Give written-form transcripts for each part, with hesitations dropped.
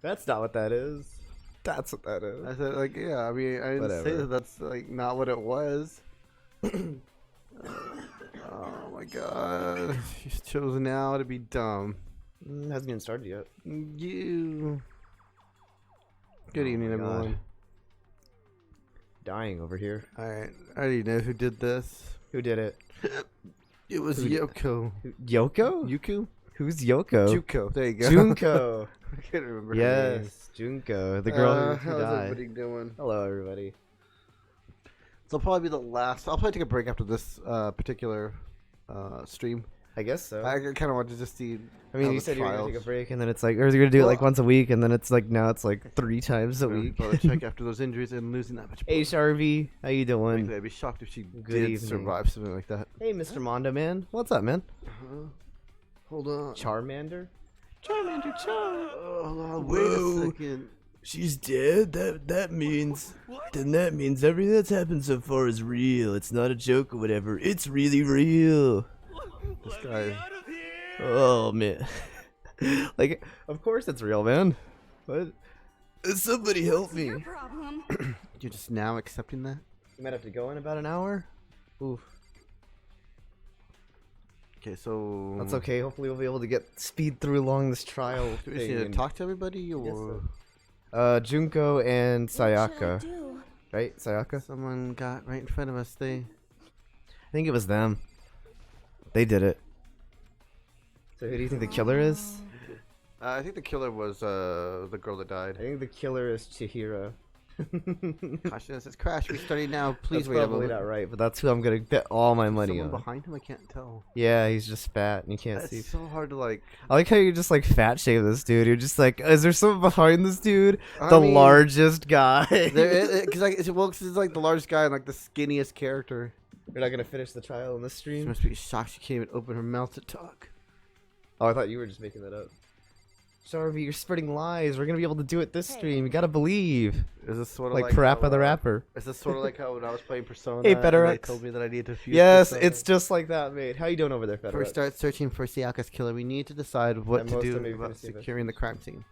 That's not what that is. That's what that is. I said, like, yeah, I mean, I didn't say that that's, like, not what it was. Oh my god. She's chosen now to be dumb. Hasn't even started yet. You. Good Oh evening, my God. everyone. Dying over here. Alright, I already know who did this. Who did it? It was Who did- Yoko. Yoko? Yuku? Who's Yoko? Juko, there you go. Junko. I can't remember her name. Yes, Junko, the girl who how's died. everybody doing? Hello, everybody. So I'll probably be the last. I'll probably take a break after this particular stream. I guess so. I kind of want to just see. I mean, how you the said you were gonna trials- take a break, and then it's like, or you're gonna do it like once a week, and then it's like now it's like 3 times a week. Check after those injuries and losing that much. Hey, Sharvy, how you doing? I'd be shocked if she Good did evening. survive something like that. Hey, Mr. Mondo, man. What's up, man? Hold on. Charmander? Charmander, Char. Oh, wait Whoa. a second. She's dead? That means... Then that means everything that's happened so far is real. It's not a joke or whatever. It's really real. This guy. Oh, man. Like, of course it's real, man. What? Somebody help me. You're just now accepting that? You might have to go in about an hour. Oof. Okay, so. That's okay. Hopefully we'll be able to get speed through along this trial Do we thing. need to and- talk to everybody Guess or Junko and Sayaka. Right? Sayaka? someone got right in front of us? They. I think it was them. They did it. So who do you think the killer is? I think the killer was the girl that I died. think the killer is Chihiro. Caution, this is Crash. Restarting now. Please That's wait a probably moment. not right, but that's who I'm gonna bet all my money Someone on. behind him? I can't tell. Yeah, he's just fat and you can't see. It's so hard to like. I like how you just like fat shame this dude. You're just like, is there someone behind this dude? I The mean, largest guy. Because like, cause he's like the largest guy and like the skinniest character. You're not gonna finish the trial in this She stream? must be shocked she can't even open her mouth to talk. Oh, I thought you were just making that up. Sharvy, you're spreading lies. We're gonna be able to do it this stream. You gotta believe. Is this sort of Like like Parappa how, the Rapper. Is this sort of like how when I was playing Persona? Hey, and they Federax. told me that I need to fuse Yes, Persona? it's just like that, mate. How you doing over there, Before we Federax? start searching for Sayaka's killer, we need to decide what And to most do of maybe about gonna see this. securing the crime scene.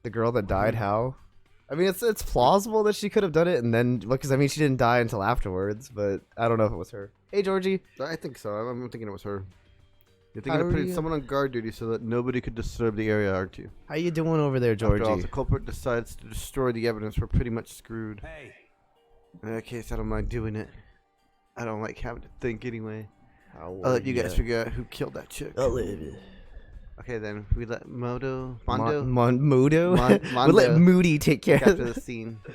The girl that died, how? I mean, it's plausible that she could have done it, and then because I mean, she didn't die until afterwards, but I don't know if it was her. Hey, Georgie. I think so. I'm thinking it was her. You're How thinking of are putting you? someone on guard duty so that nobody could disturb the area, aren't you? How you doing over there, After all, if Georgie? the culprit decides to destroy the evidence, we're pretty much screwed. Hey. In that case, I don't mind doing it. I don't like having to think anyway. How I'll are let you guys ya? figure out who killed that chick. I'll live it. Okay, then we let Mondo Mondo? Mon- We let Mondo Moody take care capture of the scene. Uh,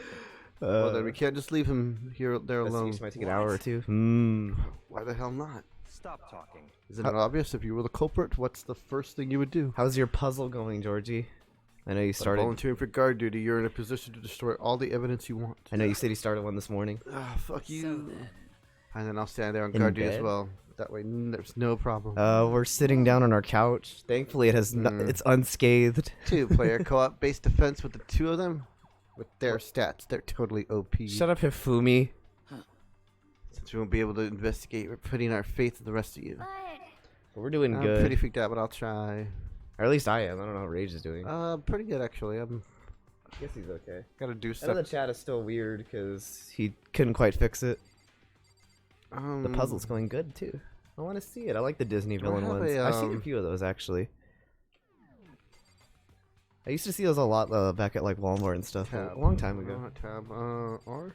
Well, then we can't just leave him here there this alone. might take an hour or two. Hmm. Why the hell not? Stop talking. Is it not obvious? If you were the culprit, what's the first thing you would do? How's your puzzle going, Georgie? I know you By started. volunteering for guard duty, you're in a position to destroy all the evidence you want. I know you said you started one this morning. Ah, fuck you. then. And then I'll stand there on In guard duty as bed? well. That way, there's no problem. We're sitting down on our couch. Thankfully, it has it's unscathed. Two-player co-op base defense with the two of them. With their stats, they're totally OP. Shut up, Hifumi. Since we won't be able to investigate, we're putting our faith in the rest of you. We're doing I'm good. pretty freaked out, but I'll try. Or at least I am. I don't know how Rage is doing. Pretty good actually. I'm I guess he's okay. gotta do I know the stuff. chat is still weird because he couldn't quite fix it. The Mm. puzzle's going good too. I want to see it. I like the Disney Do I villain have ones. a, I've seen a few of those actually. I used to see those a lot back at like Walmart and stuff Tab. a long time ago. Tab. Or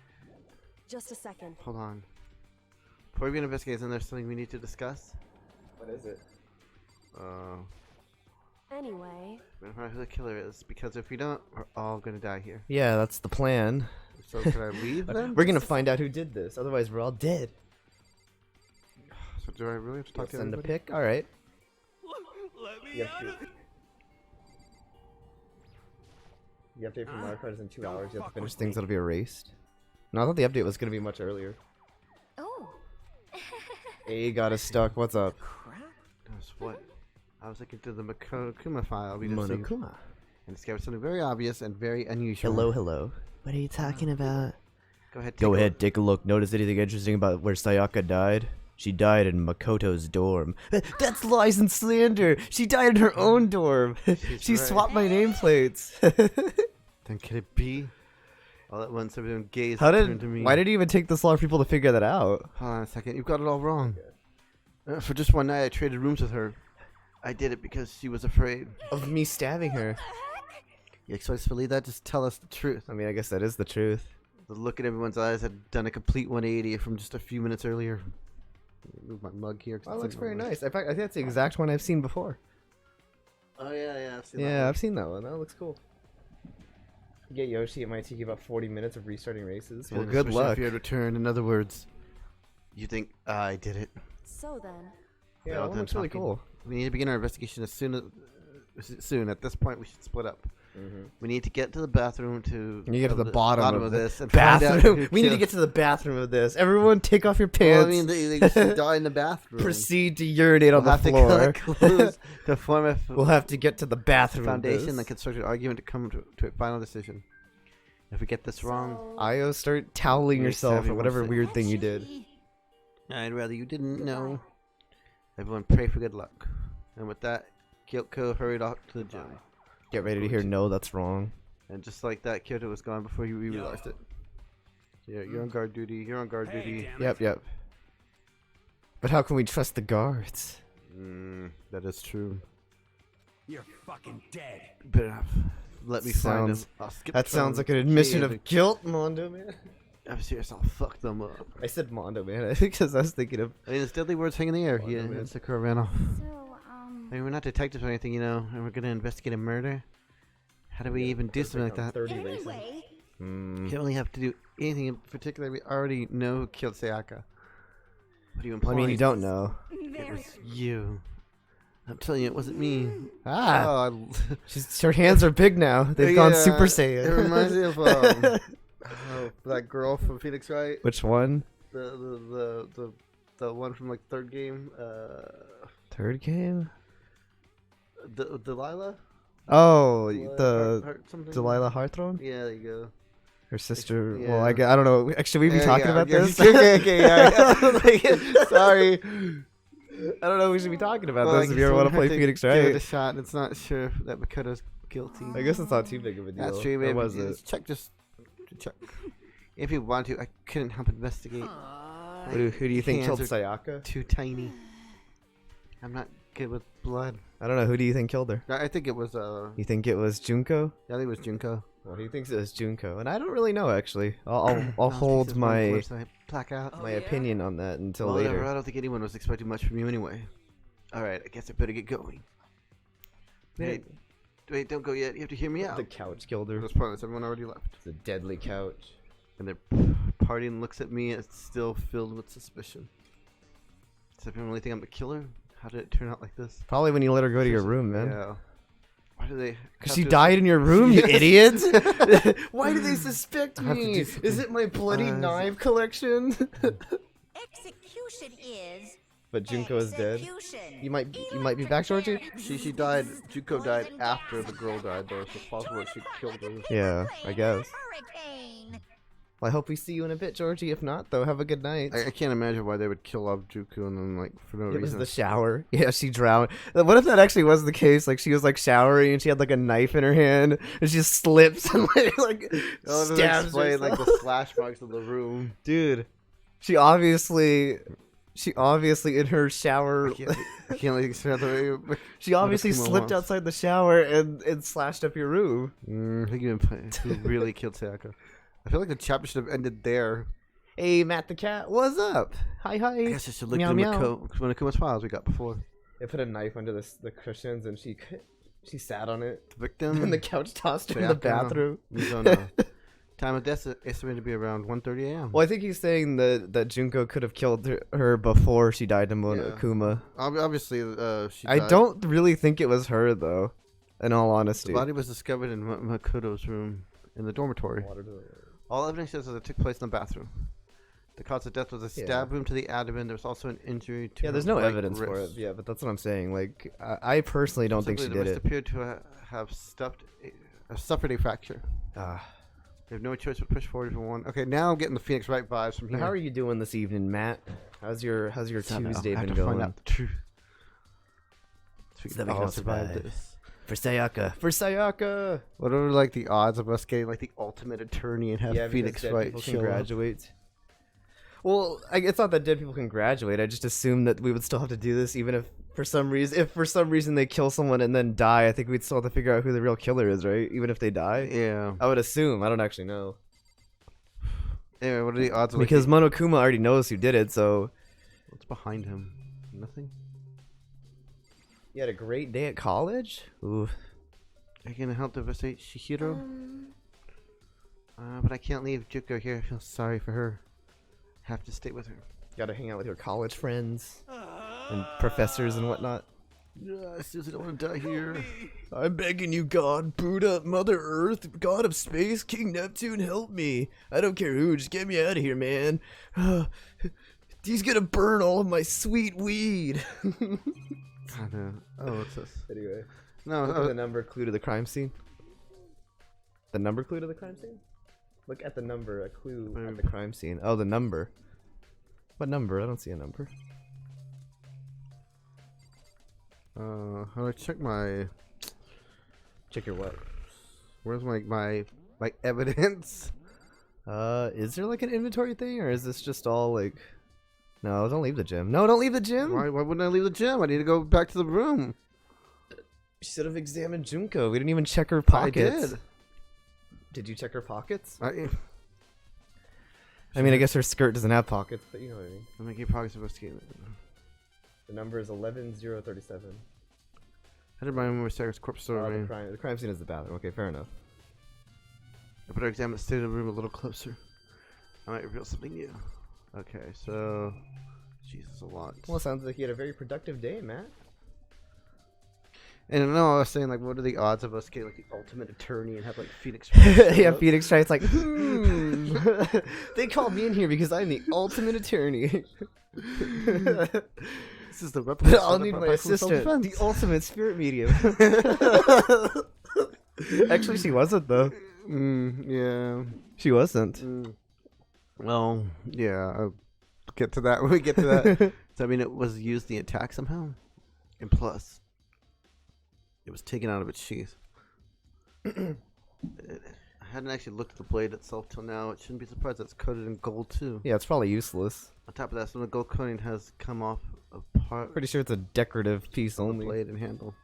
Just a second. hold on. Before we begin investigating, isn't there something we need to discuss? What is it? Anyway, We don't know who the killer is, because if we don't, we're all gonna die here. Yeah, that's the plan. So can I leave then? We're gonna find out who did this. Otherwise, we're all dead. So do I really have to talk to Send a everybody? pic. All right. Let me You have to. The update for Mario Kart is in 2 hours. You have to finish things that'll be erased. No, I thought the update was gonna be much earlier. oh, Hey, got us stuck. What's up? That's what? I was looking through the Monokuma file we just seen, Monokuma. and discovered something very obvious and very unusual. Hello, hello. What are you talking about? Go ahead. Go take a ahead, take a look. Notice anything interesting about where Sayaka died? She died in Makoto's dorm. That's lies and slander. She died in her own dorm. She right. swapped my nameplates. Then could it be? All at once, everyone gazed How turned to did? me. Why did it even take this long for people to figure that out? Hold on a second. You've got it all wrong. For just one night, I traded rooms with her. I did it because she was afraid. Of me stabbing her. You expect us to believe that? Just tell us the truth. I mean, I guess that is the truth. The look in everyone's eyes had done a complete 180 from just a few minutes earlier. Move my mug here. 'cause Oh, it it's looks in very my way. nice. In fact, I think that's the exact one I've seen before. Oh yeah, I've seen that Yeah, one. I've seen that one. That looks cool. Get Yoshi, it might take you about 40 minutes of restarting races. Yeah, Well, good especially luck. if you had returned. In other words, you think I did it. So then, Yeah, Well, that then looks really talking. cool. We need to begin our investigation as soon as soon. At this point, we should split up. We need to get to the bathroom to. You get to the bottom of this and find out bathroom. who We need to killed- get to the bathroom of this. Everyone, take off your Well, pants. I mean, they just die in the bathroom. Proceed to urinate We'll on the have floor. to collect clues to form a We'll have to get to the bathroom. foundation of and this. constructed argument to come to a final decision. If we get this wrong, so Io, start toweling Makes yourself or everyone whatever sick. weird thing you did. I'd rather you didn't know. Everyone pray for good luck. And with that, Kyoko hurried off to the gym. Get ready to hear no, that's wrong. And just like that, Kyoto was gone before you realized it. Yeah, you're on guard duty. You're on guard duty. Yep. But how can we trust the guards? That is true. You're fucking dead. Good enough. Let me find Sounds- them. I'll skip That the sounds phone. like an admission Yeah, of guilt, Mondo, man. I'm serious. I'll fuck them up. I said Mondo, man, because I was thinking of... I mean, it's deadly words hang in the air. Mondo, Yeah, man. Sakura ran off. so I mean, we're not detectives or anything, you know, and we're gonna investigate a murder. How do we even do something like that? 30 races. We don't really have to do anything in particular. We already know who killed Sayaka. What are you I implying? mean, you don't know. It was you. I'm telling you, it wasn't me. Ah, Oh, her hands are big now. They've gone Yeah, Super Saiyan. It reminds me of that girl from Phoenix Wright. Which one? The one from like third game. Third game? Delilah. Oh, Delilah the Heart something? Delilah Hearthrone? Yeah, there you go. Her sister. Yeah. Well, I don't know. Actually, we be Yeah, talking yeah, about yeah, this? okay, yeah. Sorry. I don't know. We should be talking about Well, I this if guess you ever want to someone play had Phoenix give it a Wright. shot, and it's not sure that Makoto's guilty. I guess it's not too big of a deal. That's true. Or Maybe was it? just check. Just to check. If you want to, I couldn't help investigate. Who do you think Hands killed are Sayaka? Too tiny. I'm not good with blood. I don't know. Who do you think killed her? I think it was You think it was Junko? I think it was Junko. Well, he thinks it was Junko, and I don't really know. Actually, I'll Oh, hold Jesus, my website. Plaque out. my opinion on that until Well, whatever, later. I don't think anyone was expecting much from you anyway. Alright, I guess I better get going. Wait, don't go yet. You have to hear me out. The couch killed her. That's pointless. Everyone already left. It's a deadly couch. And their party looks at me. It's still filled with suspicion. Does everyone really think I'm the killer? How did it turn out like this? Probably when you let her go to your room, man. Yeah. Why do they? Because have she to- died in your room, you Yes. idiots! Why do they suspect I have to me? do Is something. it my bloody Is knife collection? Execution is. But Junko is dead. You might be back, Georgie? She died. Junko died after the girl died, though. So it's possible that she killed her. Yeah, I guess. Hurricane. Well, I hope we see you in a bit, Georgie. If not, though, have a good night. I can't imagine why they would kill off Junko and then like for no It was reason. the shower. Yeah, she drowned. What if that actually was the case? Like, she was, like, showering, and she had, like, a knife in her hand, and she just slips and, like Oh, they stabs explain like herself. the slash marks of the room. Dude, she obviously in her shower, I can't like explain the way. she obviously Akuma slipped wants. outside the shower and slashed up your room. I think you who really killed Sayaka. I feel like the chapter should have ended there. Hey, Matt the cat, what's up? Hi, I hi. guess I should look Meow, through meow. Akuma's files we got before. They put a knife under the cushions, and she sat on it, The victim and the couch tossed her in the Sayaka bathroom. Mizono. Time of death is estimated to be around 1:30 a.m. Well, I think he's saying that Junko could have killed her before she died to Monokuma. Obviously, she I died. don't really think it was her, though, in all The honesty. body was discovered in Makoto's room in the dormitory. All evidence says that it took place in the bathroom. The cause of death was a stab wound to the abdomen. There was also an injury to Yeah, there's her no right evidence for it. wrist. Yeah, but that's what I'm saying. Like, I personally don't think she Specifically, did the it. wrist appeared to have suffered a fracture. Ah, They have no choice but push forward for one. Okay, now I'm getting the Phoenix Wright vibes from here. How are you doing this evening, Matt? How's your Tuesday I have been to going? find out the truth. So that we can all survive this. For Sayaka. For Sayaka. What are like the odds of us getting like the ultimate attorney and have Yeah, Phoenix because dead Wright people show can up? graduate. Well, it's not that dead people can graduate. I just assumed that we would still have to do this, even if for some reason they kill someone and then die. I think we'd still have to figure out who the real killer is, right? Even if they die. Yeah. I would assume. I don't actually know. Anyway, what are the odds of like, Because Monokuma already knows who did it, so. what's behind him? Nothing. You had a great day at college? Ooh. Are you gonna help devastate Shihiro? But I can't leave Juko here. I feel sorry for her. Have to stay with her. Gotta hang out with your college friends and professors and whatnot. I seriously don't want to die here. I'm begging you, God, Buddha, Mother Earth, God of Space, King Neptune, help me. I don't care who, just get me out of here, man. He's gonna burn all of my sweet weed. I know. Oh, what's this? Anyway. No, Look at the number clue to the crime scene. The number clue to the crime scene? Look at the number, a clue at the crime scene. Oh, the number. What number? I don't see a number. how do I check my? Check your what? Where's my evidence? Is there like an inventory thing, or is this just all like? No, don't leave the gym. No, don't leave the gym. Why wouldn't I leave the gym? I need to go back to the room. You should have examined Junko. We didn't even check her pockets. I did. Did you check her pockets? I mean, I guess her skirt doesn't have pockets, but you know what I mean. I'm making pockets investigating. The number is 11037. I did my own Sarah's corpse story. The crime scene is the bathroom. Okay, fair enough. I better examine the state of the room a little closer. I might reveal something new. Okay, so Jesus, a lot. Well, it sounds like you had a very productive day, Matt. And no, I was saying like, what are the odds of us getting like the ultimate attorney and have like Phoenix? Yeah, Phoenix Wright's like, they called me in here because I'm the ultimate attorney. This is the replica. I'll need my assistant, the ultimate spirit medium. Actually, she wasn't though. Yeah. She wasn't. Well, yeah. I'll get to that when we get to that. So I mean, it was used in the attack somehow, and plus, it was taken out of its sheath. I hadn't actually looked at the blade itself till now. It shouldn't be surprised that it's coated in gold too. Yeah, it's probably useless. On top of that, some of the gold coating has come off a part. Pretty sure it's a decorative piece of the only. blade and handle.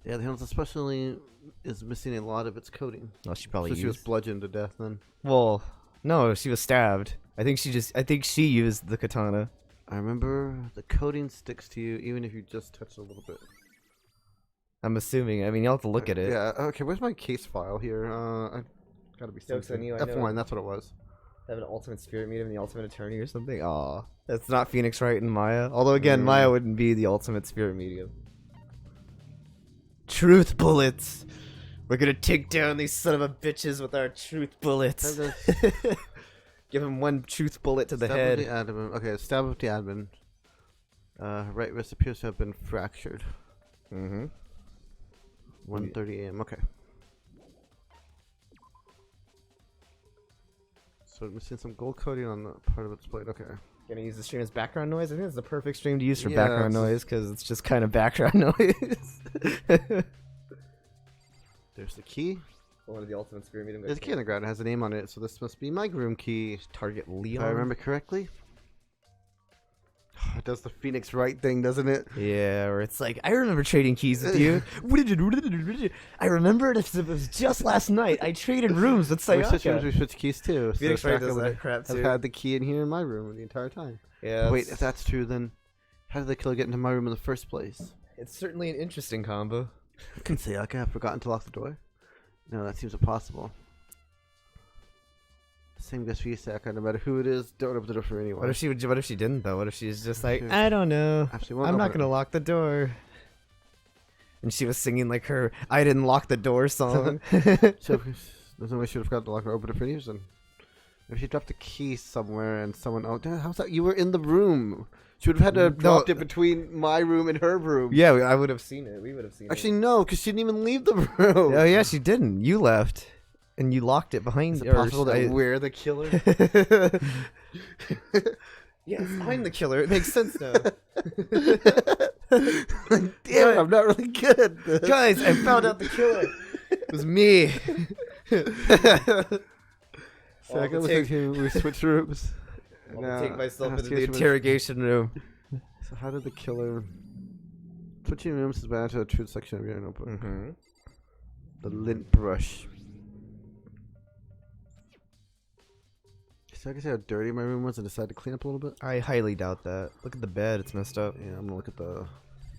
Yeah, the handle especially is missing a lot of its coating. Oh, she probably So used. she was bludgeoned to death then. Well, no, she was stabbed. I think she used the katana. I remember the coating sticks to you even if you just touch it a little bit. I'm assuming. I mean, you'll have to look at it. Yeah, okay, where's my case file here? I gotta be Jokes on something. you, I know. F1, that's what it was. Have an ultimate spirit medium, the ultimate attorney or something? Aw. That's not Phoenix Wright and Maya. Although, again, Maya wouldn't be the ultimate spirit medium. Truth bullets! We're gonna take down these son of a bitches with our truth bullets. Give him one truth bullet to the Stab head. with the admin. Okay, stab with the admin. Right wrist appears to have been fractured. Mm-hmm. 1:30 a.m. Okay. So missing some gold coating on the part of its blade. Okay. Gonna use the stream as background noise? I think it's the perfect stream to use for Yeah, background noise because it's just kind of background noise. There's the key. One of the ultimate spirit medium. There's a key on the ground. It has a name on it, so this must be my room key. Target If Leon. I remember correctly. It does the Phoenix Wright thing, doesn't it? Yeah, or it's like, I remember trading keys with you. I remember it as if it was just last night. I traded rooms with We switch rooms, Sayaka. we switch keys too. Phoenix Wright Sayaka does would that crap have too. had the key in here in my room the entire time. Yeah, Wait, if that's true, then how did the killer get into my room in the first place? it's certainly an interesting combo. Can Sayaka have forgotten to lock the door? No, that seems impossible. Same goes for you, Sayaka. No matter who it is, don't open the door for anyone. What if she didn't though? What if she's just like, Sure. I don't know. Actually, won't I'm not open gonna lock the door. And she was singing like her "I didn't lock the door" song. So there's no way she would have forgotten to lock or open it for any reason. If she dropped a key somewhere and someone, oh, damn, how's that? You were in the room. She would have had to have dropped it between my room and her room. Yeah, I would have seen it. We would have seen Actually, it. no, because she didn't even leave the room. Oh yeah, she didn't. You left. and you locked it behind. Is it possible that we're the killer? Yes, I'm the killer. It makes sense now. Damn it, I'm not really good at this. Guys, I found out the killer. It was me. Second, we switch rooms. I'll Now, take myself into the investigation was- interrogation room. So how did the killer... Switching rooms is bad to the truth section of your notebook. Mm-hmm. The lint brush. So I can see how dirty my room was and decided to clean up a little bit. I highly doubt that. Look at the bed; it's messed up, Yeah, I'm gonna look at the...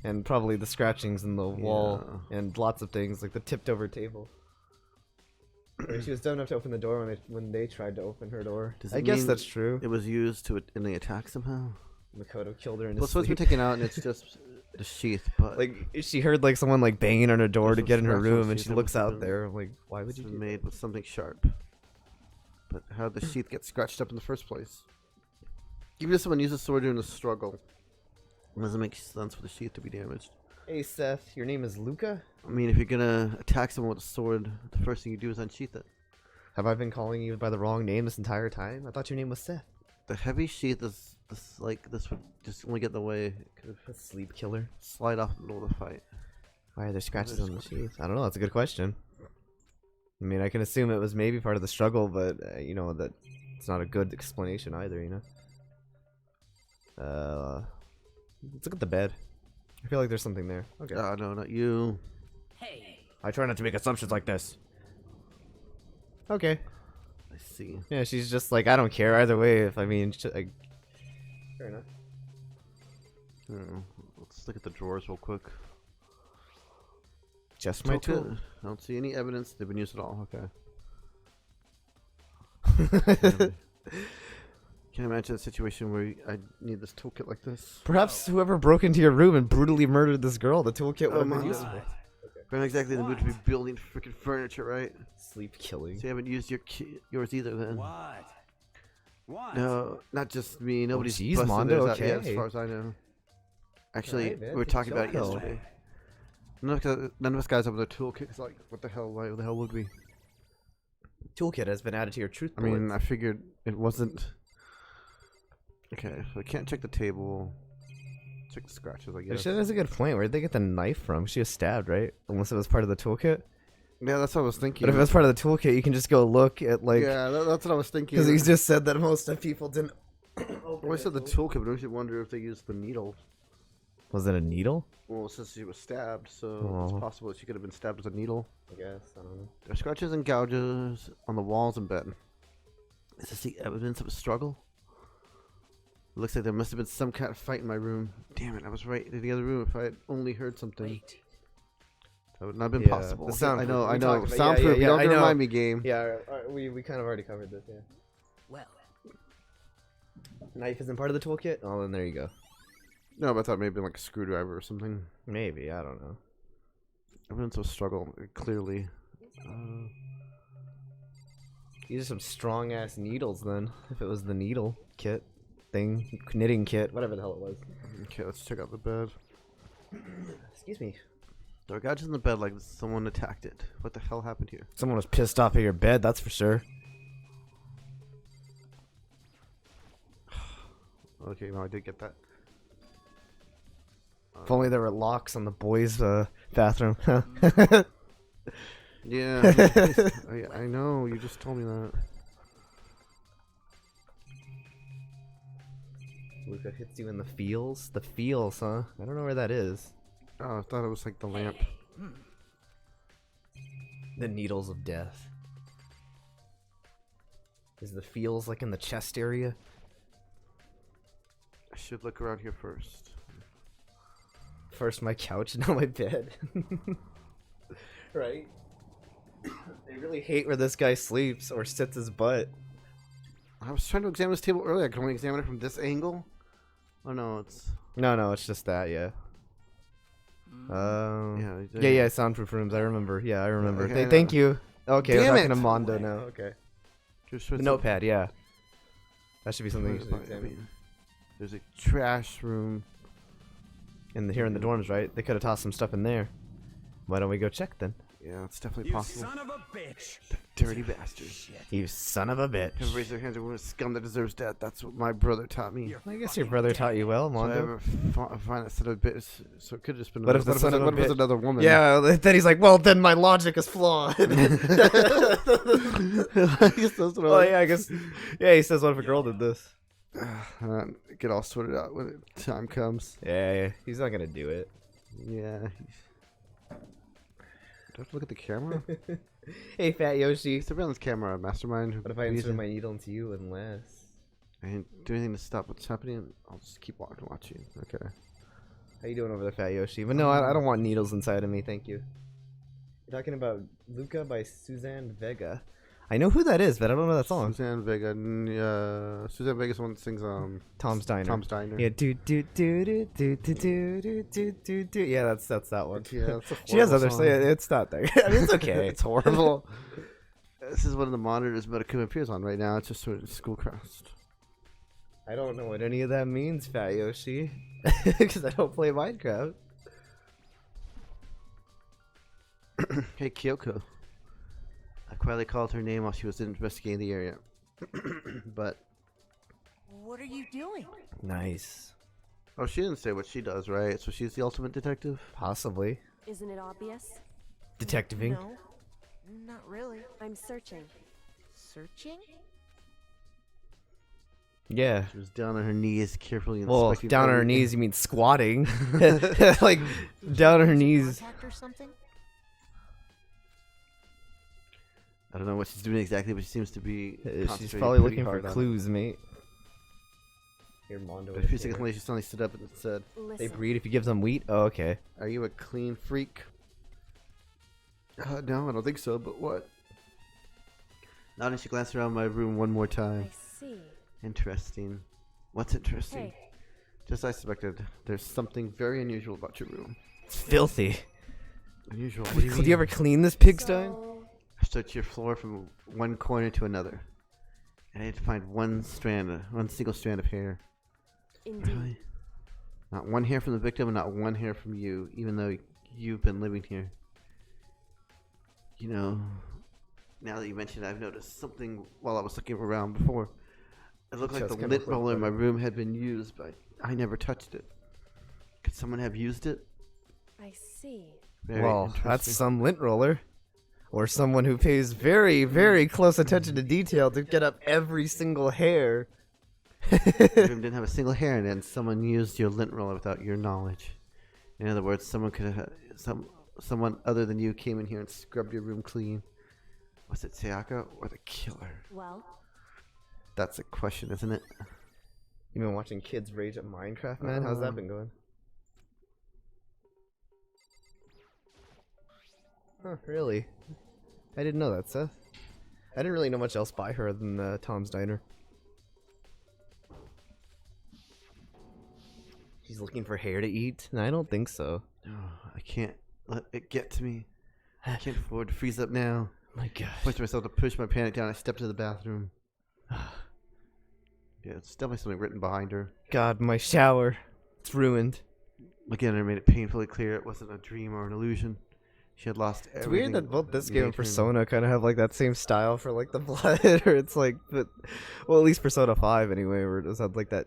and probably the scratchings in the wall, and lots of things like the tipped-over table. She was dumb enough to open the door when they tried to open her door. Does I it guess mean that's true. It was used in the attack somehow. Makoto killed her in Well, his so it's been sleep. taken out and it's just the sheath, but Like she heard like someone like banging on her door There's to some get in her scratch on the room, and sheet she that looks must have out been- there. I'm like, why would it's you been do made that? with something sharp. But how did the sheath get scratched up in the first place? Even if someone uses sword during a struggle, it doesn't make sense for the sheath to be damaged. Hey Seth, your name is Luca? I mean, if you're gonna attack someone with a sword, the first thing you do is unsheath it. Have I been calling you by the wrong name this entire time? I thought your name was Seth. The heavy sheath is this would just only get in the way. It could A sleep killer. slide off in the middle of the fight. Why are there scratches there's on the sheath? I don't know. That's a good question. I mean, I can assume it was maybe part of the struggle, but you know that it's not a good explanation either. You know. Let's look at the bed. I feel like there's something there. Okay. No, not you. I try not to make assumptions like this. Okay. I see. Yeah, she's just like, I don't care either way. If I mean, fair enough. Let's look at the drawers real quick. Just my tool. Toolkit. I don't see any evidence they've been used at all. Okay. Can't imagine a situation where I need this toolkit like this. Perhaps whoever broke into your room and brutally murdered this girl, the toolkit would have my been God. useful. We're not exactly in the mood to be building freaking furniture, right? Sleep killing. So you haven't used yours either, then? What? What? No, not just me. Nobody's jeez, busted Mondo, theirs out yet, okay. as far as I know. Actually, Alright, man, we were good talking about it job, though. yesterday. None of us guys have the toolkit. It's like, what the hell? Why the hell would we? Toolkit has been added to your truth I bullets. mean, I figured it wasn't. Okay, so I can't check the table. Check the scratches, I guess. Actually, that's a good point. Where'd they get the knife from? She was stabbed, right? Unless it was part of the toolkit. Yeah, that's what I was thinking. But if it was part of the toolkit, you can just go look at like. yeah, that's what I was thinking. Because he just said that most of people didn't. Well, I said the toolkit, but I should wonder if they used the needle. Was it a needle? Well, since she was stabbed, so Oh. it's possible that she could have been stabbed with a needle. I guess. I don't know. There are scratches and gouges on the walls and bed. Is this the evidence of a struggle? It looks like there must have been some kind of fight in my room. Damn it, I was right in the other room. If I had only heard something, that would not have been Yeah, possible. the I soundproof. know, We I know. talked about- yeah, Soundproof, yeah, you don't I have to know. remind me, game. Yeah, we kind of already covered this. Yeah. Well, Knife isn't part of the toolkit. Oh, then there you go. No, but I thought maybe like a screwdriver or something. Maybe I don't know. Evidence of struggle, clearly. These are some strong ass needles then. If it was the needle kit thing, knitting kit, whatever the hell it was. Okay, let's check out the bed. Excuse me. There are gouges in the bed like someone attacked it. What the hell happened here? Someone was pissed off at your bed, that's for sure. Okay, no, I did get that. If only there were locks on the boys' bathroom. Yeah, I know. You just told me that. Luca hits you in the feels. The feels, huh? I don't know where that is. Oh, I thought it was like the lamp. The needles of death. Is the feels like in the chest area? I should look around here first. First my couch, now my bed. Right? They really hate where this guy sleeps or sits his butt. I was trying to examine this table earlier. I can only examine it from this angle. Oh no, it's No, it's just that, yeah. yeah. Soundproof rooms. I remember. Yeah, I remember. Okay, Thank you. Okay, Damn we're talking it! to Mondo now. Okay. Just The notepad, yeah. That should be something you should examine. There's a trash room. Here in the dorms, right? They could have tossed some stuff in there. Why don't we go check then? Yeah, it's definitely You possible. son of a bitch. Dirty bastard. You son of a bitch. Never raise their hands over a scum that deserves death. That's what my brother taught me. I guess your brother taught you well, So I Mondo. ever find that son of a bitch. So it could have just been. What if the son of a what if it's bitch- another woman? Yeah, then he's like, well, then my logic is flawed. I guess that's what Oh yeah, I guess. Yeah, he says, what if a girl did this? Get all sorted out when time comes. Yeah, he's not gonna do it. Yeah. Do I have to look at the camera? Hey, Fat Yoshi. Surveillance camera, mastermind. What if I insert my needle into you unless? I didn't do anything to stop what's happening. I'll just keep watching. Okay. How you doing over there, Fat Yoshi? But no, I don't want needles inside of me, thank you. You're talking about Luca by Suzanne Vega. I know who that is, but I don't know that song. Suzanne Vega. Suzanne Vega's the one that sings Tom's Diner. Tom's Diner. Yeah, do do do do do do do do do do do. Yeah, that's that one. Yeah, it's a She has horrible other. song. It's not that. I mean, it's okay. It's horrible. This is one of the monitors Metacube appears on right now. It's just sort of Schoolcraft. I don't know what any of that means, Fat Yoshi, because I don't play Minecraft. Hey, Kyoko. I quietly called her name while she was investigating the area. But What are you doing? Nice. oh, she didn't say what she does, right? So she's the ultimate detective. Possibly. Isn't it obvious? Detectiving. No, not really. I'm searching. Searching? Yeah. She was down on her knees, carefully Well, inspecting. down on her every- knees, you mean squatting? Like, down on her knees. Contact or something? I don't know what she's doing exactly, but she seems to be. She's concentrating probably pretty looking for hard on it. clues, mate. Here, Mondo. But a few seconds later, she suddenly stood up and said, They Listen. breed if you give them wheat? Oh, okay. "Are you a clean freak?" No, I don't think so. But what? Nodding, she glanced around my room one more time. I see. Interesting. What's interesting? Hey, Just as I suspected, there's something very unusual about your room. It's filthy. Unusual? What do you Do mean? you ever clean this pigsty? so I searched your floor from one corner to another, and I had to find one single strand of hair. indeed. Not one hair from the victim, and not one hair from you, even though you've been living here. You know, now that you mention it, I've noticed something while I was looking around before. It looked like Just the kinda lint flip roller in my better. room had been used, but I never touched it. Could someone have used it? I see. Very Well, that's interesting. some lint roller. Or someone who pays very, very close attention to detail to get up every single hair. Your room didn't have a single hair in it, and someone used your lint roller without your knowledge. In other words, someone could have someone other than you came in here and scrubbed your room clean. Was it Sayaka or the killer? Well, That's a question, isn't it? You been watching kids rage at Minecraft, man? How's that been going? Huh, really? I didn't know that, Seth. I didn't really know much else by her than Tom's Diner. She's looking for hair to eat? No, I don't think so. Oh, I can't let it get to me. I can't afford to freeze up now. My gosh. Pushed myself to push my panic down. I stepped to the bathroom. Yeah, it's definitely something written behind her. God, my shower. It's ruined. Looking at her made it painfully clear it wasn't a dream or an illusion. She had lost It's everything. weird that both this made game and her- Persona kind of have like that same style for like the blood, or it's like, but well, at least Persona 5 anyway, where it does have like that,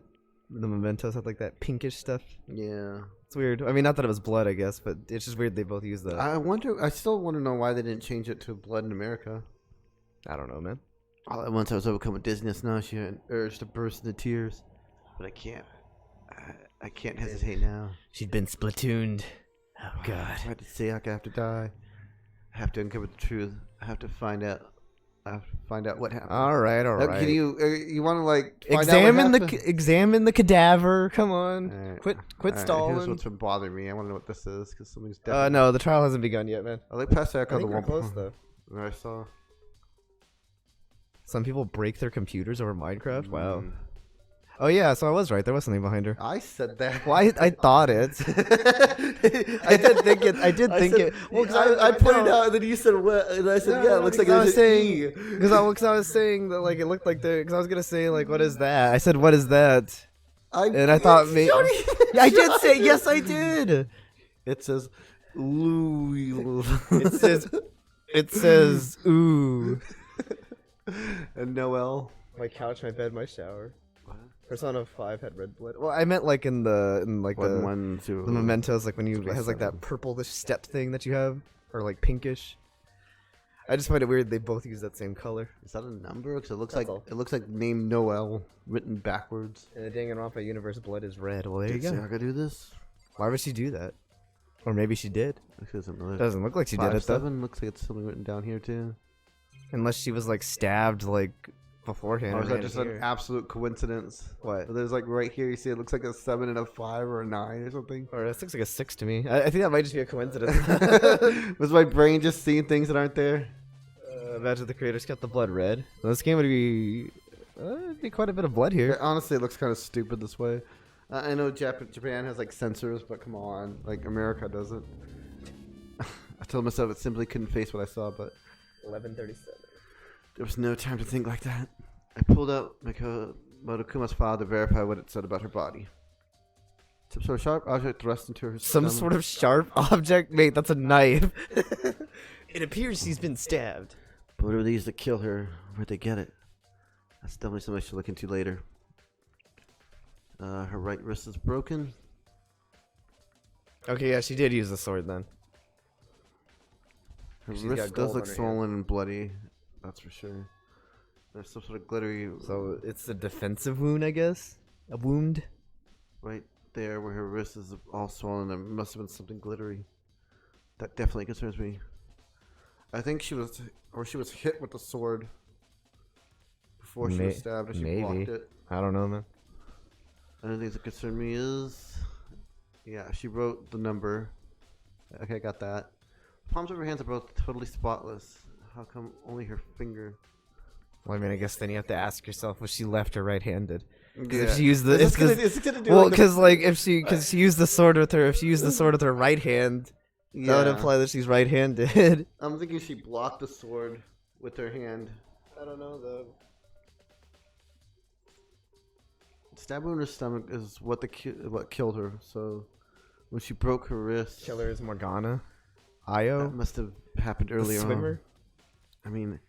the mementos had like that pinkish stuff. Yeah. It's weird. I mean, not that it was blood, I guess, but it's just weird they both use that. I wonder. I still want to know why they didn't change it to Blood in America. I don't know, man. All at once, I was overcome with dizziness, nausea, and urge to burst into tears. But I can't. I can't hesitate now. She'd been splatooned. Oh God. Why did Sayaka have to die? I have to uncover the truth. I have to find out. I have to find out what happened. All right, all right. Can you want to like find examine out what happened? examine the cadaver. Come on, Alright, quit alright, stalling. Here's what's been bothering me. I want to know what this is because something's definitely. No, the trial hasn't begun yet, man. I like past Sayaka I on the think we're one close though. that I saw. Some people break their computers over Minecraft. Wow. Mm. Oh yeah, so I was right. There was something behind her. I said that. Well, I thought it. I did think it. I did think it. Well, because I pointed out, and then you said what, and I said, yeah, it looks like I was there's an E. saying because I was saying that like it looked like there because I was gonna say like what is that? I said what is that? And I thought maybe yeah, I did say yes, I did. It says Ooh. It says ooh. And Noel. My couch, my bed, my shower. Persona 5 had red blood. Well, I meant like in the the mementos, like when you it has like that purplish step thing that you have, or like pinkish. I just find it weird they both use that same color. Is that a number? Because That's all. it looks like name Noel written backwards. In the Danganronpa universe, blood is red. Well, there you Did go. Saga do this? Why would she do that? Or maybe she did. Doesn't look like she did it though. 5-7 looks like it's something written down here too. Unless she was like stabbed like beforehand. Or is that ran just here. an absolute coincidence? What? There's like right here, you see it looks like a 7 and a 5 or a 9 or something. Or that looks like a 6 to me. I think that might just be a coincidence. Was my brain just seeing things that aren't there? Imagine the creators kept the blood red. So this game would be quite a bit of blood here. Yeah, honestly, it looks kind of stupid this way. I know Japan has like sensors, but come on, like America doesn't. I told myself it simply couldn't face what I saw, but 11:37. there was no time to think like that. I pulled out Motokuma's file to verify what it said about her body. Some sort of sharp object thrust into her Some stomach. sort of sharp object? Mate, that's a knife. It appears she's been stabbed. But what are these that kill her? Where'd they get it? That's definitely something I should look into later. Her right wrist is broken. Okay, yeah, she did use the sword then. Her She's wrist got does gold look on her swollen and bloody. That's for sure. There's some sort of glittery So it's a defensive wound, I guess? A wound? right there where her wrist is all swollen. There must have been something glittery. That definitely concerns me. I think she was hit with the sword before she was stabbed, and she blocked it. I don't know, man. Another thing that concerned me is, yeah, she wrote the number. Okay, I got that. Palms of her hands are both totally spotless. How come only her finger? Well, I mean, I guess then you have to ask yourself, was she left or right-handed? Yeah. If she used the, Is it's this gonna do well, like because like if because she used the sword with her, if she used the sword with her right hand, that would imply that she's right-handed. I'm thinking she blocked the sword with her hand. I don't know though. Stab wound in her stomach is what what killed her. So when she broke her wrist, Killer is Morgana. that Io, must have happened earlier swimmer. on. I mean,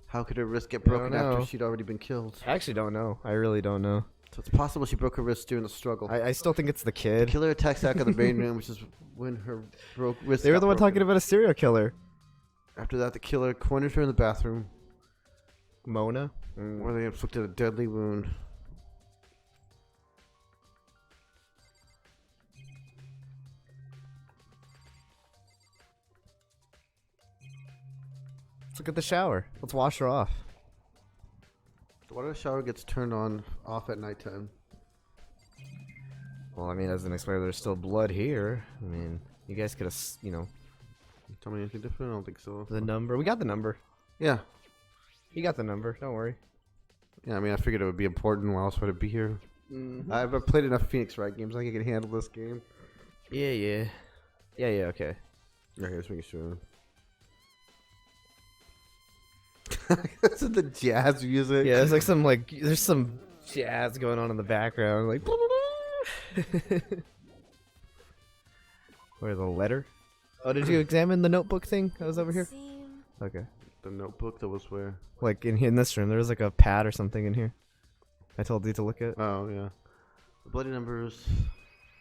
how could her wrist get I don't broken after know. she'd already been killed? I actually don't know. I really don't know. So it's possible she broke her wrist during the struggle. I still think it's the The kid. killer attacked Saka in the main room, which is when her wrist. They were got the one broken. talking about a serial killer. After that, the killer cornered her in the bathroom, Mona. where they inflicted a deadly wound. Let's look at the shower. Let's wash her off. The water shower gets turned off at nighttime. Well, I mean, as an explainer, there's still blood here. I mean, you guys could have, Tell me anything different? I don't think so. the number. We got the number. Yeah. You got the number. Don't worry. Yeah, I mean, I figured it would be important while else would it be here. I've played enough Phoenix Wright games. I think I can handle this game. Yeah. Okay. Okay, just making sure. This is the jazz music. Yeah, there's like there's some jazz going on in the background, like. Where's the letter? Oh, did you examine the notebook thing that was over here? Seem Okay. The notebook that was where? Like in this room, there was like a pad or something in here. I told you to look at. Oh, yeah. The bloody numbers.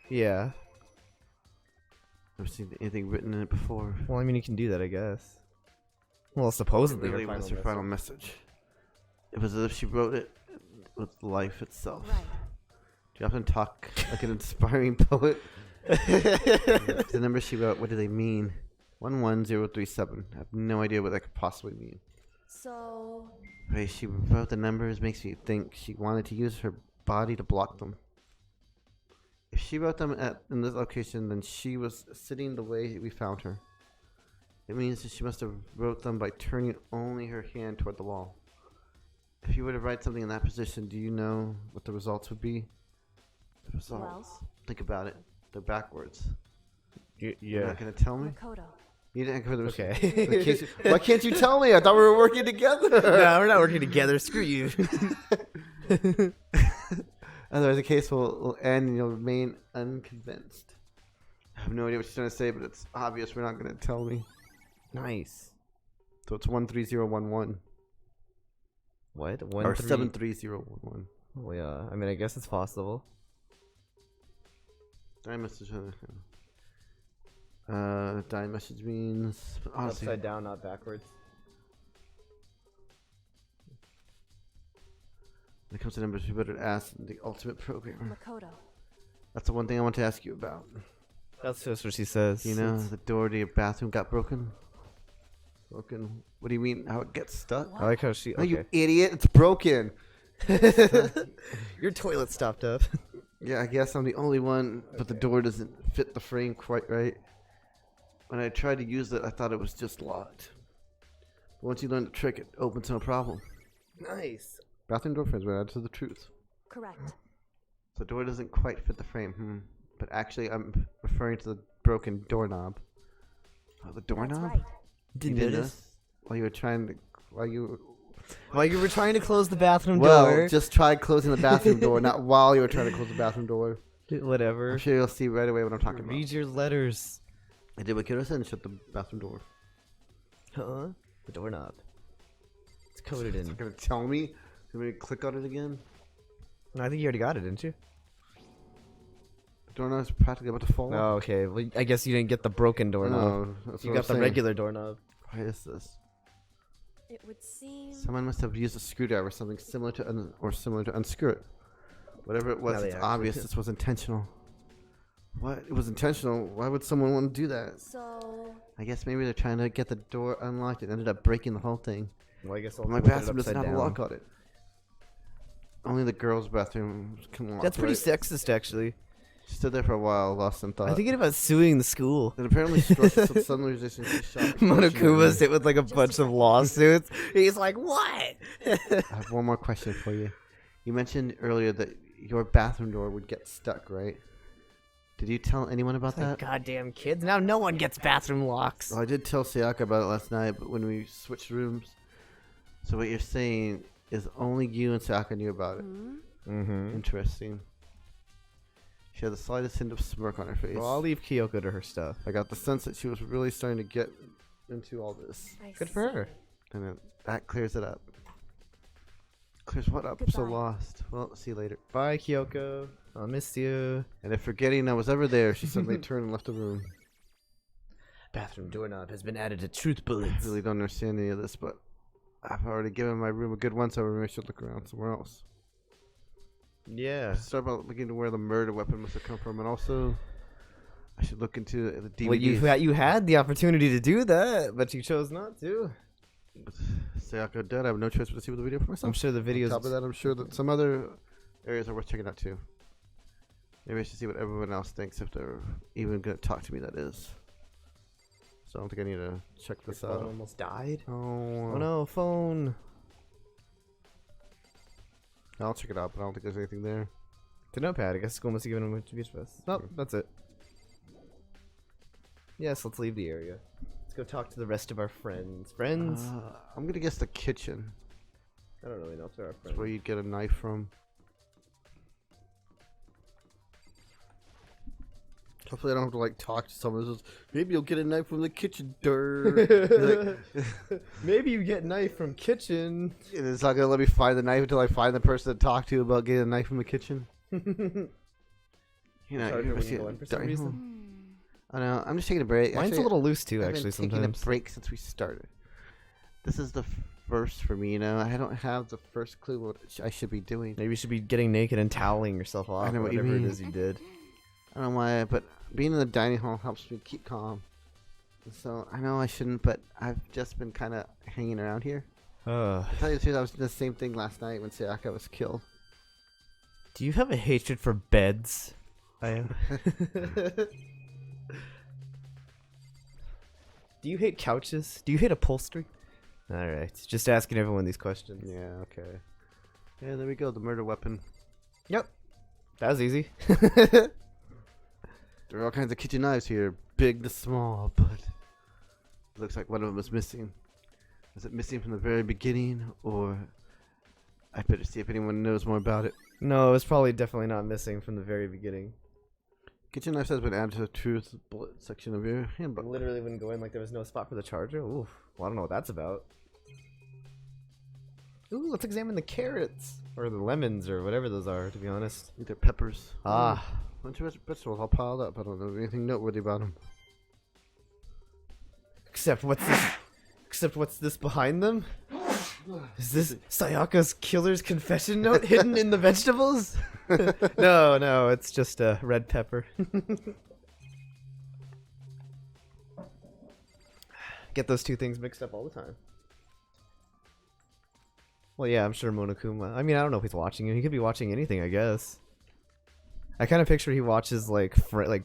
Yeah. Never seen anything written in it before. Well, I mean, you can do that, I guess. Well, supposedly Really her was final her final message. It was as if she wrote it with life itself. right. Do you often talk like an inspiring poet? The numbers she wrote, what do they mean? 11037. I have no idea what that could possibly mean. So, The way she wrote the numbers makes me think she wanted to use her body to block them. If she wrote them in this location, then she was sitting the way we found her. It means that she must have wrote them by turning only her hand toward the wall. If you were to write something in that position, do you know what the results would be? The results. Well? Think about it. They're backwards. You're Yeah. not gonna tell me? Makoto. You didn't go the Okay. Why can't you tell me? I thought we were working together. No, we're not working together. Screw you. Otherwise, the case will end and you'll remain unconvinced. I have no idea what she's trying to say, but it's obvious we're not going to tell me. Nice. So it's 13011. What? Or 73011. Oh yeah. I mean, I guess it's possible. Die message. Die message means honestly. Upside down, not backwards. When it comes to numbers, we better ask the ultimate programmer. Makoto. That's the one thing I want to ask you about. That's just what she says. You know, the door to your bathroom got broken. Broken. What do you mean? How it gets stuck? I like how she. Oh, you Okay. idiot! It's broken. Your toilet stopped up. Yeah, I guess I'm the only one, but the door doesn't fit the frame quite right. When I tried to use it, I thought it was just locked. But once you learn the trick, it opens no problem. Nice. Bathroom door frames were added to the truth. Correct. So the door doesn't quite fit the frame. But actually, I'm referring to the broken doorknob. Oh, the doorknob? That's right. Didn't You notice. While you were trying to... While you... While you were trying to close the bathroom Well, door. just try closing the bathroom door, not while you were trying to close the bathroom door. Whatever. I'm sure you'll see right away what I'm talking about. Read your letters. I did what Kira said and shut the bathroom door. Huh? The doorknob. It's coded in. You're gonna tell me? You want me to click on it again? I think you already got it, didn't you? The doorknob's practically about to fall Oh, off. okay. Well, I guess you didn't get the broken doorknob. No, that's You what got I'm the saying. regular doorknob. Why is this? It would seem. Someone must have used a screwdriver or something similar to unscrew it. Whatever it was, Now they it's actually obvious did. this was intentional. What? It was intentional? Why would someone want to do that? So. I guess maybe they're trying to get the door unlocked and ended up breaking the whole thing. Well, I guess But my bathroom doesn't have a lock on it. Only the girls' bathroom can lock. That's pretty right? sexist, actually. Stood there for a while, lost in thought. I'm thinking about suing the school. And apparently struck some sudden musician shot. Monokuma's hit with like a bunch of lawsuits. He's like, what? I have one more question for you. You mentioned earlier that your bathroom door would get stuck, right? Did you tell anyone about that? Goddamn kids. Now no one gets bathroom locks. Well, I did tell Sayaka about it last night, but when we switched rooms. So what you're saying is only you and Sayaka knew about it. Mm-hmm. Interesting. She had the slightest hint of smirk on her face. Well, I'll leave Kyoko to her stuff. I got the sense that she was really starting to get into all this. I Good for her. And then that clears it up. Clears what up? I'm so Goodbye. lost. Well, see you later. Bye, Kyoko. I'll miss you. And if forgetting I was ever there, she suddenly turned and left the room. Bathroom doorknob has been added to truth I bullets. really don't understand any of this, but I've already given my room a good once over. Maybe I should look around somewhere else. Yeah. Start by looking into where the murder weapon must have come from, and also I should look into the DVDs. Well, you had the opportunity to do that, but you chose not to. With Sayaka dead, I have no choice but to see the video for myself. I'm sure the On videos. top of that, I'm sure that some other areas are worth checking out too. Maybe I should see what everyone else thinks if they're even going to talk to me, that is. So I don't think I need to check this Your phone out. almost died. Oh, Oh no, phone. I'll check it out, but I don't think there's anything there. The notepad. I guess school must have given him a beach pass. Nope, that's it. Yes, let's leave the area. Let's go talk to the rest of our friends. Friends? I'm going to guess the kitchen. I don't really know if they're our That's friends. where you'd get a knife from. Hopefully I don't have to like talk to someone who says, maybe you'll get a knife from the kitchen door. Maybe you get knife from kitchen. It's not gonna let me find the knife until I find the person to talk to about getting a knife from the kitchen. You know, Charger you ever when see you go it in for some dying reason. home? I know. I'm just taking a break. Mine's Actually, a little loose too, I've actually. been taking Sometimes. a break since we started. This is the first for me. You know, I don't have the first clue what I should be doing. Maybe you should be getting naked and toweling yourself off. I know or what you whatever mean. it is you did. I don't know why, but being in the dining hall helps me keep calm. So I know I shouldn't, but I've just been kind of hanging around here. To tell you the truth, I was doing the same thing last night when Sayaka was killed. Do you have a hatred for beds? I am. Do you hate couches? Do you hate upholstery? Alright, just asking everyone these questions. Yeah, okay. Yeah, there we go. The murder weapon. Yep. That was easy. There are all kinds of kitchen knives here, big to small, but it looks like one of them is missing. Is it missing from the very beginning, or I better see if anyone knows more about it. No, it's probably definitely not missing from the very beginning. Kitchen knife has been added to the truth bullet section of your handbook. Literally wouldn't go in like there was no spot for the charger. Ooh, well, I don't know what that's about. Ooh, let's examine the carrots or the lemons or whatever those are. To be honest. I think they're peppers. Ah, A bunch of vegetables all piled up. I don't know anything noteworthy about them. except what's this behind them? Is this Sayaka's killer's confession note hidden in the vegetables? No, it's just a red pepper. Get those two things mixed up all the time. Well, yeah, I'm sure Monokuma. I mean, I don't know if he's watching it. He could be watching anything, I guess. I kind of picture he watches like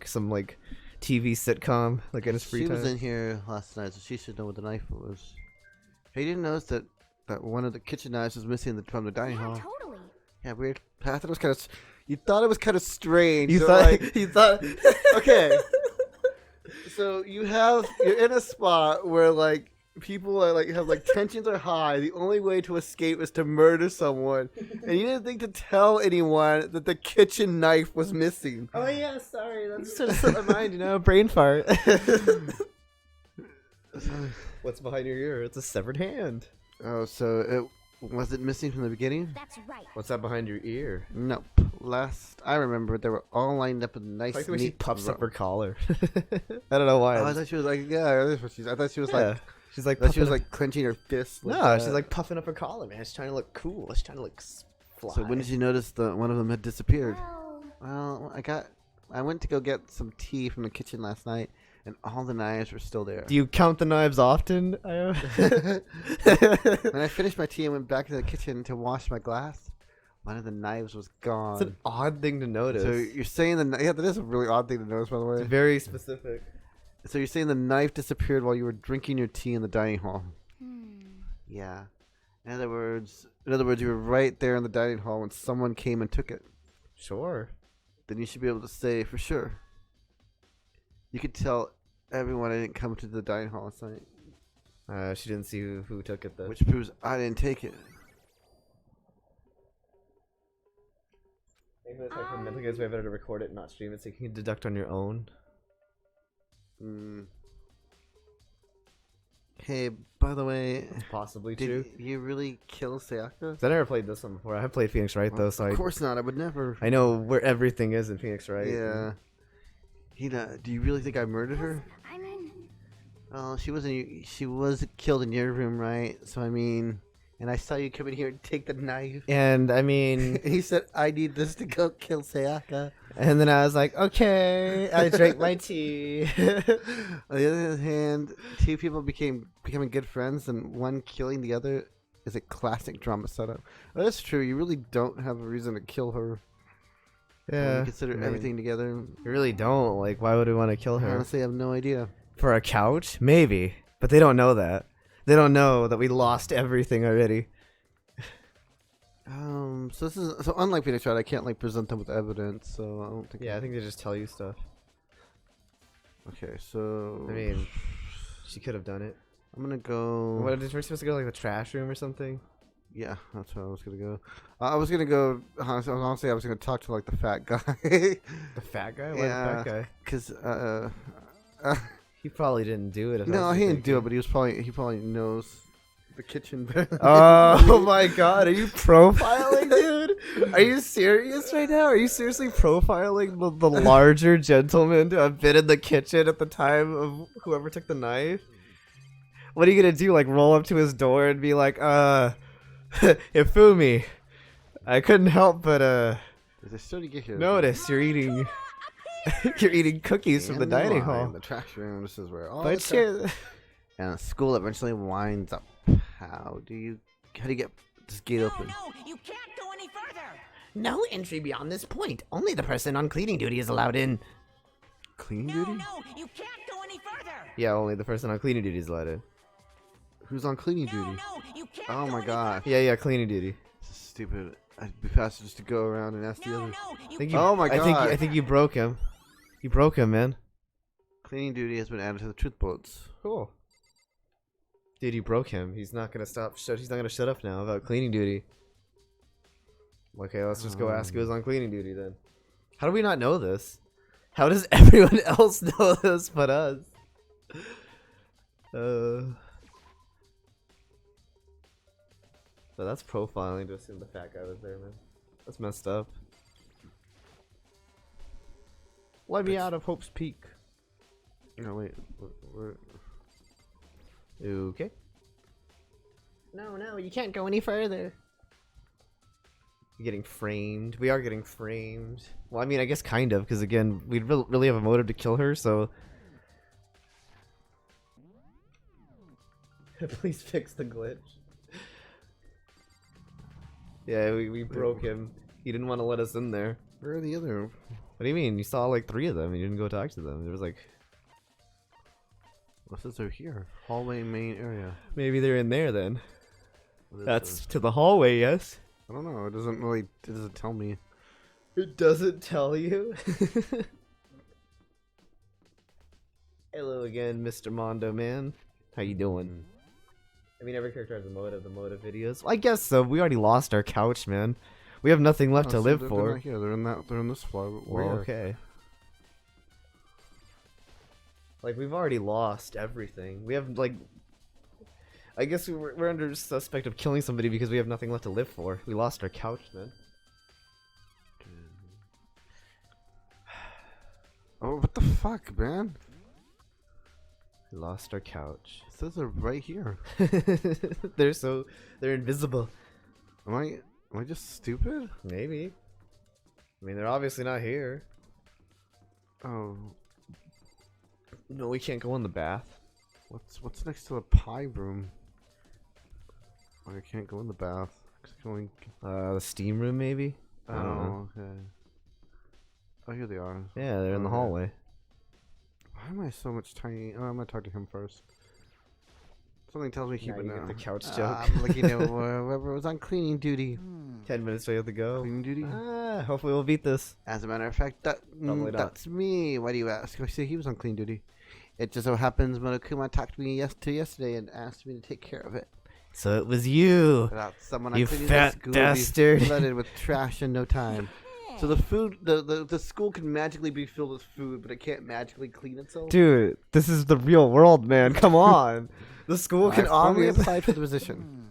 some like TV sitcom like in his free She time. was in here last night, so she should know what the knife was. Hey, you didn't notice that one of the kitchen knives was missing from the dining Yeah, hall? totally. Yeah, weird. I thought it was kind of. You thought it was kind of strange. You so, thought like, you thought okay. So you're in a spot where like people are like have like tensions are high. The only way to escape is to murder someone, and you didn't think to tell anyone that the kitchen knife was missing. Oh yeah, sorry. That's sort of slipped my mind, you know, brain fart. What's behind your ear? It's a severed hand. Oh, so was it missing from the beginning? That's right. What's that behind your ear? Nope. Last I remember, they were all lined up in nice. I like the way she neat puffs up row. her collar. I don't know why. Oh, I thought she was like, yeah, that's what she's. I thought she was like, she's like, I thought she was puffing like clenching her fists. no, Like she's that. like puffing up her collar, man. She's trying to look cool. She's trying to look fly. So when did you notice that one of them had disappeared? Well, Well, I went to go get some tea from the kitchen last night, and all the knives were still there. Do you count the knives often? When I finished my tea and went back to the kitchen to wash my glass, one of the knives was gone. It's an odd thing to notice. So you're saying yeah, that is a really odd thing to notice, by the way. It's very specific. So you're saying the knife disappeared while you were drinking your tea in the dining hall? Yeah. In other words, you were right there in the dining hall when someone came and took it. Sure. Then you should be able to say for sure. You could tell everyone I didn't come to the dining hall last night, She didn't see who took it though. which proves I didn't take it. Maybe that's like mental games way better to record it and not stream it so you can deduct on your own. Hey, by the way, Possibly true. did you really kill Sayaka? 'Cause I never played this one before. I have played Phoenix Wright though, so Of course not. I would never. I know where everything is in Phoenix Wright. Yeah. Hina, do you really think I murdered her? I mean, Oh, she wasn't. She was killed in your room, right? So I mean, and I saw you come in here and take the knife. And I mean, And he said, "I need this to go kill Sayaka." and then I was like, okay, I drank my tea. On the other hand, two people becoming good friends, and one killing the other is a classic drama setup. Well, that's true. You really don't have a reason to kill her. When Yeah. you consider I mean, everything together. You really don't. Like, why would we want to kill I her? honestly have no idea. For a couch? Maybe. But they don't know that. They don't know that we lost everything already. So unlike Phoenix Wright, I can't like present them with evidence. So I don't think. Yeah, I think they just tell you stuff. Okay, so I mean, she could have done it. I'm gonna go. What, did we supposed to go like the trash room or something? Yeah, that's where I was gonna go. I was gonna go. Honestly, I was gonna talk to like the fat guy, The fat guy? Why Yeah. the fat guy? cause He probably didn't do it. If no, that's what he you're didn't do it, thinking. but he probably knows the kitchen better. Oh my god, are you profiling, dude? Are you serious right now? Are you seriously profiling the larger gentleman to have been in the kitchen at the time of whoever took the knife? What are you gonna do? Like roll up to his door and be like, Ifumi, I couldn't help but They started to get here. notice you're eating you're eating cookies from the And dining line, hall. the trash room. This is where all. But the trash- shit. and school eventually winds up. How do you get this gate open? No, you can't go any further. No entry beyond this point. Only the person on cleaning duty is allowed in. Clean No, duty? no, you can't go any further. Yeah, only the person on cleaning duty is allowed in. Who's on cleaning No, duty? no, you can't Oh go my any god, Yeah, cleaning duty. this is stupid. I'd be faster just to go around and ask the No, others. no, you I think you, Oh my I God. think you broke him. You broke him, man. Cleaning duty has been added to the truth bullets. Cool. Dude, you broke him. He's not gonna stop. He's not gonna shut up now about cleaning duty. Okay, let's just go ask who's on cleaning duty then. How do we not know this? How does everyone else know this but us? So that's profiling to assume the fat guy was there, man. That's messed up. Let me out of Hope's Peak. No, wait. We're... Okay. No, you can't go any further. You're getting framed. We are getting framed. Well, I mean, I guess kind of, because again, we really have a motive to kill her, so... Please fix the glitch. Yeah, we broke him. He didn't want to let us in there. Where are the other? What do you mean? You saw like 3 of them. You didn't go talk to them. There was like... What says they're here? Hallway main area. Maybe they're in there then. What is That's this? to the hallway, yes? I don't know. It doesn't really. It doesn't tell me. It doesn't tell you? Hello again, Mr. Mondo Man. How you doing? I mean, every character has a motive. The motive videos. Well, I guess so. We already lost our couch, man. We have nothing left to live they're for. not here. They're in that. They're in this floor. Well, okay. Like, we've already lost everything. We have, like... I guess we're under suspect of killing somebody because we have nothing left to live for. We lost our couch, man. Oh, what the fuck, man? We lost our couch. It says they're right here. They're invisible. Am I just stupid? Maybe. I mean, they're obviously not here. Oh, No, we can't go in the bath. what's next to the pie room? Oh, I can't go in the bath. It's going. The steam room, maybe? I don't know. Oh, okay. Oh, here they are. Yeah, they're in the Okay. hallway. Why am I so much tiny? Oh, I'm gonna talk to him first. Something tells me he Now would you get know. the couch joke. I'm looking at whoever was on cleaning duty. 10 minutes we have to go. Cleaning duty. Hopefully we'll beat this. As a matter of fact, Probably not. that's me. Why do you ask? I say he was on clean duty. It just so happens Monokuma talked to me yesterday and asked me to take care of it. So it was you. Without someone You on cleaning fat the school bastard. be flooded with trash in no time. So the food, the school can magically be filled with food, but it can't magically clean itself. Dude, this is the real world, man. Come on. The school I can formally obviously... applied for the position.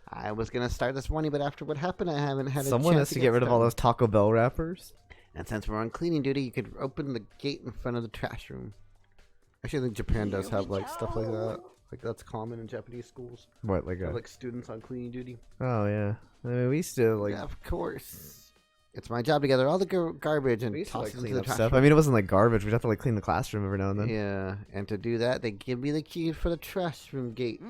I was gonna start this morning, but after what happened, I haven't had Someone a has chance to get rid of all started. those Taco Bell wrappers. And since we're on cleaning duty, you could open the gate in front of the trash room. Actually, I think Japan does have like stuff like that. Like that's common in Japanese schools. What, like They have, like students on cleaning duty. Oh, yeah. I mean, we used to, like... Yeah, of course. It's my job to gather all the garbage and We used to, toss like, it clean into the up trash stuff. room. I mean, it wasn't like garbage. We'd have to, like, clean the classroom every now and then. Yeah, and to do that, they give me the key for the trash room gate.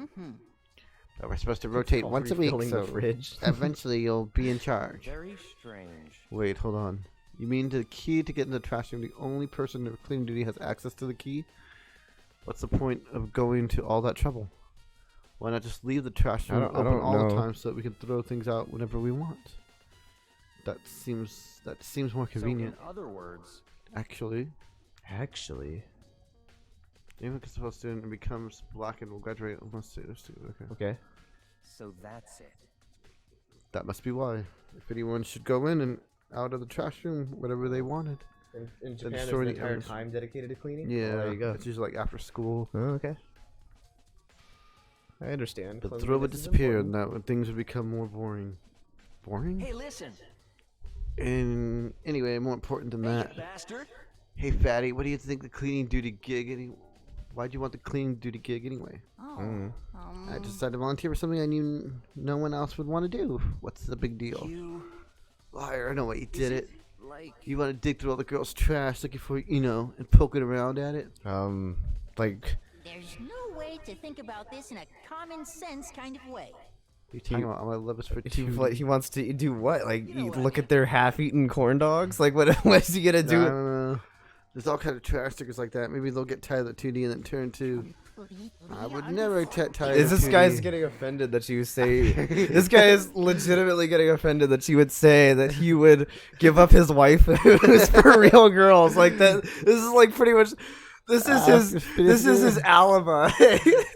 But we're supposed to rotate While once a week, refilling so the fridge. eventually you'll be in charge. Very strange. Wait, hold on. You mean the key to get in the trash room? The only person in cleaning duty has access to the key? What's the point of going to all that trouble? Why not just leave the trash room I open don't all the know. time so that we can throw things out whenever we want? That seems more convenient, So in other words, actually. Actually. Even if it's a student and becomes black and will graduate unless they're student. Okay. Okay. so that's it. That must be why. If anyone should go in and out of the trash room, whatever they wanted. In Japan, Japan, there's there's an an entire entire time dedicated to cleaning? Yeah, Oh, there you go. It's usually like after school. Oh, okay. I understand. But the thrill would Cleanliness is disappear, and important. that would, things would become more boring. Boring? Hey, listen. And anyway, more important than that. Bastard. Hey, fatty, what do you think the cleaning duty gig? Why'd you want the cleaning duty gig anyway? Oh. I decided to volunteer for something I knew no one else would want to do. What's the big deal? You Liar! I know why you did it. like You want to dig through all the girls' trash looking for, and poking around at it. Like, There's no way to think about this in a common sense kind of way. You're talking about my love is for he, two. he wants to do what? Like, look at their half-eaten corn dogs? Like, what's he gonna I do? don't know. There's all kind of trash stickers like that. Maybe they'll get tired of 2D and then turn to. I would never get tired. Is of this guy's 2D. getting offended that you say... this guy is legitimately getting offended that you would say that he would give up his wife who's for real girls. Like, that. This is, like, pretty much... This is his alibi.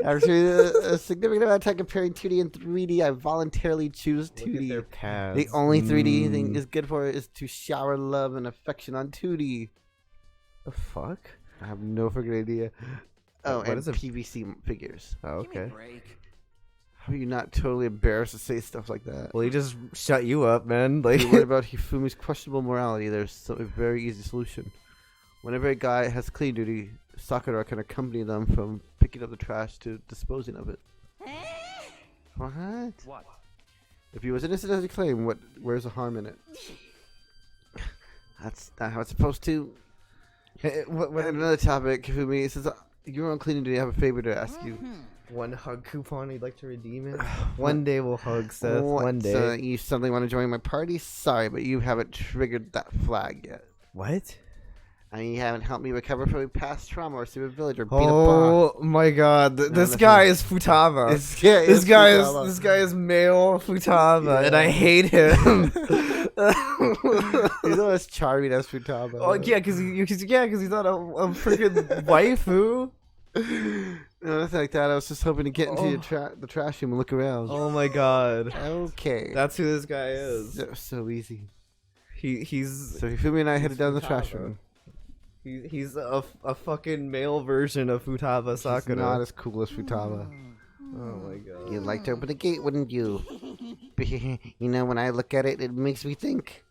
Actually, a significant amount of time comparing 2D and 3D, I voluntarily choose Look at their 2D. paths. The only 3D thing is good for is to shower love and affection on 2D. The fuck? I have no freaking idea. Oh, What and is it? PVC figures. Oh, Give me a okay. break. How are you not totally embarrassed to say stuff like that? Well, he just shut you up, man. Like, If you worry about Hifumi's questionable morality, there's a very easy solution. Whenever a guy has clean duty, Sakura can accompany them from picking up the trash to disposing of it. What? What? If he was innocent as he claimed, where's the harm in it? That's not how it's supposed to. what, And another topic, Hifumi says, you're on cleaning duty, I have a favor to ask you. one hug coupon you'd like to redeem it? One day we'll hug, Seth. One day. So you suddenly want to join my party? Sorry, but you haven't triggered that flag yet. What? And you haven't helped me recover from a past trauma or save a village or beat a boss. Oh my god, this that's guy not- is Futaba. This This guy is male Futaba, and I hate him. He's not as charming as Futaba. Oh yeah, because he's not a freaking waifu. No, nothing like that. I was just hoping to get into the trash room and look around. Oh my god, Okay. that's who this guy is. So easy. He's So Hifumi and I headed down the Futaba. trash room. he's a fucking male version of Futaba He's Sakura. not as cool as Futaba. Oh my god. You'd like to open the gate, wouldn't you? You know, when I look at it, it makes me think.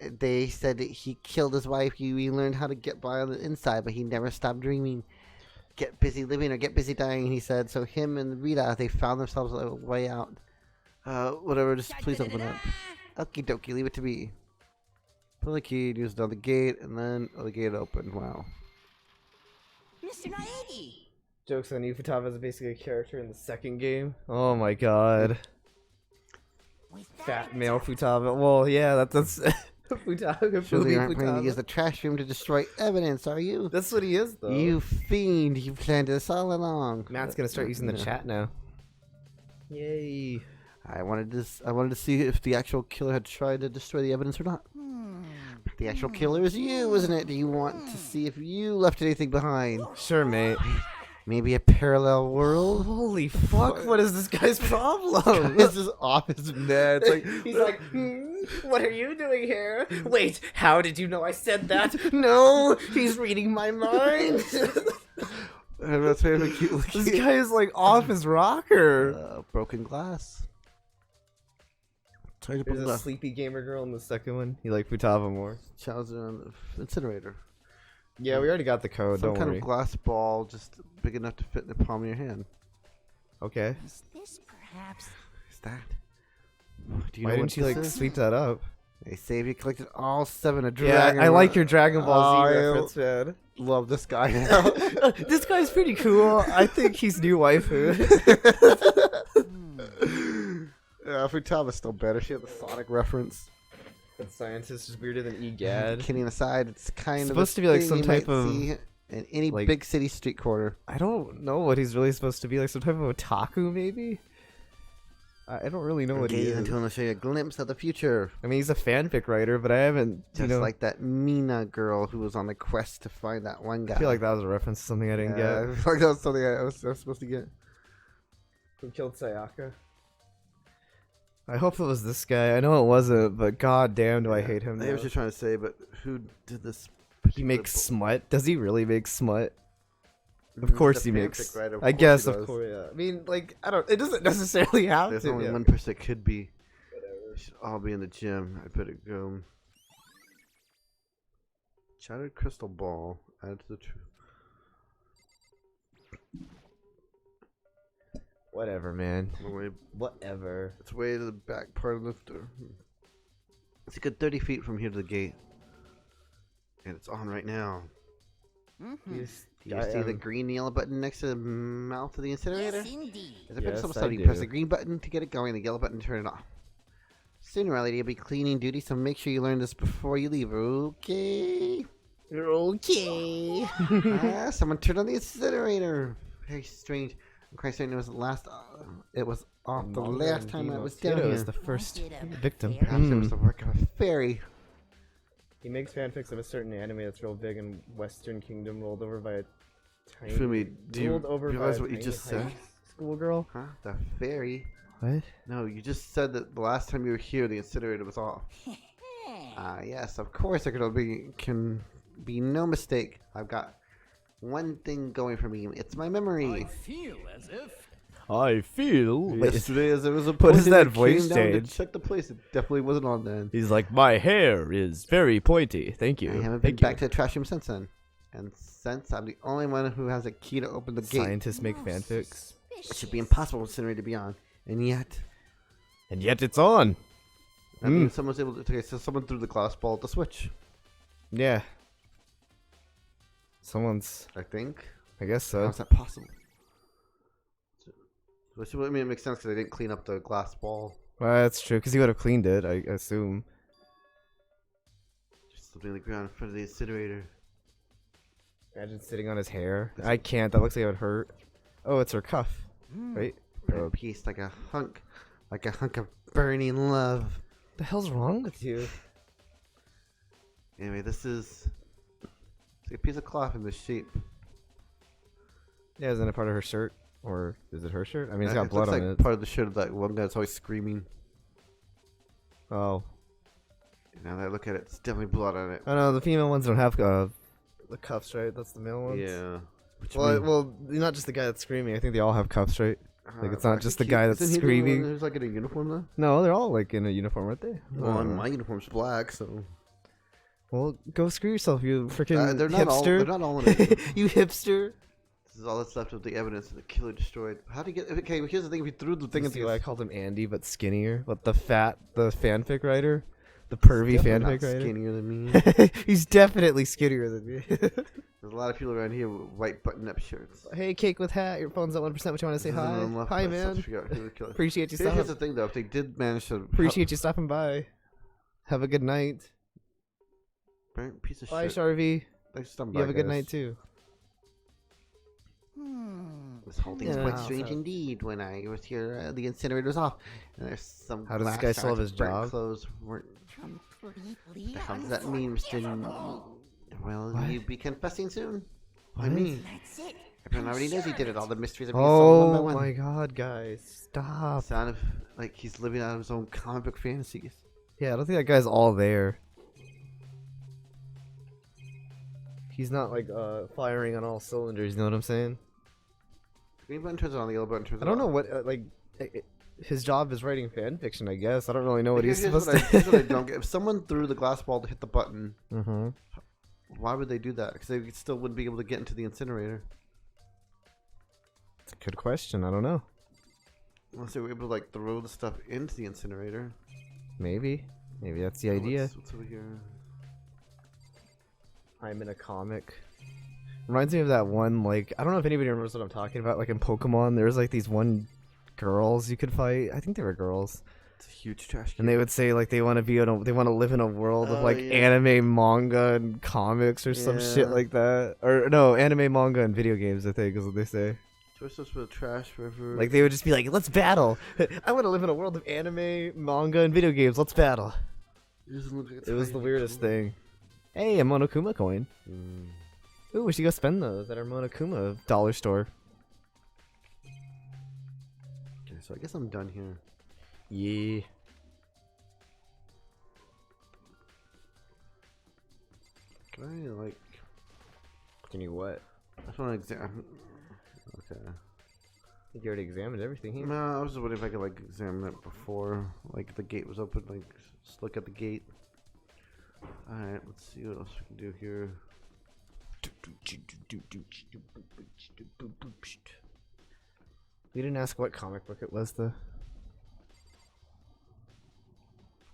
They said that he killed his wife. He learned how to get by on the inside, but he never stopped dreaming. Get busy living or get busy dying, he said. So him and Rita, they found themselves a way out. Whatever, just please open up. Okie dokie, leave it to me. Put the key, used on the gate, and then the gate opened. Wow. Mr. Naegi! Jokes on you, Futaba is basically a character in the second game. Oh my god. With that, Fat male Futaba. Well, yeah, that's Futaba. Surely you aren't Futaba. planning to use the trash room to destroy evidence, are you? That's what he is, though. You fiend! You planned this all along. Matt's gonna start using the Yeah. chat now. Yay. I wanted to see if the actual killer had tried to destroy the evidence or not. The actual killer is you, isn't it? Do you want to see if you left anything behind? Sure, mate. Maybe a parallel world? Holy fuck, what is this guy's problem? This is off his meds. Like, He's like, what are you doing here? Wait, how did you know I said that? No, he's reading my mind. that's very cute looking. This guy is like off his rocker. Broken glass. Sorry to There's broken a glass. sleepy gamer girl in the second one. You like Futaba more. Child's on the incinerator. Yeah, we already got the code, Some don't kind worry. of glass ball just big enough to fit in the palm of your hand. Okay. is this perhaps... Is that? Do you Why know what didn't you this like is? sweep that up? They say if you collected all 7 of Yeah, Dragon. I like your Dragon Ball Z I reference, man. love this guy now. This guy's pretty cool. I think he's new waifu. Futama's still better. She had the Sonic reference. That scientist is weirder than Egad. Kidding aside, it's kind of Supposed a to be like thing some you type might of, see in any like- big city street corner. I don't know what he's really supposed to be, like some type of otaku, maybe? I don't really know what he Gaze is. until I show you a glimpse of the future. I mean, he's a fanfic writer, but I haven't, Just you know, like that Mina girl who was on the quest to find that one guy. I feel like that was a reference to something I didn't Yeah, I get. feel like that was something I was supposed to get. Who killed Sayaka? I hope it was this guy. I know it wasn't, but god damn do I hate him I now. was just trying to say, but who did this? He particular makes book? smut? Does he really make smut? Of He's course the he fanfic makes. writer, of I course guess, he of does. course, yeah. I mean, like, I don't, it doesn't necessarily have There's to. only yeah. one person it could be. We should all be in the gym. I better go. Shattered crystal ball. Add to the Whatever, man. way. Whatever. It's way to the back part of the lifter. It's a good 30 feet from here to the gate. And it's on right now. Mm-hmm. Do you see the green and yellow button next to the mouth of the incinerator? Yes, indeed. As a Yes, principal I step, you press do. the green button to get it going, the yellow button to turn it off. Sooner or later, you'll be cleaning duty, so make sure you learn this before you leave, okay? Okay. Someone turned on the incinerator. Very strange. I'm quite certain it was it was off the last time I was down It here. was the first Did a victim. Perhaps it was Hmm. the work of a fairy. He makes fanfics of a certain anime that's real big in Western Kingdom, rolled over by a tiny. Fumi, do you rolled over realize by a what you tiny just said? high Schoolgirl. Huh? The fairy? What? No, you just said that the last time you were here, the incinerator was off. Ah, yes, of course I can be no mistake. I've got one thing going for me. It's my memory. I feel. Yesterday, as there was a What is pointy that came voice down to change? check the place. It definitely wasn't on then. He's like, my hair is very pointy. Thank you. I haven't been Thank back you. to the trash room since then. And since I'm the only one who has a key to open the gate, Scientists make fanfics. it should be impossible for Incinerator to be on. And yet, And yet it's on. I mean, someone's able to. Okay, so someone threw the glass ball at the switch. Yeah. Someone's. I think. I guess so. How's that possible? Which, I mean, it makes sense because they didn't clean up the glass ball. Well, that's true, because he would have cleaned it, I assume. Just something on the ground in front of the incinerator. Imagine sitting on his hair. I can't. That looks like it would hurt. Oh, it's her cuff. Right? A piece like a hunk of burning love. What the hell's wrong with you? Anyway, this is it's like a piece of cloth in this shape. Yeah, isn't it part of her shirt? Or is it her shirt? I mean, it's got It blood looks on like it. part of the shirt of that one guy that's always screaming. Oh. Now that I look at it, it's definitely blood on it. Oh no, the female ones don't have the cuffs, right? That's the male ones? Yeah. Which Well, means- well, not just the guy that's screaming. I think they all have cuffs, right? Like, it's not I just think the guy isn't that's he the only one screaming. Who's like in a uniform though? No, they're all like in a uniform, aren't they? Well, my uniform's black, so Well, go screw yourself, you freaking they're not all. hipster. They're not all in a uniform. You hipster. This is all that's left of the evidence that the killer destroyed. How do you get? Okay, well, here's the thing: if you threw the thing You into see the why I called him Andy, but skinnier. But the fanfic writer, the pervy definitely fanfic not writer. skinnier than me. He's definitely skinnier than me. There's a lot of people around here with white button-up shirts. Hey, cake with hat. Your phone's at 1%. What you want to say? This is Hi, on the left, hi, but I still man. figure out who the killer- Appreciate you Here's the stopping. thing, though: if they did manage to Appreciate you stopping by. Have a good night. burnt piece of Bye, shit. Sharvy. Thanks for stopping You by, have a good guys. night too. This whole thing's Yeah. quite strange indeed. When I was here, the incinerator was off, and there's some. How does this glass guy still have shards, his burnt job? Clothes weren't. Completely The hell does that mean, Mr. Well, What? you'll be confessing soon. Why What? me? That's it. Everyone already knows he did it. All the mysteries are being solved one Oh by one. my god, guys. Stop. Sound of like he's living out of his own comic book fantasies. Yeah, I don't think that guy's all there. He's not like firing on all cylinders, you know what I'm saying? Green button turns it on, the yellow button turns it I don't know off. what his job is writing fan fiction, I guess. I don't really know what he's Here's supposed what I- to. here's what I don't get. If someone threw the glass ball to hit the button, Mm-hmm. why would they do that? Because they still wouldn't be able to get into the incinerator. It's a good question. I don't know. Unless they were able to like throw the stuff into the incinerator. Maybe that's the Oh, idea. What's over here? I'm in a comic. Reminds me of that one, like, I don't know if anybody remembers what I'm talking about. Like in Pokemon, there was like these one girls you could fight. I think they were girls, It's a huge trash can. and they would say like they want to be in they want to live in a world of Oh, like yeah. anime, manga, and comics or some shit Yeah. like that. Or no, anime, manga, and video games. I think is what they say. Choice for the trash river. Like they would just be like, "Let's battle! I want to live in a world of anime, manga, and video games. Let's battle!" It was the weirdest thing. Hey, a Monokuma coin. Mm. Ooh, we should go spend those at our Monokuma dollar store. Okay, so I guess I'm done here. Yeah. Can I like? Can you what? I just want to examine. Okay. I think you already examined everything here. No, I was just wondering if I could like examine it before like the gate was open. Like just look at the gate. All right, let's see what else we can do here. We didn't ask what comic book it was, though.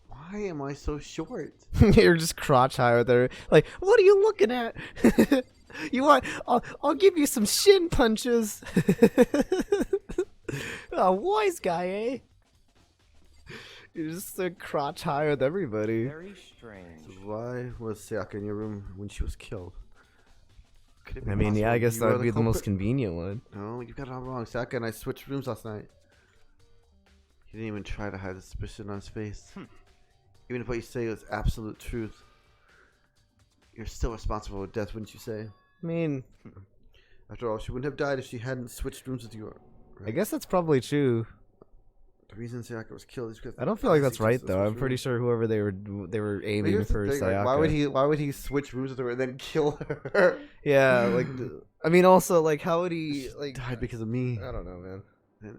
Why am I so short? You're just crotch high with her. Like, what are you looking at? You want? I'll give you some shin punches. A wise guy, eh? You're just so crotch high with everybody. Very strange. Why was Sayaka in your room when she was killed? Could it be I mean, yeah, I possible guess you that are would be the most culprit? convenient one. No, you got it all wrong. Sayaka and I switched rooms last night. He didn't even try to hide the suspicion on his face. Even if what you say is absolute truth, you're still responsible for death, wouldn't you say? I mean, After all, she wouldn't have died if she hadn't switched rooms with you. I guess that's probably true. The reason Sayaka was killed is because I don't feel like that's right though. I'm pretty sure whoever they were aiming for Sayaka. Why would he switch rooms with her and then kill her? Yeah, like I mean, also like how would he like died because of me? I don't know, man. And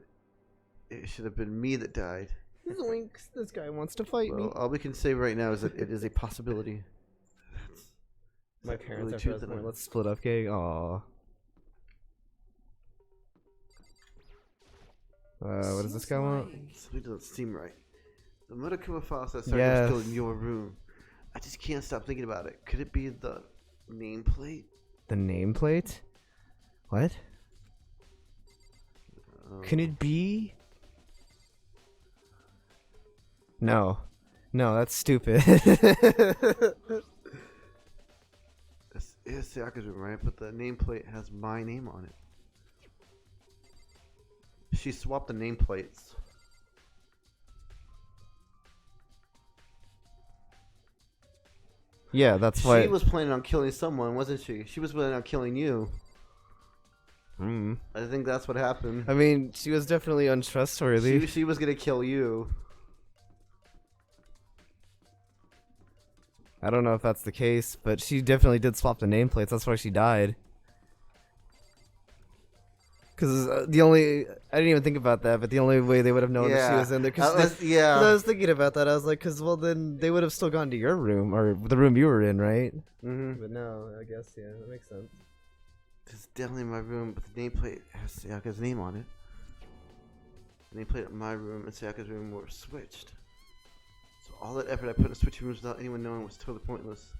it should have been me that died. Zoinks! This guy wants to fight me. Well, all we can say right now is that it is a possibility. My That's parents really are true, present. isn't it? Let's split up, gang. Aw. What does this guy want? Something doesn't seem right. The Murakuma file says Sayaka Yes. was killed in your room. I just can't stop thinking about it. Could it be the nameplate? The nameplate? What? Can it be? No. No, that's stupid. This is Sayaka's room, right? But the nameplate has my name on it. She swapped the nameplates. Yeah, that's She why. was planning on killing someone, wasn't she? She was planning on killing you. Hmm. I think that's what happened. I mean, she was definitely untrustworthy. She was gonna kill you. I don't know if that's the case, but she definitely did swap the nameplates. That's why she died. Because I didn't even think about that, but the only way they would have known that she Yeah. was in there, Yeah. I was thinking about that. I was like, because well, then they would have still gone to your room or the room you were in, right? Mm-hmm. But no, I guess yeah, that makes sense. It's definitely my room, but the nameplate has Sayaka's name on it. The nameplate in my room and Sayaka's room were switched. So all that effort I put into switching rooms without anyone knowing was totally pointless.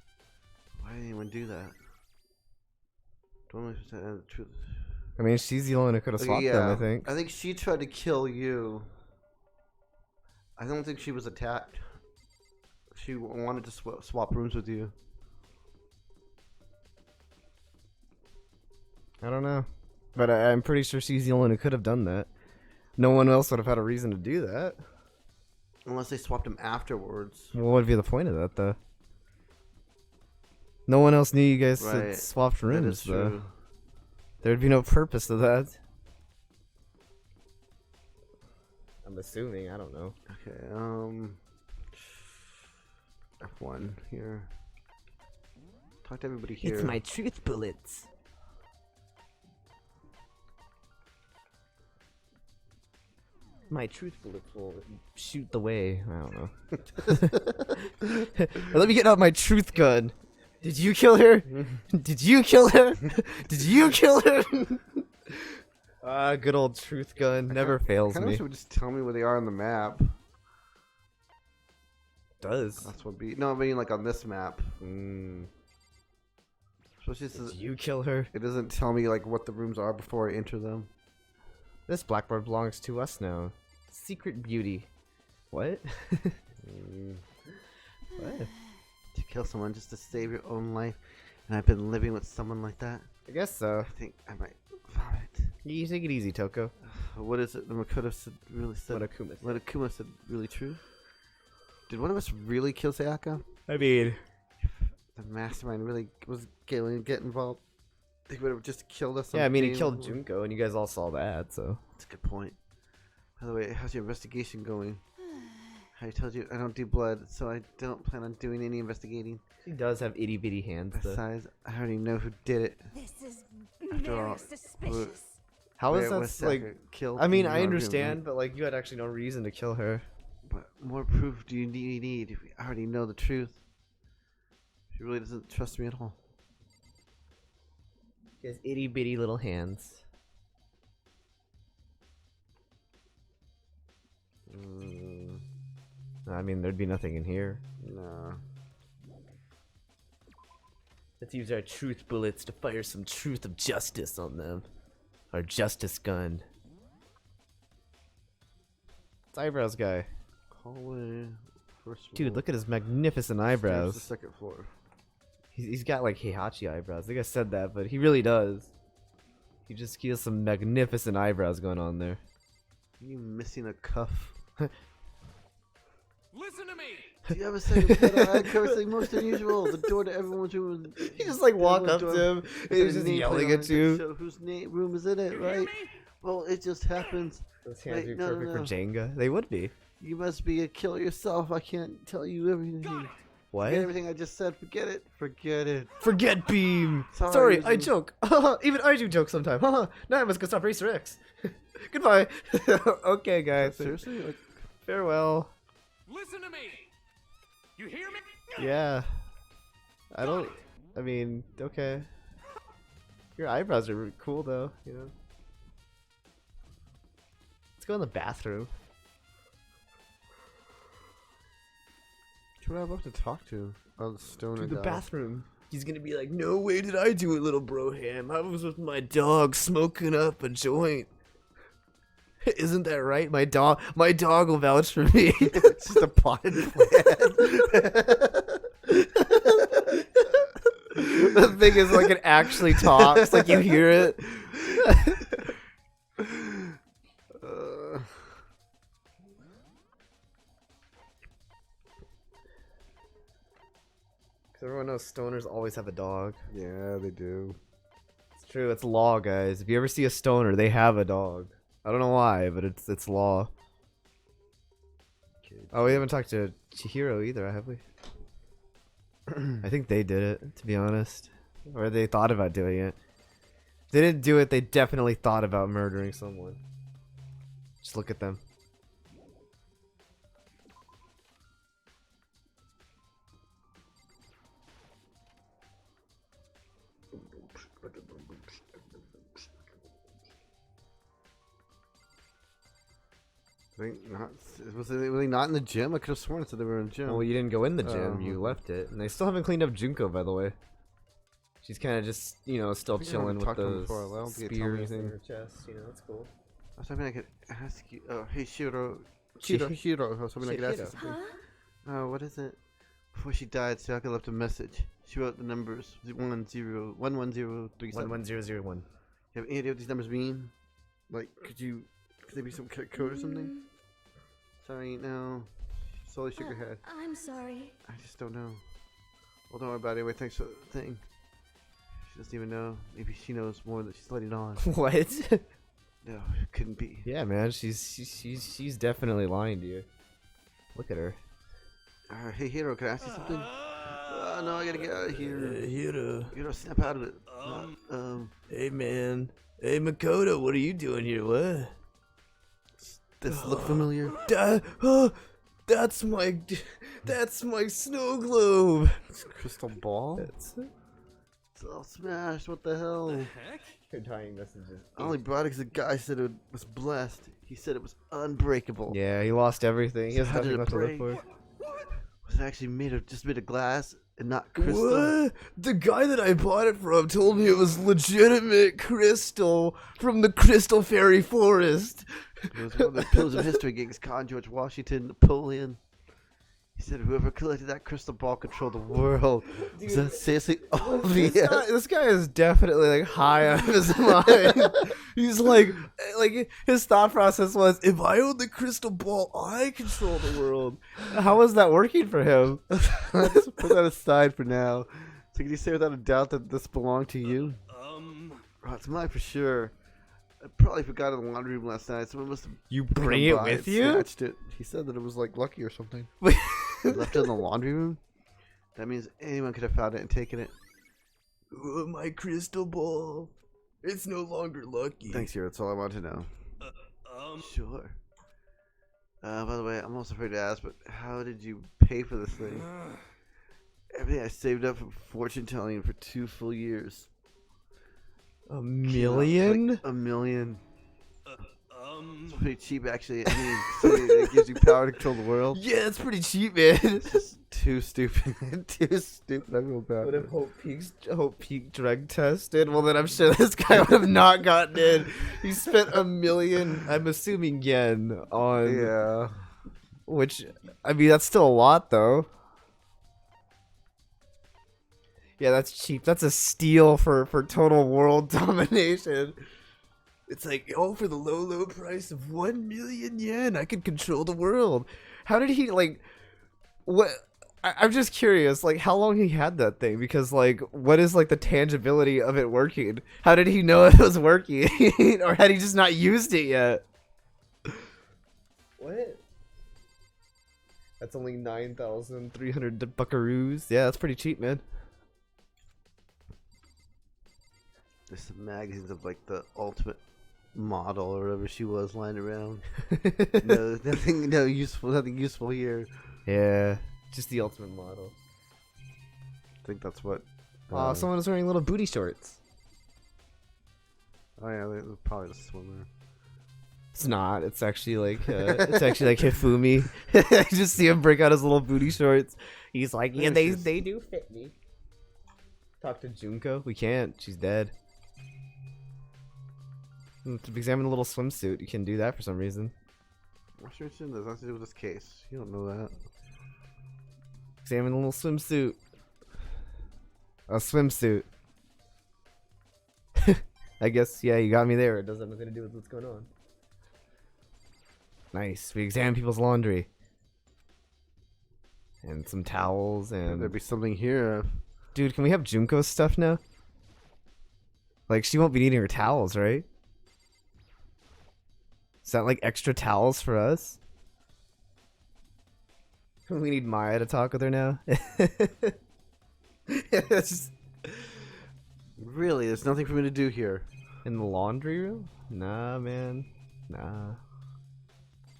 Why did anyone do that? Don't know if it's the truth. I mean, she's the only one who could have swapped them, I think. I think she tried to kill you. I don't think she was attacked. She wanted to swap rooms with you. I don't know. But I'm pretty sure she's the only one who could have done that. No one else would have had a reason to do that. Unless they swapped them afterwards. Well, what would be the point of that, though? No one else knew you guys had Right. swapped That rooms, is though. true. There'd be no purpose to that. I'm assuming. I don't know. Okay, F1 here. Talk to everybody here. It's my truth bullets. My truth bullets will shoot the way. I don't know. Let me get out my truth gun. Did you kill her? Did you kill her? Did you kill her? Good old truth gun. Never fails Kind of me. wish it would just tell me where they are on the map. Does. That's what be. No, I mean like on this map. Mm. Especially Did since you kill her? it doesn't tell me like what the rooms are before I enter them. This blackboard belongs to us now. Secret beauty. What? What? To kill someone just to save your own life, and I've been living with someone like that. I guess so. I think I might vomit. You take it easy, Toko. What is it? The Makoto said really said. What Akuma said. What Akuma said really true. Did one of us really kill Sayaka? I mean, The mastermind really was going to get involved. They would have just killed us. yeah, I on mean, he day killed one. Junko, and you guys all saw that, so. That's a good point. By the way, how's your investigation going? I told you I don't do blood, so I don't plan on doing any investigating. He does have itty bitty hands, though. Besides, I already know who did it. This is After all, very suspicious. How Where is was that, like. Sayaka killed? I mean, in I your room, understand, right? but, like, you had actually no reason to kill her. But more proof do you need if we already know the truth? She really doesn't trust me at all. He has itty bitty little hands. I mean, there'd be nothing in here. No. Let's use our truth bullets to fire some truth of justice on them. Our justice gun. It's eyebrows guy. Hallway. First Dude, floor. look at his magnificent Stairs to eyebrows. the second floor. He's got like Heihachi eyebrows. I think I said that, but he really does. He has some magnificent eyebrows going on there. Are you missing a cuff? Listen to me! Do you have a second set of eye coverage like most unusual? The door to everyone's room. He just like walk up Everyone's to door- him. It's And he's got a just nameplate yelling on at it. you. So whose room is in it, You hear right? me? Well, it just happens. Those hands Wait, would be no, perfect no. for Jenga. They would be. You must be a killer yourself. I can't tell you everything. What? Forget everything I just said. Forget it. Forget it. Forget Beam. Sorry, Sorry, I you- joke. Even I do joke sometimes. Now I must go stop Racer X. Goodbye. Okay, guys. Seriously? Like, Farewell. Listen to me. You hear me? Yeah. I mean, okay. Your eyebrows are really cool, though, you know? Let's go in the bathroom. who do I have to talk to? Oh, the stoner To the guy. bathroom. He's gonna be like, no way did I do it, little broham. I was with my dog smoking up a joint. Isn't that right? My dog will vouch for me. It's just a potted plant. The thing is, like, it actually talks. Like, you hear it. Because everyone knows stoners always have a dog. Yeah, they do. It's true. It's law, guys. If you ever see a stoner, they have a dog. I don't know why, but it's law. Oh, we haven't talked to Chihiro either, have we? I think they did it, to be honest. Or they thought about doing it. If they didn't do it, they definitely thought about murdering someone. Just look at them. I think not. Was they really not in the gym? I could have sworn it said they were in the gym. Well, you didn't go in the gym. Oh. You left it. And they still haven't cleaned up Junko, by the way. She's kind of just, you know, still think I chilling with talked to him the before I left. He told me spears in anything. her chest. You know, that's cool. I was hoping I could ask you. Oh, hey, Shiro. Shiro. Shiro. I was hoping I could ask you Shiro. something. Oh, what is it? Before she died, Sayaka left a message. She wrote the numbers 11037. 11001. You have any idea what these numbers mean? Like, could they be some code or something? Sorry, no. Slowly shook her head. I'm sorry. I just don't know. Well, don't worry about it anyway. Thanks for the thing. She doesn't even know. Maybe she knows more than she's letting on. What? No, it couldn't be. Yeah, man. She's definitely lying to you. Look at her. Hey, Hiro, can I ask you something? No, I gotta get out of here. Hiro. Snap out of it. Hey, man. Hey, Makoto, what are you doing here? What? This look familiar? That's my snow globe. It's a crystal ball? That's It's all smashed. What the hell? Heck? her dying messages. I only brought it because the guy said it was blessed. He said it was unbreakable. Yeah, he lost everything. He So has how did nothing it left to live break? for. Was it actually made of glass and not crystal? What? The guy that I bought it from told me it was legitimate crystal from the Crystal Fairy Forest. It was one of the pillars of history gigs. Con George Washington, Napoleon. He said whoever collected that crystal ball controlled the world. Is that seriously obvious? This guy is definitely like high on his mind. He's like his thought process was, if I own the crystal ball, I control the world. How was that working for him? Let's put that aside for now. So can you say without a doubt that this belonged to you? Oh, it's mine for sure. I probably forgot it in the laundry room last night. Someone must have You come bring it by with and you? snatched it. He said that it was like lucky or something. Left it in the laundry room? That means anyone could have found it and taken it. Oh, my crystal ball. It's no longer lucky. Thanks, Hiro. That's all I wanted to know. Sure. By the way, I'm also afraid to ask, but how did you pay for this thing? Everything I saved up from fortune telling for 2 full years. $1 million? Like $1 million. It's pretty cheap, actually. I mean, something that gives you power to control the world. Yeah, it's pretty cheap, man. It's just too stupid. Too stupid. I feel bad. What if Hope Peak drug tested? Well, then I'm sure this guy would have not gotten in. He spent $1 million, I'm assuming yen, on. Yeah. Which, I mean, that's still a lot, though. Yeah, that's cheap. That's a steal for total world domination. It's like, oh, for the low price of 1 million yen, I could control the world. How did he, like, what? I'm just curious, like, how long he had that thing? Because, like, what is, like, the tangibility of it working? How did he know it was working? Or had he just not used it yet? What? That's only 9,300 buckaroos. Yeah, that's pretty cheap, man. There's some magazines of like the ultimate model or whatever she was lying around. No, nothing useful here. Yeah, just the ultimate model. I think that's what. Aw, someone was wearing little booty shorts. Oh yeah, it was probably the swimmer. It's not. It's actually like Hifumi. I just see him break out his little booty shorts. He's like, yeah, they do fit me. Talk to Junko. We can't. She's dead. To examine the little swimsuit. You can do that for some reason. I'm sure it's in this. Nothing to do with this case. You don't know that. Examine the little swimsuit. A swimsuit. I guess, yeah, you got me there. It doesn't have nothing to do with what's going on. Nice. We examine people's laundry. And some towels and... There'd be something here. Dude, can we have Junko's stuff now? Like, she won't be needing her towels, right? Is that like extra towels for us? We need Maya to talk with her now. It's just... Really, there's nothing for me to do here. In the laundry room? Nah, man. Nah.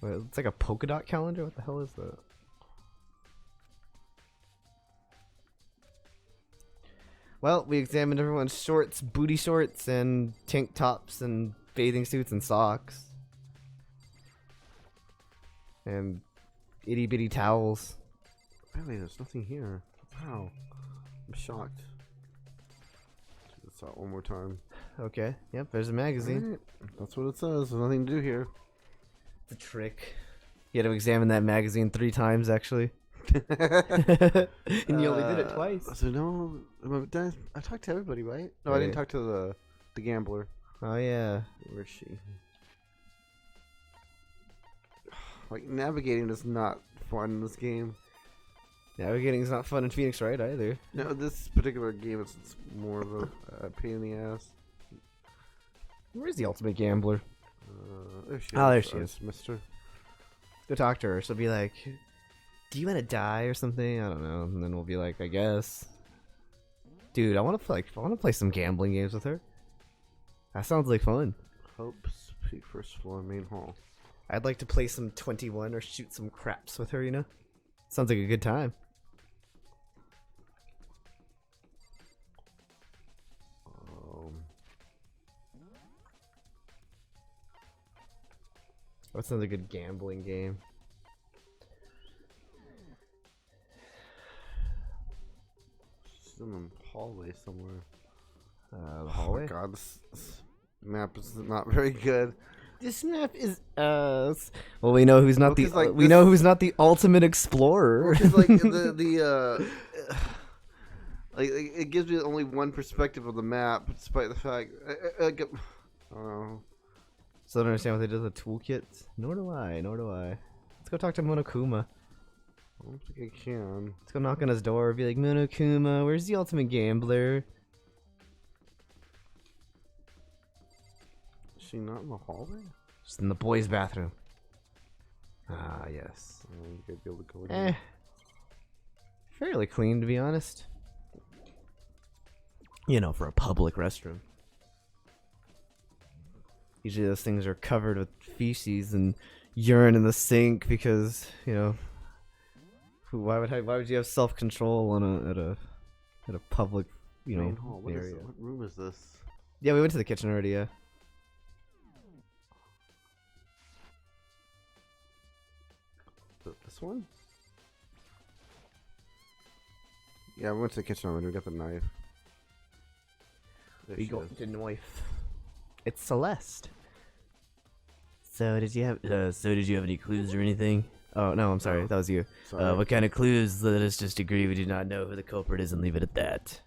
Wait, it's like a polka dot calendar? What the hell is that? Well, we examined everyone's shorts, booty shorts, and tank tops, and bathing suits, and socks. And itty bitty towels. Really, there's nothing here. Wow. I'm shocked. Let's out one more time. Okay, yep, there's a magazine. Alright, that's what it says. There's nothing to do here. It's a trick. You had to examine that magazine 3 times, actually. And you only did it twice. So no, I talked to everybody, right? No, I didn't talk to the gambler. Oh, yeah. Where is she? Like, navigating is not fun in this game. Navigating's not fun in Phoenix Wright either. No, this particular game is more of a pain in the ass. Where's the ultimate gambler? There she is. Oh, there she is. Mister. Let's go talk to her. She'll be like, do you want to die or something? I don't know. And then we'll be like, I guess. Dude, I want to play some gambling games with her. That sounds like fun. Hope's Peak first floor main hall. I'd like to play some 21 or shoot some craps with her, you know? Sounds like a good time. What's another good gambling game? She's in the hallway somewhere. The hallway? Oh my god, this map is not very good. This map is us. Well, we know who's not the like we know who's not the ultimate explorer. Because like like it gives me only one perspective of the map, despite the fact I don't know. So I don't understand what they did with the toolkits. Nor do I. Let's go talk to Monokuma. I don't think I can. Let's go knock on his door. Be like, Monokuma, where's the ultimate gambler? Is she not in the hallway? She's in the boys' bathroom. Ah, yes. You gotta be able to go in there. Fairly clean, to be honest. You know, for a public restroom. Usually those things are covered with feces and urine in the sink because, you know, why would you have self-control at a public, you know, What area? what room is this? Yeah, we went to the kitchen already, yeah. This one? Yeah, we went to the kitchen already. We got the knife. There We she got is. the knife. It's Celeste. So did you have any clues or anything? Oh no, I'm sorry, that was you. Sorry. What kind of clues? Let us just agree we do not know who the culprit is and leave it at that.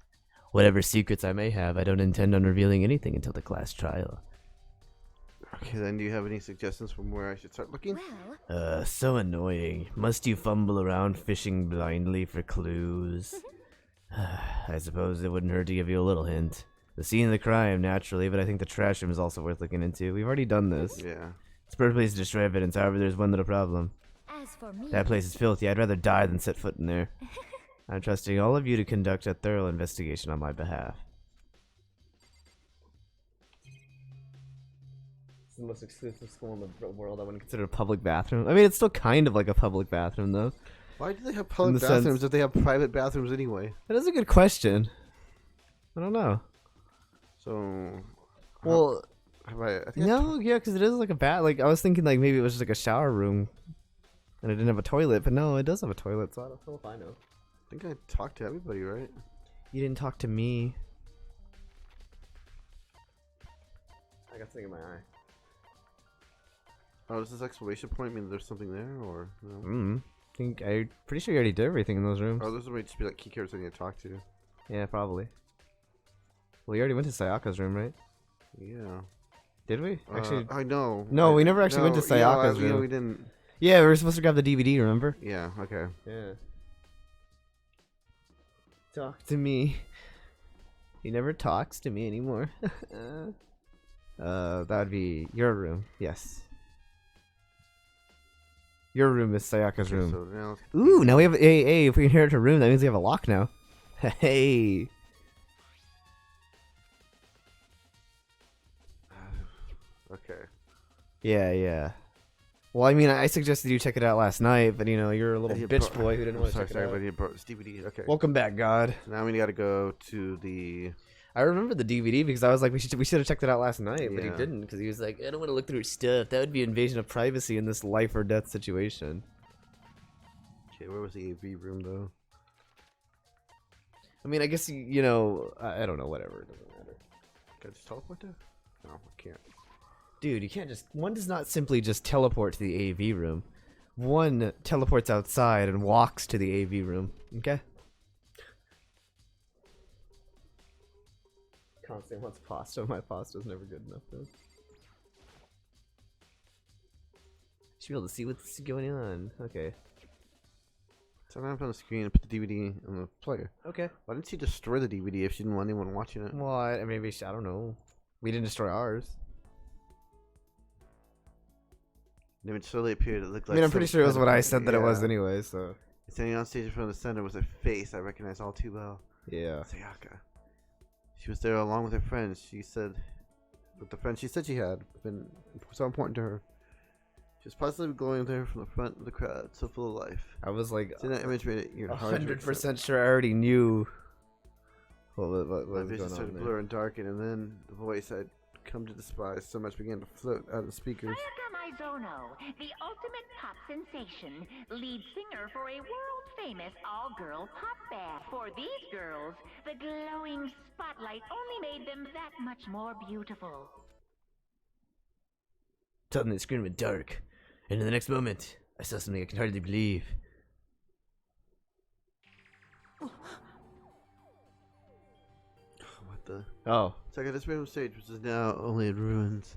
Whatever secrets I may have, I don't intend on revealing anything until the class trial. Okay, then do you have any suggestions from where I should start looking? Well, So annoying. Must you fumble around fishing blindly for clues? I suppose it wouldn't hurt to give you a little hint. The scene of the crime, naturally, but I think the trash room is also worth looking into. We've already done this. Yeah. It's a perfect place to destroy evidence, however, there's one little problem. as for me, That place is filthy. I'd rather die than set foot in there. I'm trusting all of you to conduct a thorough investigation on my behalf. It's the most exclusive school in the world. I wouldn't consider a public bathroom. I mean, it's still kind of like a public bathroom, though. Why do they have In public the sense- bathrooms if they have private bathrooms anyway? That is a good question. I don't know. So, Well, have I think no, yeah, because it is like a bath. Like, I was thinking like maybe it was just like a shower room, and it didn't have a toilet. But no, it does have a toilet. So I don't know if I know. I think I talked to everybody, right? You didn't talk to me. I got something in my eye. Oh, does this exclamation point mean there's something there, or no? I'm pretty sure you already did everything in those rooms. Oh, this might just be like key cards I need to talk to. Yeah, probably. Well, you already went to Sayaka's room, right? Yeah. Did we? Actually, I know. no, we never actually went to Sayaka's Yeah, room. we didn't. Yeah, we were supposed to grab the DVD, remember? Yeah. Okay. Yeah. Talk to me. He never talks to me anymore. That would be your room. Yes. Your room is Sayaka's room. So now let's- Ooh, now we have hey, if we inherit a room, that means we have a lock now. Hey. Okay. Yeah. Well, I mean, I suggested you check it out last night, but you know, you're a little Yeah, bitch bro- boy who didn't I'm want to sorry, check sorry, it out. but he brought this DVD. Okay. Welcome back, God. So now we got to go to the. I remember the DVD because I was like, we should have checked it out last night, but he Yeah. didn't because he was like, I don't want to look through stuff. That would be invasion of privacy in this life or death situation. Okay, where was the AV room though? I mean, I guess you know, I don't know, whatever. It doesn't matter. Can I just teleport there? No, I can't. Dude, you can't just. One does not simply just teleport to the AV room. One teleports outside and walks to the AV room. Okay? Constantly wants pasta. My pasta's never good enough, though. Should be able to see what's going on. Okay. So now I'm on the screen and put the DVD on the player. Okay. Why didn't she destroy the DVD if she didn't want anyone watching it? Well, I don't know. We didn't destroy ours. And then it slowly appeared. It looked I like. mean, I'm pretty some sure it was kind what of- I said that it was yeah. anyway, so. Standing on stage in front of the center was a face I recognized all too well. Yeah. Sayaka. She was there along with her friends. She said, with the friends she said she had been so important to her. She was positively glowing there from the front of the crowd, so full of life. I was like, Seeing that image made it even harder to accept. 100% sure I already knew what My was vision going started on to there. blur and darken, and then the voice I'd come to despise so much began to float out of the speakers. Sayaka Maizono, the ultimate pop sensation, lead singer for a world-famous all-girl pop band. For these girls, the glowing spotlight only made them that much more beautiful. Suddenly the screen went dark, and in the next moment, I saw something I can hardly believe. What the? Oh, So I got this random stage, which is now only in ruins.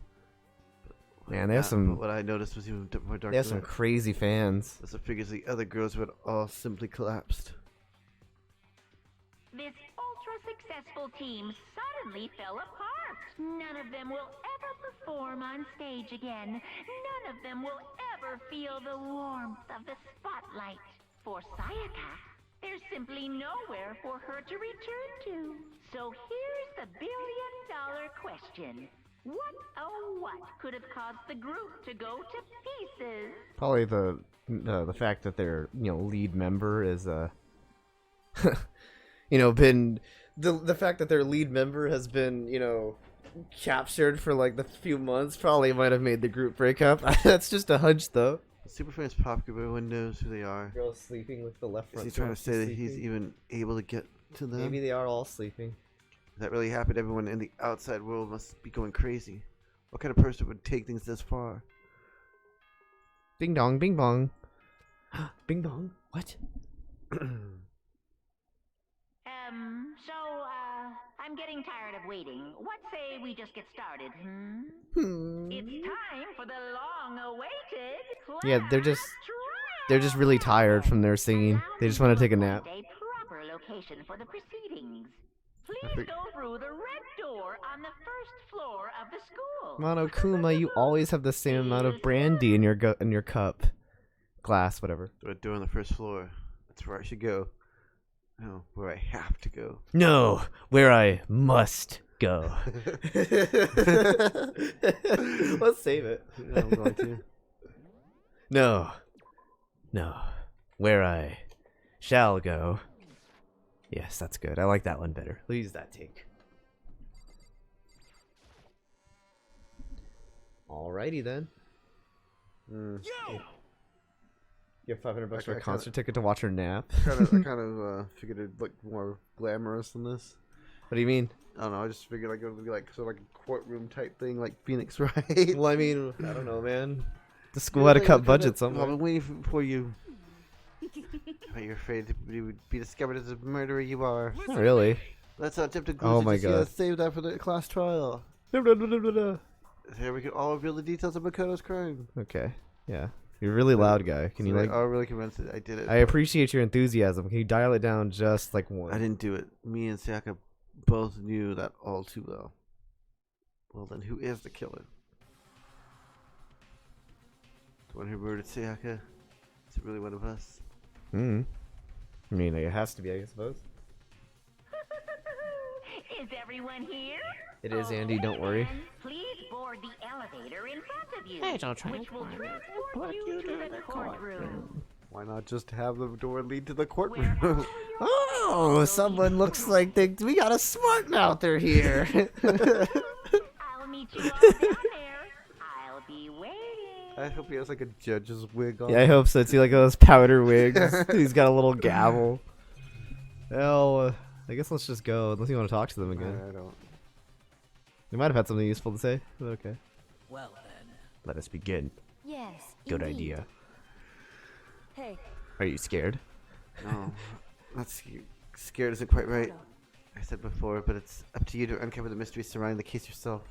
man, they have some What I noticed was even more dark. they have some crazy fans. As the figures of the other girls who had all simply collapsed. This ultra-successful team suddenly fell apart. None of them will ever perform on stage again. None of them will ever feel the warmth of the spotlight. For Sayaka, there's simply nowhere for her to return to. So here's the billion-dollar question. What, oh what, could have caused the group to go to pieces? Probably the fact that their lead member is been the fact that their lead member has been captured for like the few months probably might have made the group break up. That's just a hunch though. The super famous pop group, everyone knows who they are. Girl sleeping with the left Is front. he trying to thrust say that he's sleeping. even able to get to them? Maybe they are all sleeping. If that really happened, everyone in the outside world must be going crazy. What kind of person would take things this far? Bing dong, bing bong. Bing bong. What? So, I I'm getting tired of waiting. What say we just get started, It's time for the long-awaited Yeah, they're just really tired from their singing. They just want to take a nap. A proper location for the proceedings. Please go through the red door on the first floor of the school. Monokuma, you always have the same amount of brandy in your cup, glass, whatever. The door on the first floor. That's where I should go. No, where I have to go. No, where I must go. Let's save it. Yeah, I'm going to. No, where I shall go. Yes, that's good. I like that one better. We'll use that take. Alrighty then. Yo! You have $500 for a I concert ticket to watch her nap. I kind of figured it'd look more glamorous than this. What do you mean? I don't know. I just figured like it would be like sort of like a courtroom type thing, like Phoenix, right? Well, I mean, I don't know, man. The school had to cut budget I've somewhere. been waiting for you. But you're afraid you would be discovered as the murderer you are. Listen Not really. Let's attempt to Oh my God. Save that for the class trial. Here we can all reveal the details of Makoto's crime. Okay. Yeah. You're a really loud guy. Can you like? I'm really convinced that I did it. I appreciate your enthusiasm. Can you dial it down just like one? I didn't do it. Me and Sayaka both knew that all too well. Well then, who is the killer? The one who murdered Sayaka? Is it really one of us? I mean, it has to be, I suppose. Is everyone here? It is, Andy. Don't worry. Then please board the elevator in front of you, which will transport you to the courtroom. Why not just have the door lead to the courtroom? Where all your Oh, someone looks like we got a smart mouther here. I'll meet you all down there. I'll be waiting. I hope he has like a judge's wig on. Yeah, I hope so too. Like those powder wigs. He's got a little gavel. Hell, I guess let's just go. Unless you want to talk to them again. I don't. They might have had something useful to say. But okay. Well then. Let us begin. Yes. Good indeed. idea. Hey, Are you scared? No, that's scared isn't quite right. I said before, but it's up to you to uncover the mystery surrounding the case yourself.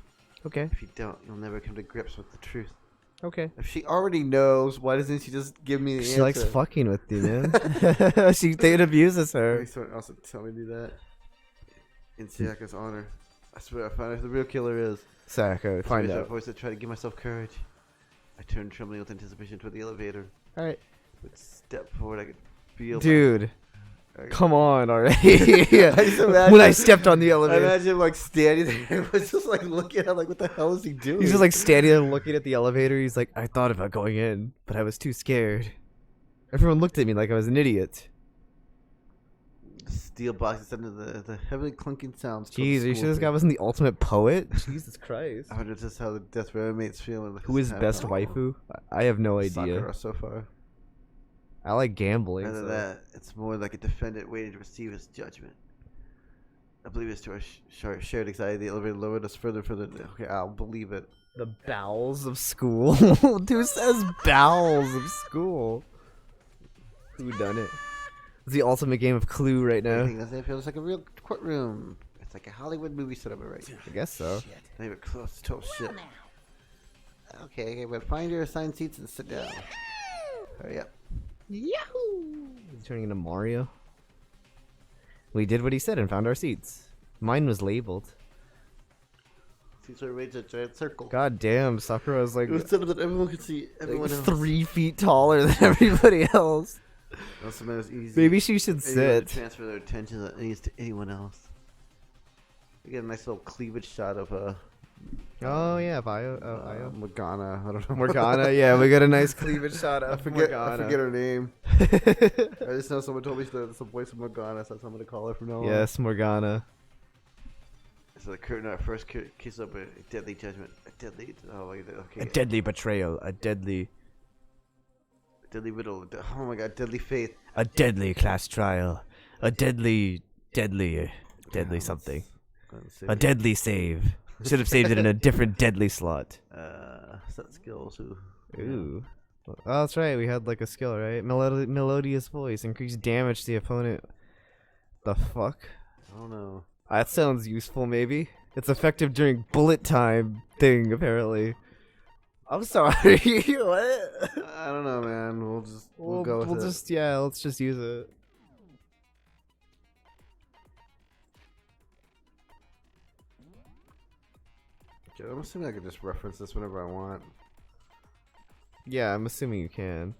Okay. If you don't, you'll never come to grips with the truth. Okay. If she already knows, why doesn't she just give me the answer? She likes fucking with you, man. It abuses her. Maybe someone else would tell me to do that. In Sayaka's honor. I swear I found out who the real killer is. Sayaka, find out. voice to try to give myself courage. I turned trembling with anticipation toward the elevator. Alright. With step forward, I could feel. Dude. my- Come on already. just imagine- When I stepped on the I elevator. imagine him like standing there and was just like looking at like what the hell is he doing? He's just like standing there looking at the elevator. He's like, I thought about going in, but I was too scared. Everyone looked at me like I was an idiot. steel boxes under the heavily clunking sounds. Jeez, are you sure this guy wasn't the ultimate poet? Jesus Christ. I wonder if this is how the death row inmates feel. Who is best waifu? I have no idea. Sakura so far. I like gambling. Rather So. that, it's more like a defendant waiting to receive his judgment. I believe it's to our shared anxiety. The elevator lowered us further. Okay, I'll believe it. The bowels of school. Who says bowels of school? Who done it? It's the ultimate game of Clue right I now. think it feels like a real courtroom. It's like a Hollywood movie set up right. I guess so. Not even close to total shit. Well now. Okay, well, find your assigned seats and sit down. Hurry up. Yahoo! He's turning into Mario. We did what he said and found our seats. Mine was labeled. Seats are arranged in a giant circle. God damn, Sakura's like It was set up that everyone could see everyone else. 3 feet taller than everybody else. Also made it easy. Maybe she should anyone to sit. transfer their attention that needs to anyone else. We get a nice little cleavage shot of Oh yeah, Io. Morgana. I don't know. Morgana, yeah, we got a nice cleavage shot of I forget Morgana. her name. I just know someone told me that's the voice of Morgana, so that's what I'm gonna call her from now on. Yes, Morgana. So the curtain at first kisses up a deadly judgment. A deadly. Oh wait. Okay. A deadly betrayal. A deadly Deadly riddle. Oh my god. Deadly faith. A deadly class trial. A deadly something. A deadly save. Should have saved it in a different deadly slot. Set skills. Ooh. Oh, that's right. We had like a skill, right? Melodious voice. Increase damage to the opponent. The fuck? I don't know. That sounds useful, maybe. It's effective during bullet time thing, apparently. I'm sorry. What? I don't know, man. We'll go with it. Yeah, let's just use it. Okay, I'm assuming I can just reference this whenever I want. Yeah, I'm assuming you can.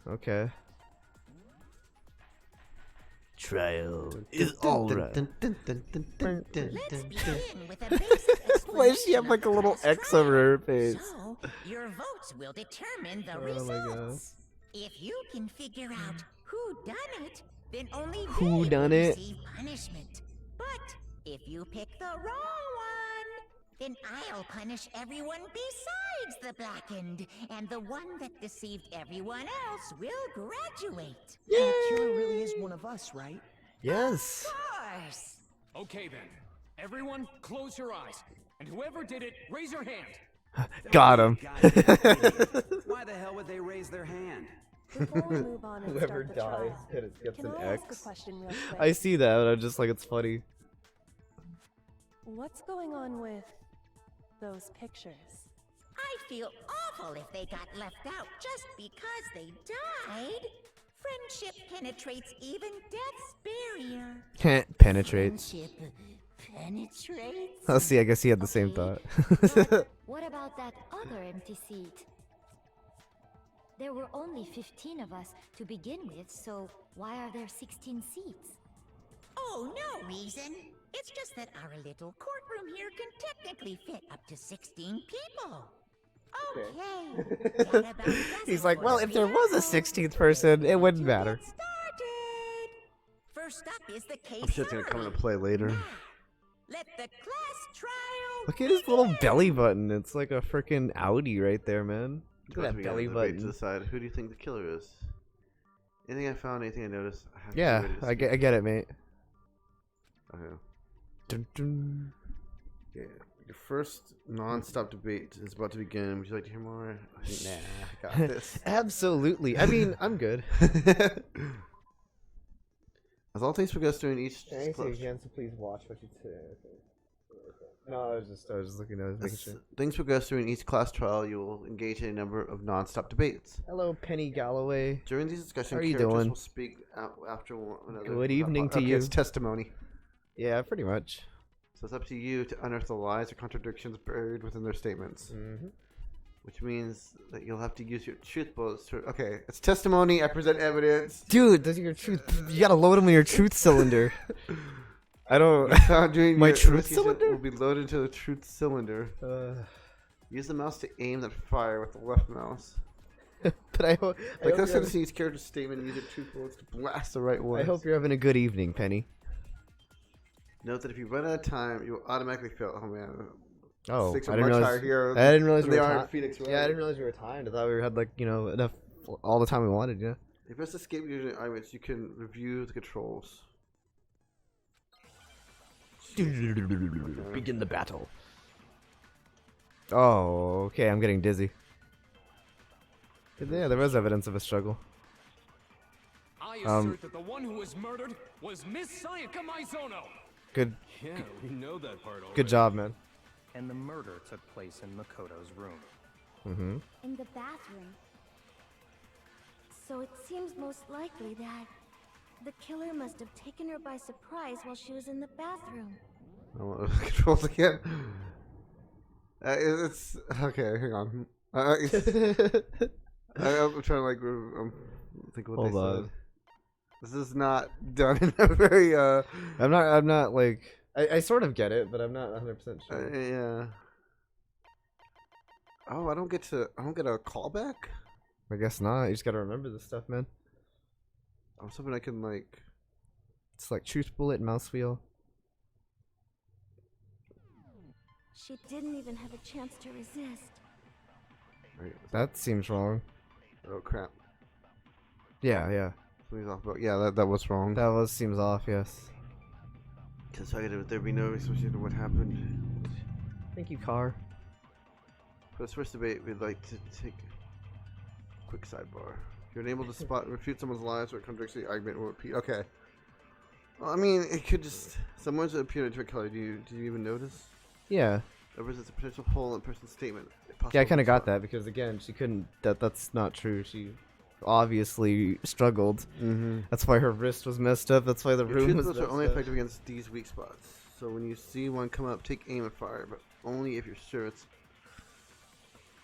Okay. Trial is alright. Let's begin with a basic Why does she have explanation like a of the little past X trial. over her face? So, your votes will determine the Oh my God. results. If you can figure out who done it, then only Who they done will it? receive punishment. But if you pick the wrong one, then I'll punish everyone besides the blackened, and the one that deceived everyone else will graduate. The killer really is one of us, right? Yes. Of course. Okay then. Everyone, close your eyes. And whoever did it, raise your hand. Got him. Why the hell would they raise their hand? Before we move on and Whoever start the dies trial, gets can an I ask a X. question real quick? I see that, but I'm just like, it's funny. What's going on with those pictures? I'd feel awful if they got left out just because they died. Friendship penetrates even death's barrier. Penetrates. Friendship penetrates? Oh, see, I guess he had the same thought. But what about that other empty seat? There were only 15 of us to begin with, so why are there 16 seats? Oh, no reason. It's just that our little courtroom here can technically fit up to 16 people. Okay. That about does He's it like, for well, the if there was a trial. 16th person, it wouldn't To matter. get started. First up is the case I'm sure it's gonna come into summary. play later. Now, let the class trial Look at his little begin. belly button. It's like a freaking Audi right there, man. Look Plus, at we that got belly the debate to button. decide who do you think the killer is. Anything I found, anything I noticed. I have to Yeah, be ready to I get it, mate. Okay. Dun, dun. Yeah. Your first non-stop debate is about to begin. Would you like to hear more? Nah, I got this. Absolutely. I mean, I'm good. As all things progress during each class- so please watch what you say. No, I was just looking. I was making as sure. things progress during each class trial, you will engage in a number of non-stop debates. Hello, Penny Galloway. During these discussions, How are you characters doing? will speak after one another. Good evening to Okay, you. It's testimony. Yeah, pretty much. So it's up to you to unearth the lies or contradictions buried within their statements. Mm-hmm. Which means that you'll have to use your truth bullets to... Okay, it's testimony, I present evidence. Dude, those are your truth. You gotta load them in your truth cylinder. I don't. During My your truth investigation cylinder? will be loaded into the truth cylinder. Use the mouse to aim that fire with the left mouse. But I hope. Like this is each character's statement and use your truth bullets to blast the right one. I hope you're having a good evening, Penny. Note that if you run out of time, you will automatically fail. Oh man. Oh, Stakes I are didn't much realize. higher here I didn't realize than we they were are in ti- Phoenix Wright. Yeah, I didn't realize we were timed. I thought we had like enough all the time we wanted. Yeah. If you press escape using iWitch, you can review the controls. Begin the battle. Oh, okay. I'm getting dizzy. Yeah, there was evidence of a struggle. I assert that the one who was murdered was Miss Sayaka Maizono. Good. Yeah, we know that part already. Good job, man. And the murder took place in Makoto's room. Mm-hmm. In the bathroom. So it seems most likely that the killer must have taken her by surprise while she was in the bathroom. I want the controls again. It's okay. Hang on. I'm trying to like think what Hold they on. said. This is not done in a very I'm not like. I sort of get it, but I'm not 100% sure. yeah. Oh, I don't get a callback. I guess not. You just gotta remember this stuff, man. I'm something I can like. It's like truth bullet, mouse wheel. She didn't even have a chance to resist. Right. That seems wrong. Oh crap. Yeah. Something's off. But yeah, that was wrong. That seems off. Yes. Decided there be no association to what happened. Thank you, Car. For this first debate, we'd like to take a quick sidebar. If you're unable to spot refute someone's lies or contradicts the argument, will repeat. Okay. Well, I mean, it could just someone's appeared a trick color. Did you even notice? Yeah. There was a potential hole in the person's statement. Yeah, I kind of got that because again, she couldn't. That's not true. She obviously struggled. Mm-hmm. That's why her wrist was messed up. That's why the Your room was truth bullets messed are only up. effective against these weak spots. So when you see one come up, take aim and fire, but only if you're sure it's.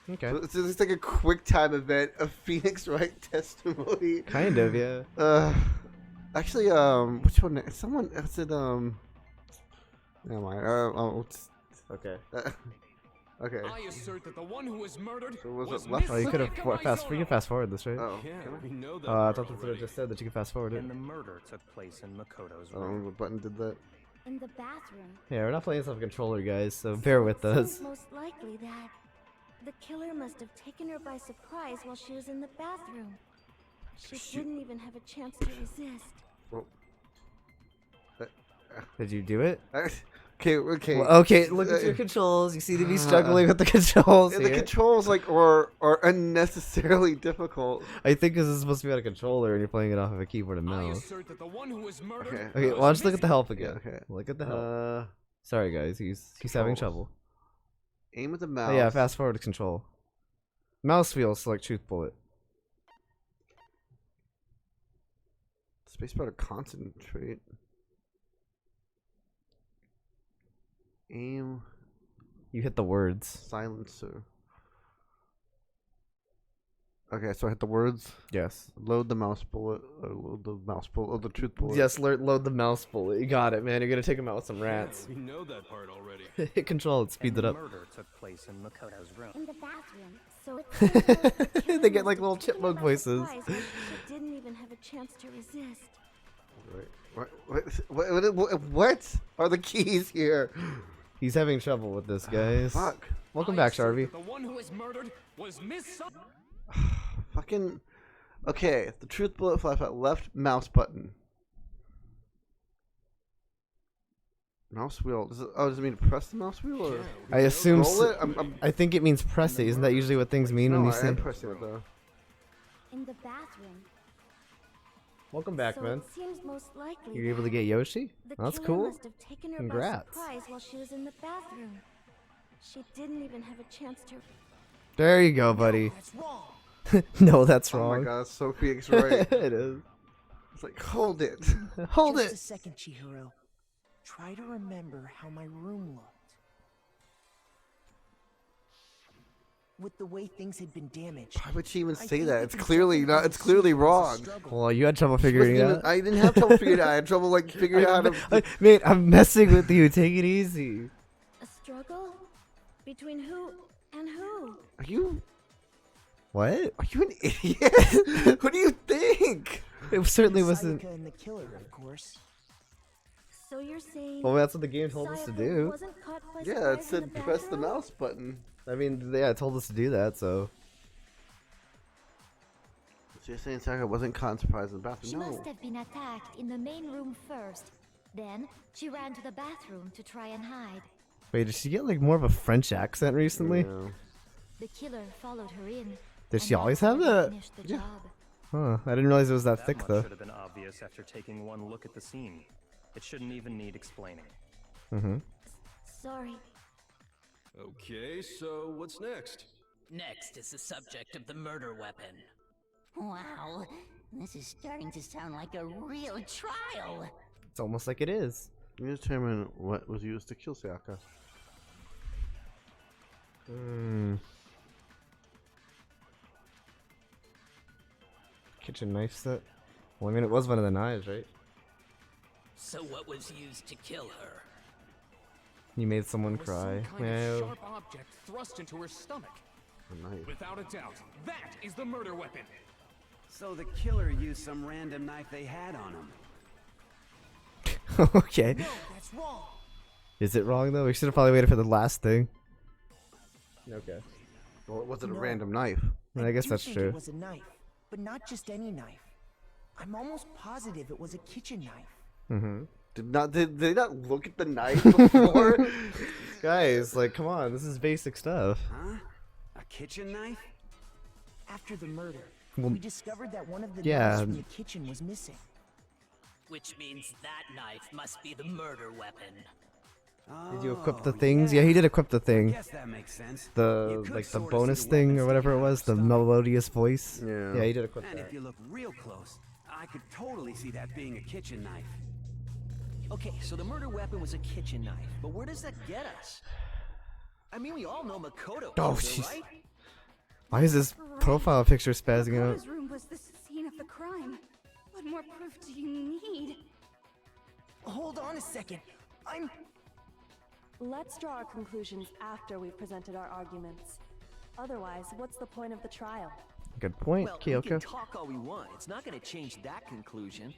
Okay. So it's like a quick time event of Phoenix Wright testimony. Kind of, yeah. Actually, which one? Someone said, never mind. Okay. Okay. I assert that the one who was murdered So was was it left? Miss Oh, you could have Sayaka you can fast forward this, right? Oh, Yeah, can I? we know that. I part thought that's what already. it just said that you can fast forward it. And the murder took place in Makoto's I don't know room. what button did that. In the bathroom. Yeah, we're not playing this off a controller, guys, so bear with us. Seems most likely that the killer must have taken her by surprise while she was in the bathroom. She didn't even have a chance to resist. Well, Did you do it? okay. Well, okay, look at your controls. You seem to be struggling with the controls The here. controls are unnecessarily difficult. I think this is supposed to be on a controller and you're playing it off of a keyboard and I mouse. assert that the one who was murdered Okay. Okay, was well, just look at the Miss- help again. Okay. Look at the help. Sorry, guys. He's having Controls. trouble. Aim with the mouse. Oh, yeah, fast forward to control. Mouse wheel, select truth bullet. Spacebar to concentrate. Aim. You hit the words. Silencer. Okay, so I hit the words. Yes. Load the mouse bullet. Load the mouse bullet. Load the truth bullet. Yes, load the mouse bullet. You got it, man. You're gonna take him out with some rats. We know that part already. Hit control, it speeds And it the up. murder took place in Makoto's room. In the bathroom. So it seems like the killer They get like must little have taken her chipmunk by voices. surprise while she didn't even have a chance to resist. What are the keys here? He's having trouble with this, guys. Fuck. Welcome I back, assert Sharvy. that the one who was murdered was Miss Sa- Fucking. Okay, the truth bullet flash at left mouse button. Mouse wheel. Does it mean to press the mouse wheel or I assume. roll it? I think it means press it. Isn't that usually what things mean when No, you I say? am pressing it though. In the bathroom. Welcome back, So man. it seems most likely You're able to that get Yoshi? the That's killer cool. must have taken her Congrats. by surprise while she was in the bathroom. She didn't even have a chance to. There you go, buddy. That's wrong. No, that's Oh my wrong. god, Sophie's right. It is. It's like, hold it. Hold Just it. a second, Chihiro. Try to remember how my room looked. With the way things had been damaged. Why would she even I say think that? we It's can clearly definitely not. It's see clearly it as a wrong. struggle. Well, you had trouble She figuring it wasn't out. even- I didn't have trouble figuring it out. I had trouble like figuring out how to. Mate, I'm messing with you. Take it easy. A struggle? Between who and who? Are you? What? Are you an idiot? What do you think? It certainly wasn't. Sayaka and the killer, of course. So you're saying. Well, that's what the game told us to Sayaka do. wasn't caught by Yeah, it surprise in said press the bathroom? mouse button. I mean, yeah, it told us to do that, so. So you're saying Sayaka wasn't caught in surprise in the bathroom? She No. must have been attacked in the main room first. Then she ran to the bathroom to try and hide. Wait, did she get like more of a French accent recently? Yeah. The killer followed her in. Did and she always that's have when they that? finished the Yeah. job. Huh, I didn't realize it was that That thick much though. should have been obvious after taking one look at the scene. It shouldn't even need explaining. Mm-hmm. Sorry. Okay, so what's next? Next is the subject of the murder weapon. Wow, this is starting to sound like a real trial. It's almost like it is. You determine what was used to kill Sayaka. Hmm. Kitchen knife set. Well, I mean, it was one of the knives, right? So what was used to kill her? You made someone There was cry. some kind Yeah. of sharp object thrust into her stomach. A knife. Without a doubt, that is the murder weapon. So the killer used some random knife they had on him. Okay. No, that's wrong. Is it wrong though? We should have probably waited for the last thing. Okay. Well, was it a No. random knife? I guess do that's think true. It was a knife, but not just any knife. I'm almost positive it was a kitchen knife. Mm-hmm. Did they not look at the knife before? Guys, like, come on, this is basic stuff. Huh? A kitchen knife? After the murder, Well, we discovered that one of the yeah. knives from the kitchen was missing. which means that knife must be the murder weapon. Did you equip the things? Yeah, he did equip the thing. Guess that makes sense. The like the bonus thing or whatever it was, the melodious voice. Yeah. He did equip And that. if you look real close, I could totally see that being a kitchen knife. Okay, so the murder weapon was a kitchen knife, but where does that get us? I mean, we all know Makoto, Oh, killed her, jeez. right? Why is this profile picture spazzing out? Makoto's room was the scene of the crime. What more proof do you need? Hold on a second. Let's draw our conclusions after we've presented our arguments. Otherwise, what's the point of the trial? Good point, Well, we can Kyoko. talk all we want. It's not going to change that conclusion.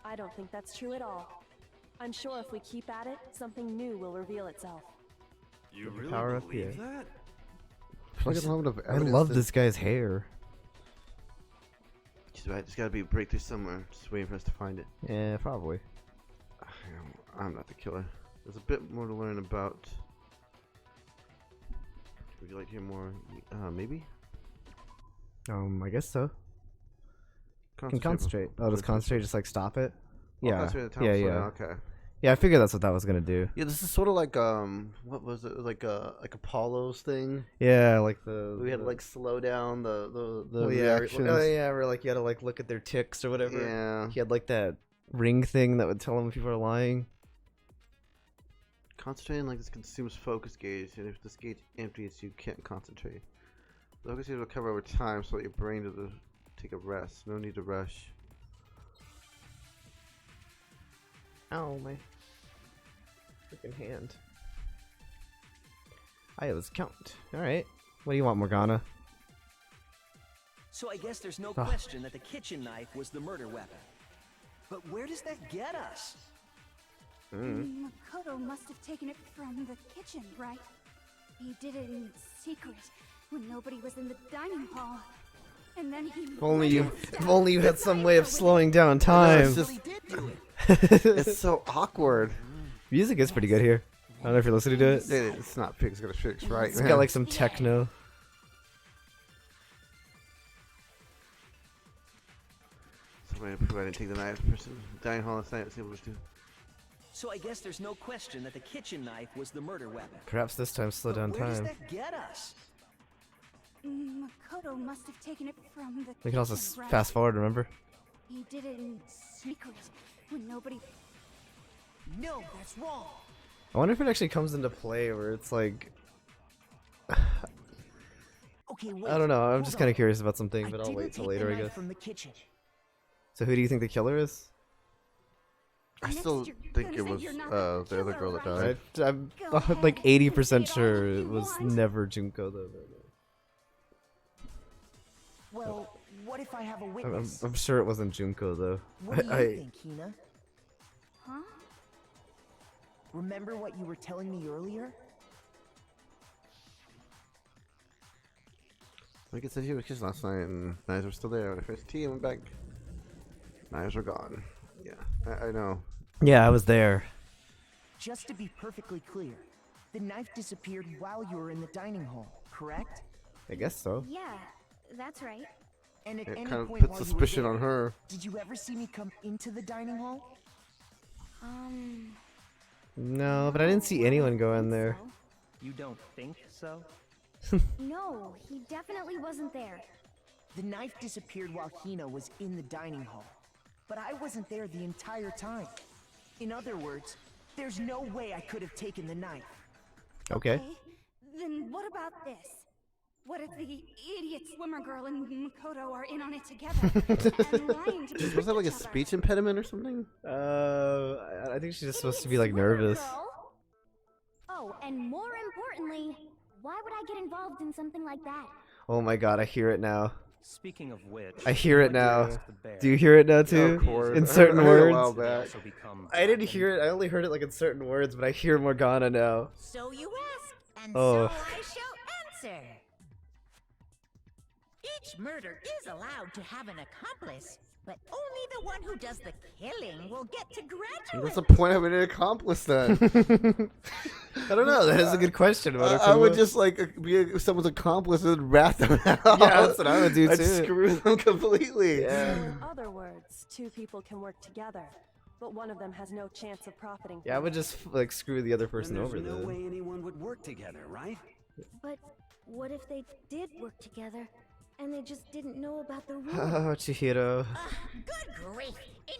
I don't think that's true at all. I'm sure if we keep at it, something new will reveal itself. You really Power up believe here. that? Look at the moment of I evidence love that- this guy's hair. There's gotta be a breakthrough somewhere. Just waiting for us to find it. Yeah, probably. I'm not the killer. There's a bit more to learn about. Would you like to hear more? Maybe? I guess so. Can Concentrate concentrate. before- Oh, does concentrate just like stop it? Oh, Yeah. concentrate the time Yeah, slow yeah. down, okay. Yeah, I figured that's what that was gonna do. Yeah, this is sort of like what was it? Like Apollo's thing. Yeah, like the We had to like slow down the oh, yeah, reactions. oh yeah, where like you had to like look at their ticks or whatever. Yeah. He had like that ring thing that would tell him if people are lying. Concentrating like this consumes focus gauge, and if this gauge empties, you can't concentrate. The focus gauge will recover over time, so that your brain doesn't take a rest. No need to rush. Ow, my freaking hand. I was count. Alright. What do you want, Morgana? So I guess there's no Ah. question that the kitchen knife was the murder weapon. But where does that get us? Makoto must have taken it from the kitchen, right? He did it in secret when nobody was in the dining hall. And then he If only you had some way of slowing down time. It's just- it's so awkward. Music is pretty good here. I don't know if you're listening to it. It's not Pig's Gonna Fix, right? It's got like some techno. Somebody to prove I didn't take the knife. Person dining hall last night was able to do. So I guess there's no question that the kitchen knife was the murder weapon. Perhaps this time slow down Where does time. that get us? Makoto must have taken it from the We can also kitchen, right? fast forward, remember? He did it in secret when nobody. No, that's wrong. I wonder if it actually comes into play where it's like... Okay, wait. I don't know, I'm hold just on. kind of curious about something, I but I'll didn't wait till take later, the I knife guess. From the kitchen. So who do you think the killer is? I still think it was the other girl that died. I'm like 80% sure it was never Junko though. Well, what if I have a I'm, witness? I'm sure it wasn't Junko though. What do you I- think, Hina? Huh? Remember what you were telling me earlier? Like I said, he was kissed last night, and knives were still there. When I finished tea, I went back. Knives were gone. Yeah, I know. Yeah, I was there. Just to be perfectly clear, the knife disappeared while you were in the dining hall, correct? I guess so. Yeah, that's right. And at It any kind of point put while you were suspicion there, on her. Did you ever see me come into the dining hall? No, but I didn't see anyone go in there. You don't think so? No, he definitely wasn't there. The knife disappeared while Hina was in the dining hall, but I wasn't there the entire time. In other words, there's no way I could have taken the knife. Okay. Then what about this? What if the idiot swimmer girl and Makoto are in on it together? And lying to Was trick that like a each other? speech impediment or something? I think she's just supposed to be like nervous. Girl? Oh, and more importantly, why would I get involved in something like that? Oh my god, I hear it now. Speaking of which, I hear it what now. does the bear Do you hear it now Yeah, too? of course. In I certain heard it a while words? back. also become I didn't hear it. I only heard it like in certain words, but I hear Morgana now. So you ask, and Oh. so I shall answer. Each murder is allowed to have an accomplice, but only the one who does the killing will get to graduate. What's the point of having an accomplice then? I don't know. That is a good question. I would just like be someone's accomplice and rat them out. Yeah, that's what I would do too. I'd screw them completely. Yeah. So in other words, two people can work together, but one of them has no chance of profiting. Yeah, I would just like screw the other person Then over. there's no Then. way anyone would work together, right? But what if they did work together and they just didn't know about the rules? Oh, Chihiro. Good grief!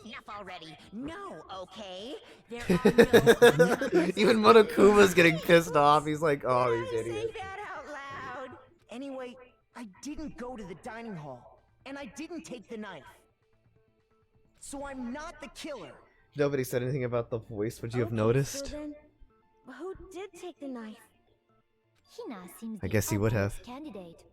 Enough already. No, okay? There are no. Even Monokuma's getting pissed off. He's like, oh, these Say idiots. that out loud. Anyway, I didn't go to the dining hall, and I didn't take the knife. So I'm not the killer. Nobody said anything about the voice. Would you have Okay, noticed? So then, who did take the knife? Hina seems I the guess he would obvious have. candidate.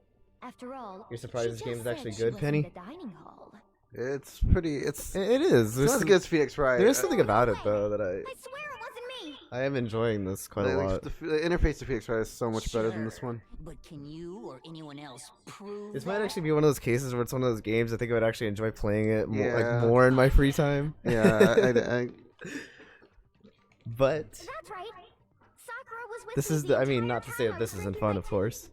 After all, You're surprised she this just game's said actually she good, was Penny? in the dining hall. It's pretty. It's It is. it's There's not as some- good as Phoenix Wright. There is something about it though that I swear it wasn't me. I am enjoying this quite a lot. The interface to Phoenix Wright is so much better than this Sure, one. But can you or anyone else prove This might that? actually be one of those cases where it's one of those games I think I would actually enjoy playing it more, Yeah. like more in my free time. Yeah, But That's right. Sakura was with this me is the the. I mean, entire not to say that time this I isn't printed fun, my of course.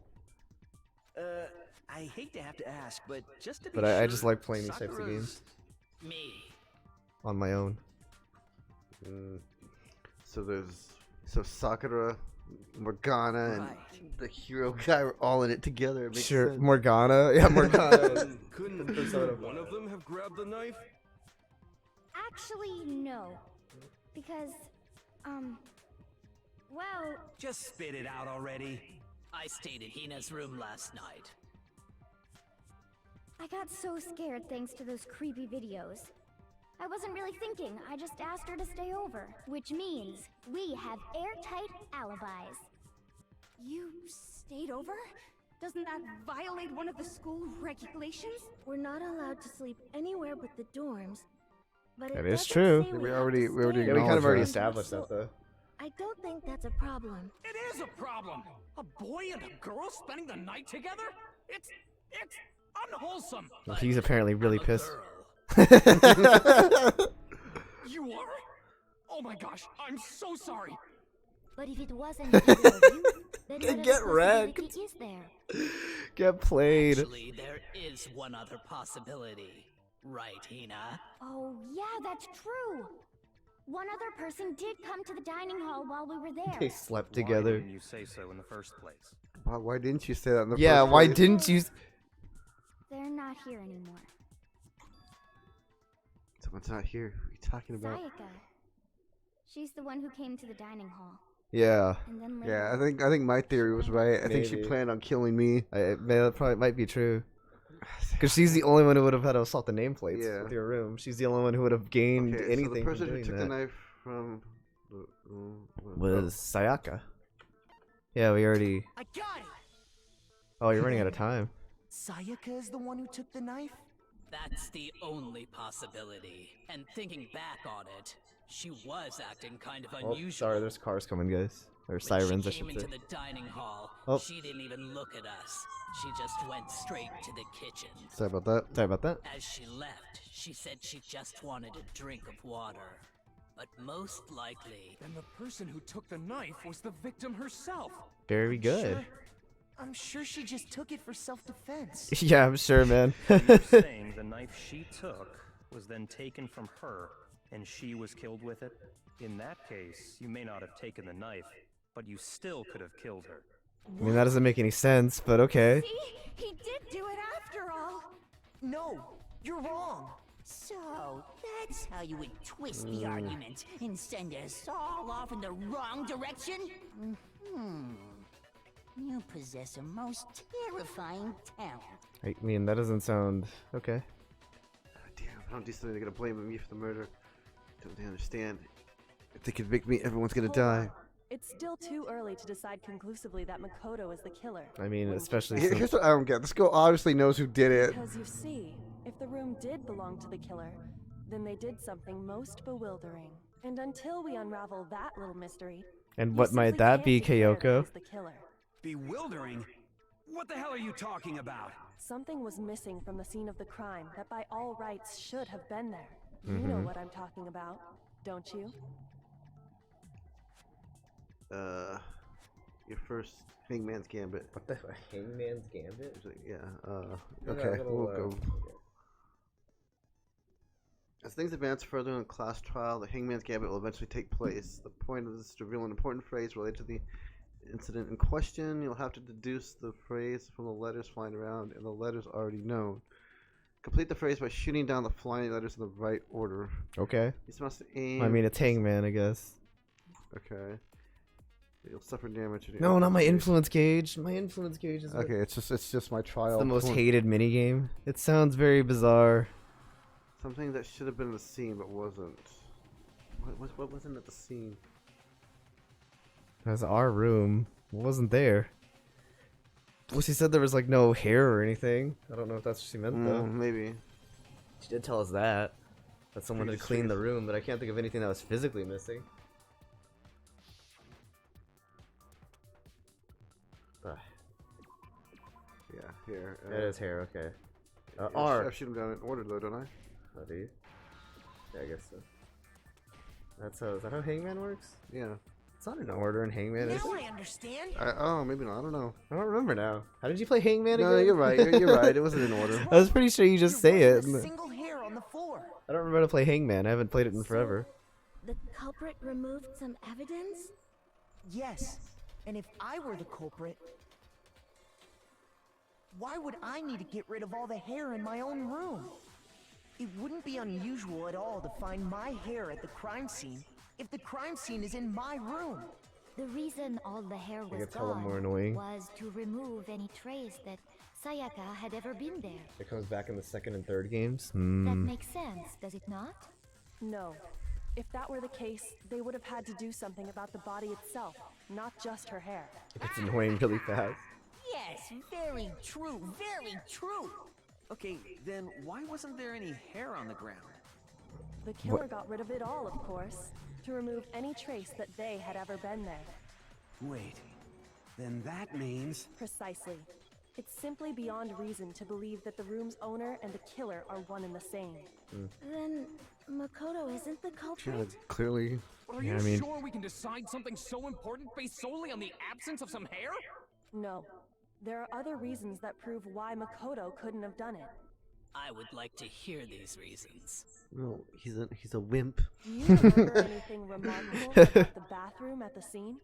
I hate to have to ask, but just to be But sure, I just like playing these types of Sakura's- games Me. on my own. So Sakura, Morgana, and Right. the hero guy were all in it together. It makes Sure, sense. Morgana. Yeah, Morgana. Couldn't Persona one of them have grabbed the knife? Actually, no. Because, well, Just spit it out already. I stayed in Hina's room last night. I got so scared thanks to those creepy videos. I wasn't really thinking, I just asked her to stay over. Which means we have airtight alibis. You stayed over? Doesn't that violate one of the school regulations? We're not allowed to sleep anywhere but the dorms. But it That is doesn't true. say We we have already- to we already stay Yeah, we kind of acknowledge already that. established that though. I don't think that's a problem. It is a problem. A boy and a girl spending the night together? It's unwholesome. Well, he's apparently really I'm a pissed. girl. You are? Oh my gosh, I'm so sorry. But if it wasn't either of you, then what Get other wrecked. possibility is there? Get played. Actually, there is one other possibility. Right, Hina? Oh, yeah, that's true. One other person did come to the dining hall while we were there. They slept Why together. didn't you say so in the first place? Why didn't you say that in the Yeah, first why place? didn't you? They're not here anymore. Someone's not here. What are you talking about? Sayaka. She's the one who came to the dining hall. Yeah. And then Yeah, later, I think my theory was right. I think she Maybe. planned on killing me. That probably might be true. Because she's the only one who would have had to assault the nameplates Yeah. with your room. She's the only one who would have gained Okay, anything so the person from who doing took that. the knife from Was Sayaka. Yeah, we already. I got it! Oh, you're running out of time. Sayaka is the one who took the knife? That's the only possibility. And thinking back on it, she was acting kind of Oh, unusual. sorry, there's cars coming, guys. Or When sirens, I she came should say. into the dining hall, Oh. she didn't even look at us. She just went straight to the kitchen. Sorry about that. Sorry about that. As she left, she said she just wanted a drink of water. But most likely, Then the person who took the knife was the victim herself. Very good. I'm sure she just took it for self-defense. Yeah, I'm sure, man. You're saying the knife she took was then taken from her, and she was killed with it? In that case, you may not have taken the knife, but you still could have killed her. I mean, that doesn't make any sense, but okay. See? He did do it after all. No, you're wrong. So, that's how you would twist the argument and send us all off in the wrong direction? You possess a most terrifying talent. I mean, that doesn't sound okay. Damn, if I don't do something, they're gonna blame me for the murder. Don't they understand? If they convict me, everyone's gonna Hold die. on. It's still too early to decide conclusively that Makoto is the killer. I mean, especially Here's since... what I don't get. This girl obviously knows who did it. Because you see, if the room did belong to the killer, then they did something most bewildering. And until we unravel that little mystery, And you what might simply that can't be, declare that Kyoko? he's the killer. Bewildering? What the hell are you talking about? Something was missing from the scene of the crime that by all rights should have been there. You know what I'm talking about, don't you? Your first Hangman's Gambit. What the Hangman's Gambit? Yeah. Okay. We'll go. As things advance further in the class trial, the Hangman's Gambit will eventually take place. The point of this is to reveal an important phrase related to the incident in question. You'll have to deduce the phrase from the letters flying around, and the letters already known. Complete the phrase by shooting down the flying letters in the right order. Okay. You must aim. I mean, it's Hangman, I guess. Okay. You'll suffer damage. No, not my influence gauge. My influence gauge is okay. It's just my trial. It's the most hated minigame. It sounds very bizarre. Something that should have been in the scene but wasn't. What wasn't at the scene? That's our room. It wasn't there. Well, she said there was like no hair or anything. I don't know if that's what she meant though. Maybe. She did tell us that someone had cleaned the room, but I can't think of anything that was physically missing. Yeah, here. It is hair. Okay. I shoot them down in order though, don't I? Oh, do you? Yeah, I guess so. That's how. Is that how Hangman works? Yeah. It's not in order in Hangman. Now Is it? I understand. Oh, maybe not. I don't know. I don't remember now. How did you play Hangman again? No, you're right. You're right. It wasn't in order. I was pretty sure you just say it. A single hair on the floor. I don't remember how to play Hangman. I haven't played it in forever. The culprit removed some evidence? Yes. And if I were the culprit, why would I need to get rid of all the hair in my own room? It wouldn't be unusual at all to find my hair at the crime scene if the crime scene is in my room. The reason all the hair was gets hella gone more annoying. was to remove any trace that Sayaka had ever been there. It comes back in the second and third games. That makes sense, does it not? No. If that were the case, they would have had to do something about the body itself, not just her hair. It gets annoying really fast. Yes, very true, very true. Okay, then why wasn't there any hair on the ground? The killer got rid of it all, of course, to remove any trace that they had ever been there. Wait, then that means... Precisely. It's simply beyond reason to believe that the room's owner and the killer are one and the same. Then Makoto isn't the culprit? Clearly. Are you sure we can decide something so important based solely on the absence of some hair? No. There are other reasons that prove why Makoto couldn't have done it. I would like to hear these reasons. No, he's a wimp. Do you remember anything remarkable about the bathroom at the scene?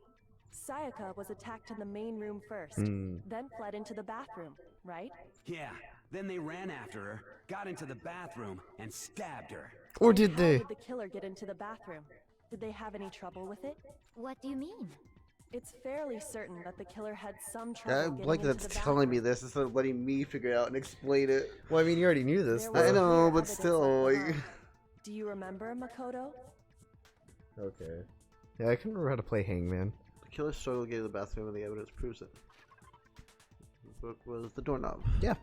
Sayaka was attacked in the main room first, then fled into the bathroom, right? Yeah, then they ran after her, got into the bathroom, and stabbed her. Or did they? How did the killer get into the bathroom? Did they have any trouble with it? What do you mean? It's fairly certain that the killer had some I trouble getting like that into it's the telling me bathroom. this instead of letting me figure out and explain it. Well, I mean, you already knew this. There though. I was know, clear but evidence still, of like... blood. Do you remember Makoto? Okay. Yeah, I can remember how to play Hangman. The killer struggled to get to the bathroom and the evidence proves it. The book was the doorknob. Yeah.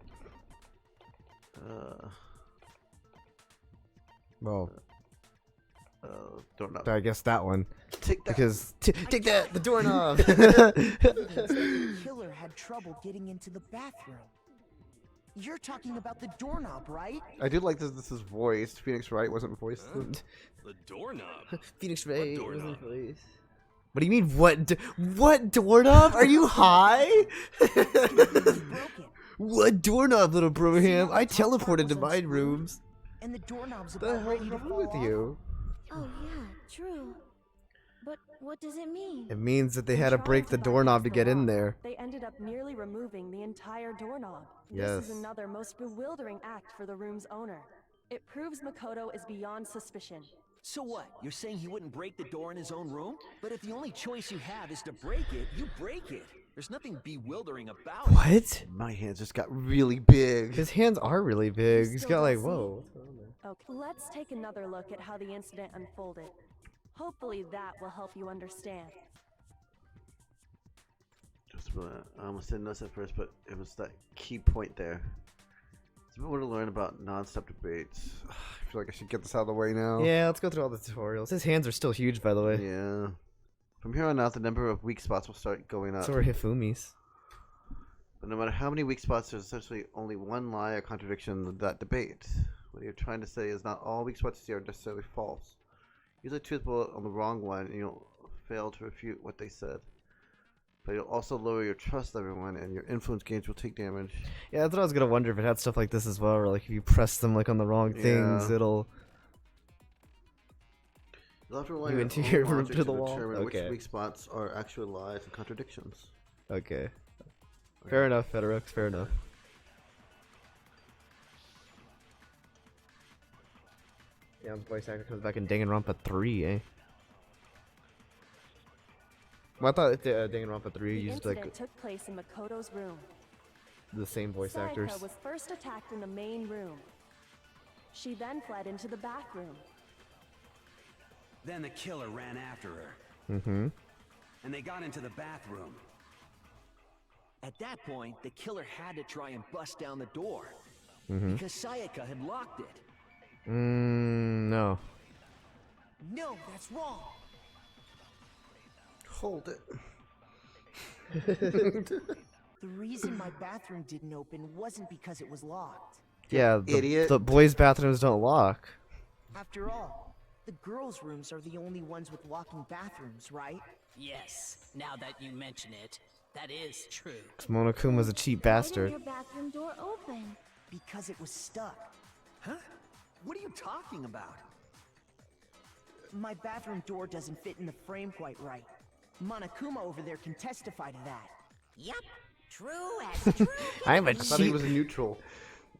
Well, doorknob. I guess that one. Take that. Because take that, the doorknob. The killer had trouble getting into the bathroom. You're talking about the doorknob, right? I do like this is voiced. Phoenix Wright wasn't voiced. The doorknob? Phoenix Wright What wasn't doorknob? voiced. What do you mean, what doorknob? Are you high? What doorknob, little Broham? I teleported to my rooms. And the doorknob's What the about hell ready is to wrong fall with off. you? Oh yeah, true. But what does it mean? It means that they had to break the doorknob to get in there. They ended up nearly removing the entire doorknob. Yes. This is another most bewildering act for the room's owner. It proves Makoto is beyond suspicion. So what? You're saying he wouldn't break the door in his own room? But if the only choice you have is to break it, you break it. There's nothing bewildering about it. What? My hands just got really big. His hands are really big. He's Still got like, don't see? whoa. What's going on there? Okay, let's take another look at how the incident unfolded. Hopefully that will help you understand. Just a minute. I almost didn't notice at first, but it was that key point there. So I want to learn about non-stop debates. I feel like I should get this out of the way now. Yeah, let's go through all the tutorials. His hands are still huge, by the way. Yeah. From here on out, the number of weak spots will start going up. So are Hifumi's. But But no matter how many weak spots, there's essentially only one lie or contradiction in that debate. What you're trying to say is not all weak spots you see are necessarily false. Usually truthful on the wrong one, and you'll fail to refute what they said. But you'll also lower your trust of everyone, and your influence gains will take damage. Yeah, that's what I was gonna wonder if it had stuff like this as well, or like if you press them like on the wrong things, it'll. You'll have to rely You on into your your own room logic to the wall? determine Okay. which weak spots are actual lies and contradictions. Okay. Fair enough, Federox, fair enough. Yeah, the voice actor comes back in Danganronpa 3, eh? Well, I thought Danganronpa 3 The used incident like took place in Makoto's room. the same voice Sayaka actors. was first attacked in the main room. She then fled into the back room. Then the killer ran after her, Mm-hmm. and they got into the bathroom. At that point, the killer had to try and bust down the door. Mm-hmm. Because Sayaka had locked it. No. No, that's wrong. Hold it. The reason my bathroom didn't open wasn't because it was locked. Yeah, Idiot. the boys' bathrooms don't lock. After all, the girls' rooms are the only ones with locking bathrooms, right? Yes, now that you mention it, that is true. 'Cause Monokuma's a cheap Why bastard. didn't your bathroom door open? Because it was stuck. Huh? What are you talking about? My bathroom door doesn't fit in the frame quite right. Monokuma over there can testify to that. Yup, true as true. I'm a I thought he cheap. was neutral.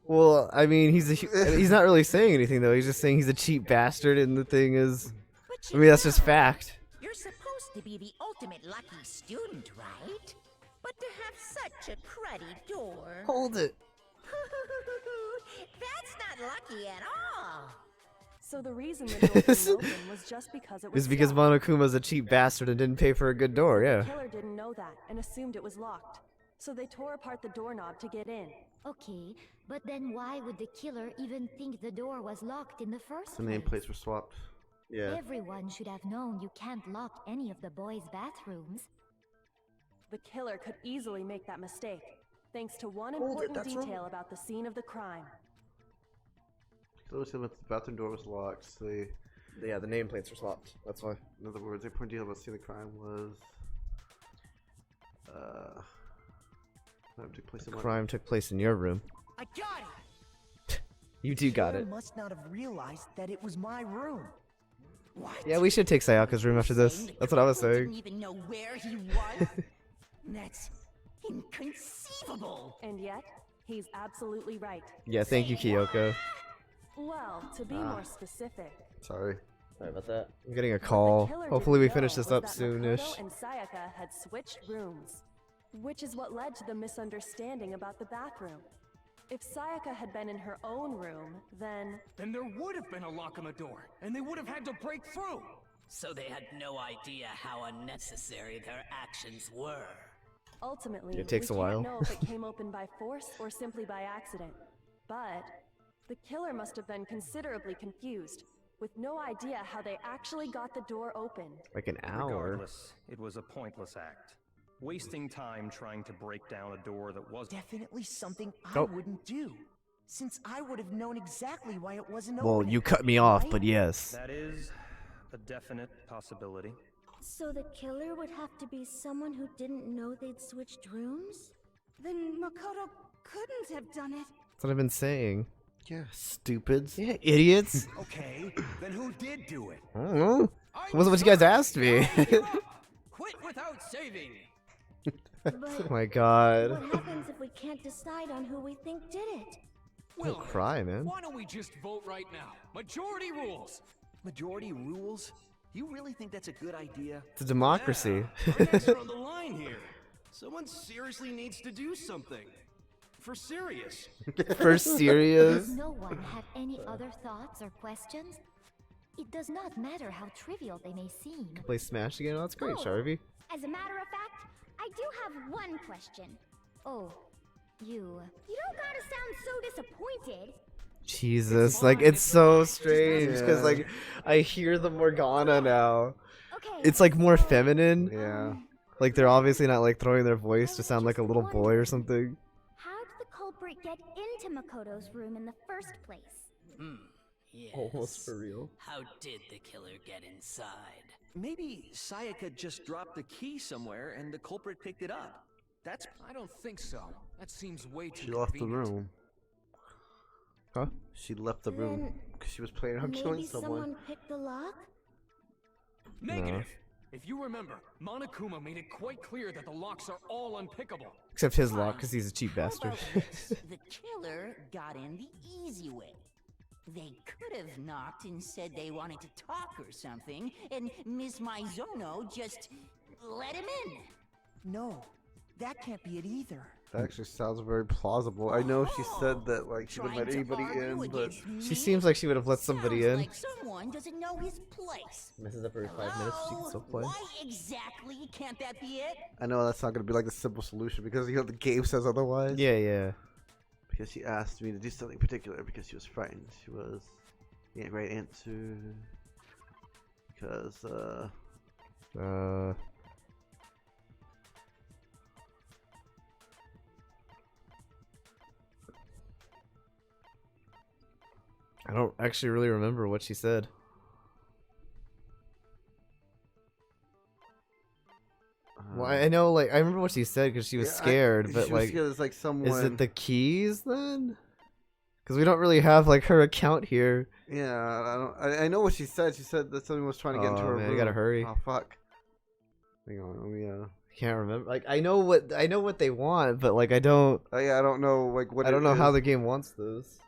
Well, I mean, he's not really saying anything though. He's just saying he's a cheap bastard, and the thing is, But I mean, that's just fact. You're supposed to be the ultimate lucky student, right? But to have such a cruddy door. Hold it. That's not lucky at all. So the reason the door didn't open was just because it was It's because stuck. Monokuma's a cheap bastard and didn't pay for a good door. The Yeah. killer didn't know that and assumed it was locked. So they tore apart the doorknob to get in. Okay, but then why would the killer even think the door was locked in the first The place? nameplates were swapped. Yeah. Everyone should have known you can't lock any of the boys' bathrooms. The killer could easily make that mistake, thanks to one Hold it, important that's detail wrong. about the scene of the crime. So the bathroom door was locked. So Yeah, the nameplates were swapped. That's why. in other words, the important detail about seeing the crime was crime took place in my Crime took place in your room. I got it! You two got Killer it. must not have realized that it was my room. What? Yeah, we should take Sayaka's room after this. Saying the That's what I was criminal saying. Didn't even know where he was. That's inconceivable. And yet, he's absolutely right. Yeah, thank you, Kyoko. Well, to be more specific, Sorry. Sorry about that. I'm getting a what the call. killer Hopefully we didn't finish know this was up that soonish. Makoto and Sayaka had switched rooms, which is what led to the misunderstanding about the bathroom. If Sayaka had been in her own room, then Then there would have been a lock on the door, and they would have had to break through. So they had no idea how unnecessary their actions were. ultimately, It takes we a while. can't know if it came open by force or simply by accident. But the killer must have been considerably confused, with no idea how they actually got the door open. Like an hour. Regardless, it was a pointless act. Wasting time trying to break down a door that was Definitely something I Oh. wouldn't do, since I would have known exactly why it wasn't Well, open. you cut me off, right? but yes. That is a definite possibility. So the killer would have to be someone who didn't know they'd switched rooms? Then Makoto couldn't have done it. That's what I've been saying. Yeah, stupids. Yeah, idiots. Okay, then who did do it? I don't know. It wasn't what you guys asked me. Quit without saving. Oh my god. What happens if we can't decide on who we think did it? Don't cry, man. Why don't we just vote right now? Majority rules. Majority rules? You really think that's a good idea? It's a democracy. Our necks are on the line here. Someone seriously needs to do something. For serious. For serious? Does no one have any other thoughts or questions? It does not matter how trivial they may seem. Play Smash again? Oh, that's great, Oh. Sharvy. As a matter of fact, I do have one question. Oh, you. You don't gotta sound so disappointed. Jesus, like it's so strange because like I hear the Morgana now. Okay. It's like more feminine. Yeah. Like they're obviously not like throwing their voice to sound like a little boy or something. How did the culprit get into Makoto's room in the first place? Yes. Almost for real. How did the killer get inside? Maybe Sayaka just dropped the key somewhere and the culprit picked it up. That's... I don't think so. That seems way too She left the convenient. room. Huh? She left the room Then because she was planning on killing maybe someone. someone picked the lock? Negative. If you remember, Monokuma made it quite clear that the locks are all unpickable. Except his lock, because he's a cheap bastard. The killer got in the easy way. They could have knocked and said they wanted to talk or something, and Miss Maizono just let him in. No, that can't be it either. That actually sounds very plausible. I know she said that like she wouldn't let anybody in, but She seems like she would have let somebody in. Like someone doesn't know his place. Messes up every 5 minutes, she can still play. Why exactly can't that be it? I know that's not gonna be like the simple solution because you know the game says otherwise. Yeah, yeah. Because she asked me to do something particular because she was frightened. She was the right answer because I don't actually really remember what she said. Well, I know, like, I remember what she said because she was scared, but, she was like, scared it's like someone... is it the keys, then? Because we don't really have, like, her account here. Yeah, I know what she said. She said that someone was trying to get into her room. I gotta hurry. Oh, fuck. Hang on, let me, Can't remember. Like, I know what they want, but, like, I don't... yeah, I don't know, like, what I don't know how the game wants this.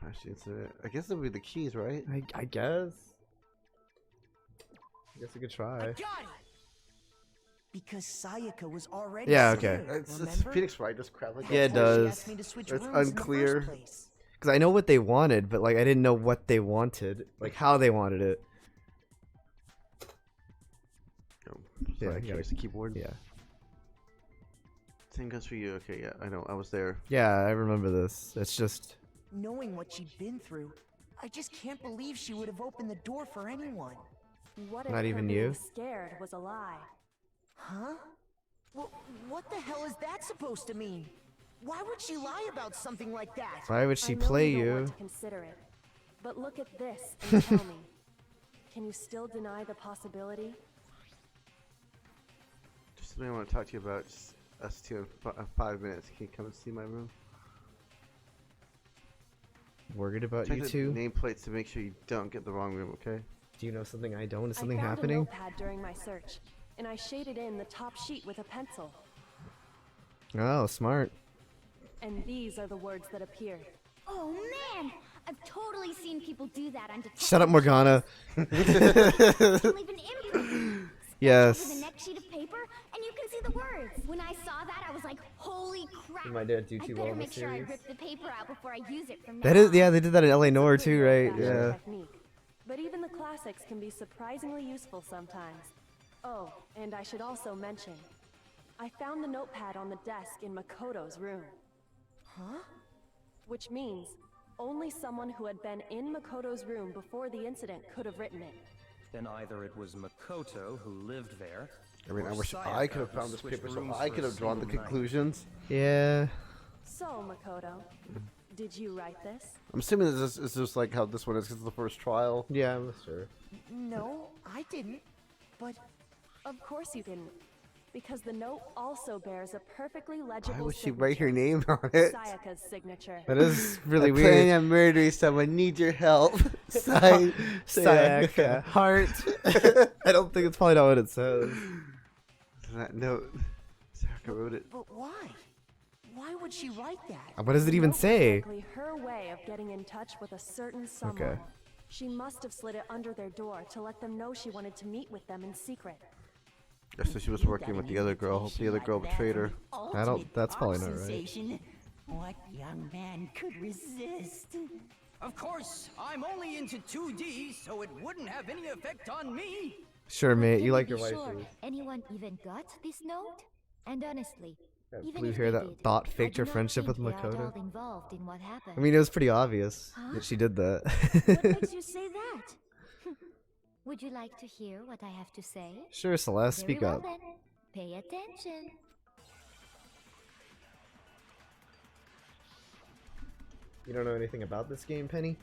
I guess it would be the keys, right? I guess. I guess we could try. Because Sayaka was already Yeah, okay. It's Phoenix Wright, just crap like that. Yeah, it does. It's unclear. Because I know what they wanted, but, like, I didn't know what they wanted. Like, how they wanted it. Oh, Yeah, sorry, I use the keyboard. Yeah. Same goes for you. Okay, yeah, I know. I was there. Yeah, I remember this. It's just... Knowing what she'd been through, I just can't believe she would have opened the door for anyone. What Not if even her you? being scared was a lie? Huh? What the hell is that supposed to mean? Why would she lie about something like that? Why would she I know play you? Don't you? want to consider it, but look at this and tell me. Can you still deny the possibility? Just something I want to talk to you about. Just us two in 5 minutes. Can you come and see my room? Worried about Check you the two? nameplates to make sure you don't get the wrong room, okay? Do you know something I don't? Is something I found happening? a notepad during my search, and I shaded in the top sheet with a pencil. Oh, smart. And these are the words that appeared. Oh man! I've totally seen people do that on detective. Shut up, Morgana. Leave an imprint. Yes. Over the next sheet of paper, and you can see the words. When I saw that, I was like, "Holy crap!" Did my dad do I too better well in the make sure I series? rip the paper out before I use it from now That is, on. yeah, they did that in LA Noir too, right? Fashion Yeah. technique. But even the classics can be surprisingly useful sometimes. Oh, and I should also mention, I found the notepad on the desk in Makoto's room. Huh? Which means only someone who had been in Makoto's room before the incident could have written it. Then either it was Makoto who lived there. I mean, I or wish Sayaka I could have who found this switched paper so rooms I for could a have drawn the single night. conclusions. Yeah. So, Makoto, did you write this? I'm assuming this is just like how this one is because it's the first trial. Yeah, I'm sure. No, I didn't. But Of course you didn't, because the note also bears a perfectly legible Why would she signature. write her name on it? Sayaka's signature. That is really I'm weird. planning on murdering someone. Need your help. Sayaka. Heart. I don't think it's probably not what it says. That note. Sayaka wrote it. But why? Why would she write that? What does it even say? Likely her way of getting in touch with a certain someone. Okay. She must have slid it under their door to let them know she wanted to meet with them in secret. So she was working with the other girl. The other girl betrayed her. That's probably not right. Sensation. What young man could resist? Of course, I'm only into 2D, so it wouldn't have any effect on me. Sure, mate. You Can like be your sure waifu. anyone even got this note? And honestly, even Blue if hair they that did, thought I faked do her not friendship with think they are at Makoto. all involved in what happened. I mean, it was pretty obvious Huh? that she did that. What makes you say that? Would you like to hear what I have to say? Sure, Celeste, Very speak well up. then. Pay attention. You don't know anything about this game, Penny?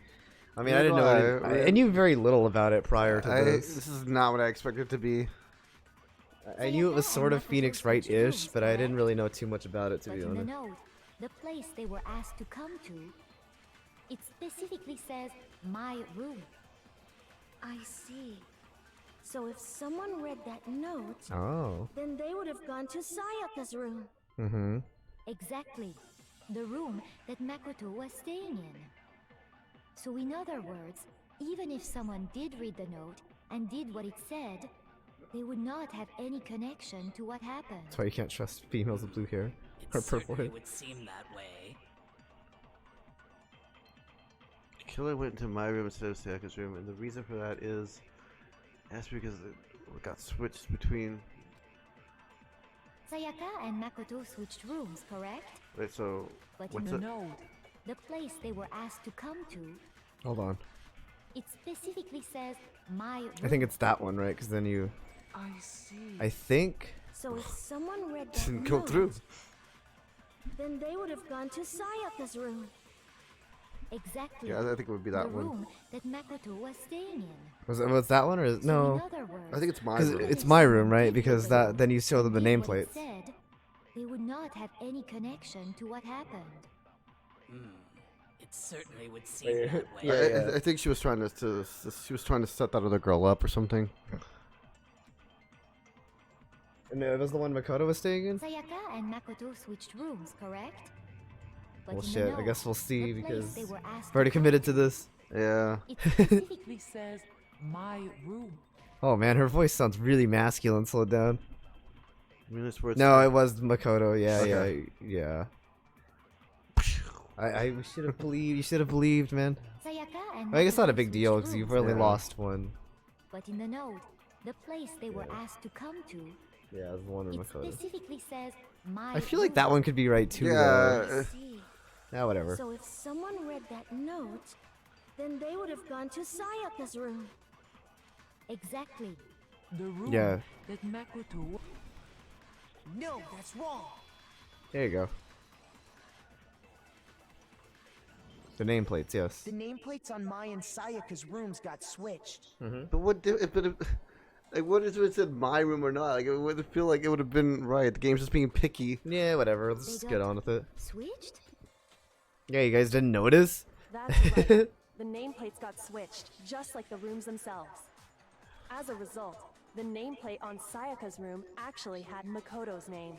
I mean, Neither I didn't do know. I. I knew very little about it prior to this. This is not what I expected it to be. I knew it was sort of Phoenix Wright-ish, but I didn't really know too much about it, to But be in the honest. note, the place they were asked to come to, it specifically says my room. I see. So if someone read that note, Oh. then they would have gone to Sayaka's room. Mm-hmm. Exactly. The room that Makoto was staying in. So in other words, even if someone did read the note and did what it said, they would not have any connection to what happened. That's why you can't trust females with blue hair. It Or purple hair. certainly would seem that way. Killer went into my room instead of Sayaka's room, and the reason for that is that's because it got switched between. Sayaka and Makoto switched rooms, correct? Wait, so But what's in it? the note, the place they were asked to come to, Hold on. it specifically says my room. I think it's that one, right? Because then you... I see. I think... So if someone read that Didn't go note, through. then they would have gone to Sayaka's room. Exactly. Yeah, I think it would be that the one. room that Makoto was staying in. Was that one or is... So No. in other words, I think it's my 'Cause room. it's my room, right? Because that then you show them the did what it nameplates. said, they would not have any connection to what happened. It certainly would seem that way. I think she was trying to she was trying to set that other girl up or something. And it was the one Makoto was staying in? Sayaka and Makoto switched rooms, correct? But Well, in the shit. I note, guess we'll see the place because they were asked I've already to come committed to this. Yeah. It specifically says my room. Oh man, her voice sounds really masculine. Slow down. I mean, that's where it's No, it was Makoto. Yeah, Okay. yeah. I should have believed. You should have believed, man. Sayaka and I guess not a Makoto big deal switched because you've rooms, only correct? lost one. But in the note, the place they were asked to come to, Yeah, it was the one with it Makoto. specifically says my I feel like that one could be right too. Yeah. though. Yeah, whatever. So if someone read that note, then they would have gone to Sayaka's room. Exactly. The room Yeah. that Makoto. No, that's wrong. There you go. The nameplates, yes. The nameplates on my and Sayaka's rooms got switched. But what? Like, what is it said my room or not? Like, it would feel like it would have been right. The game's just being picky. Yeah, whatever. Let's They just got get on with it. Switched? Yeah, you guys didn't notice? That's right. The nameplates got switched, just like the rooms themselves. As a result, the nameplate on Sayaka's room actually had Makoto's name.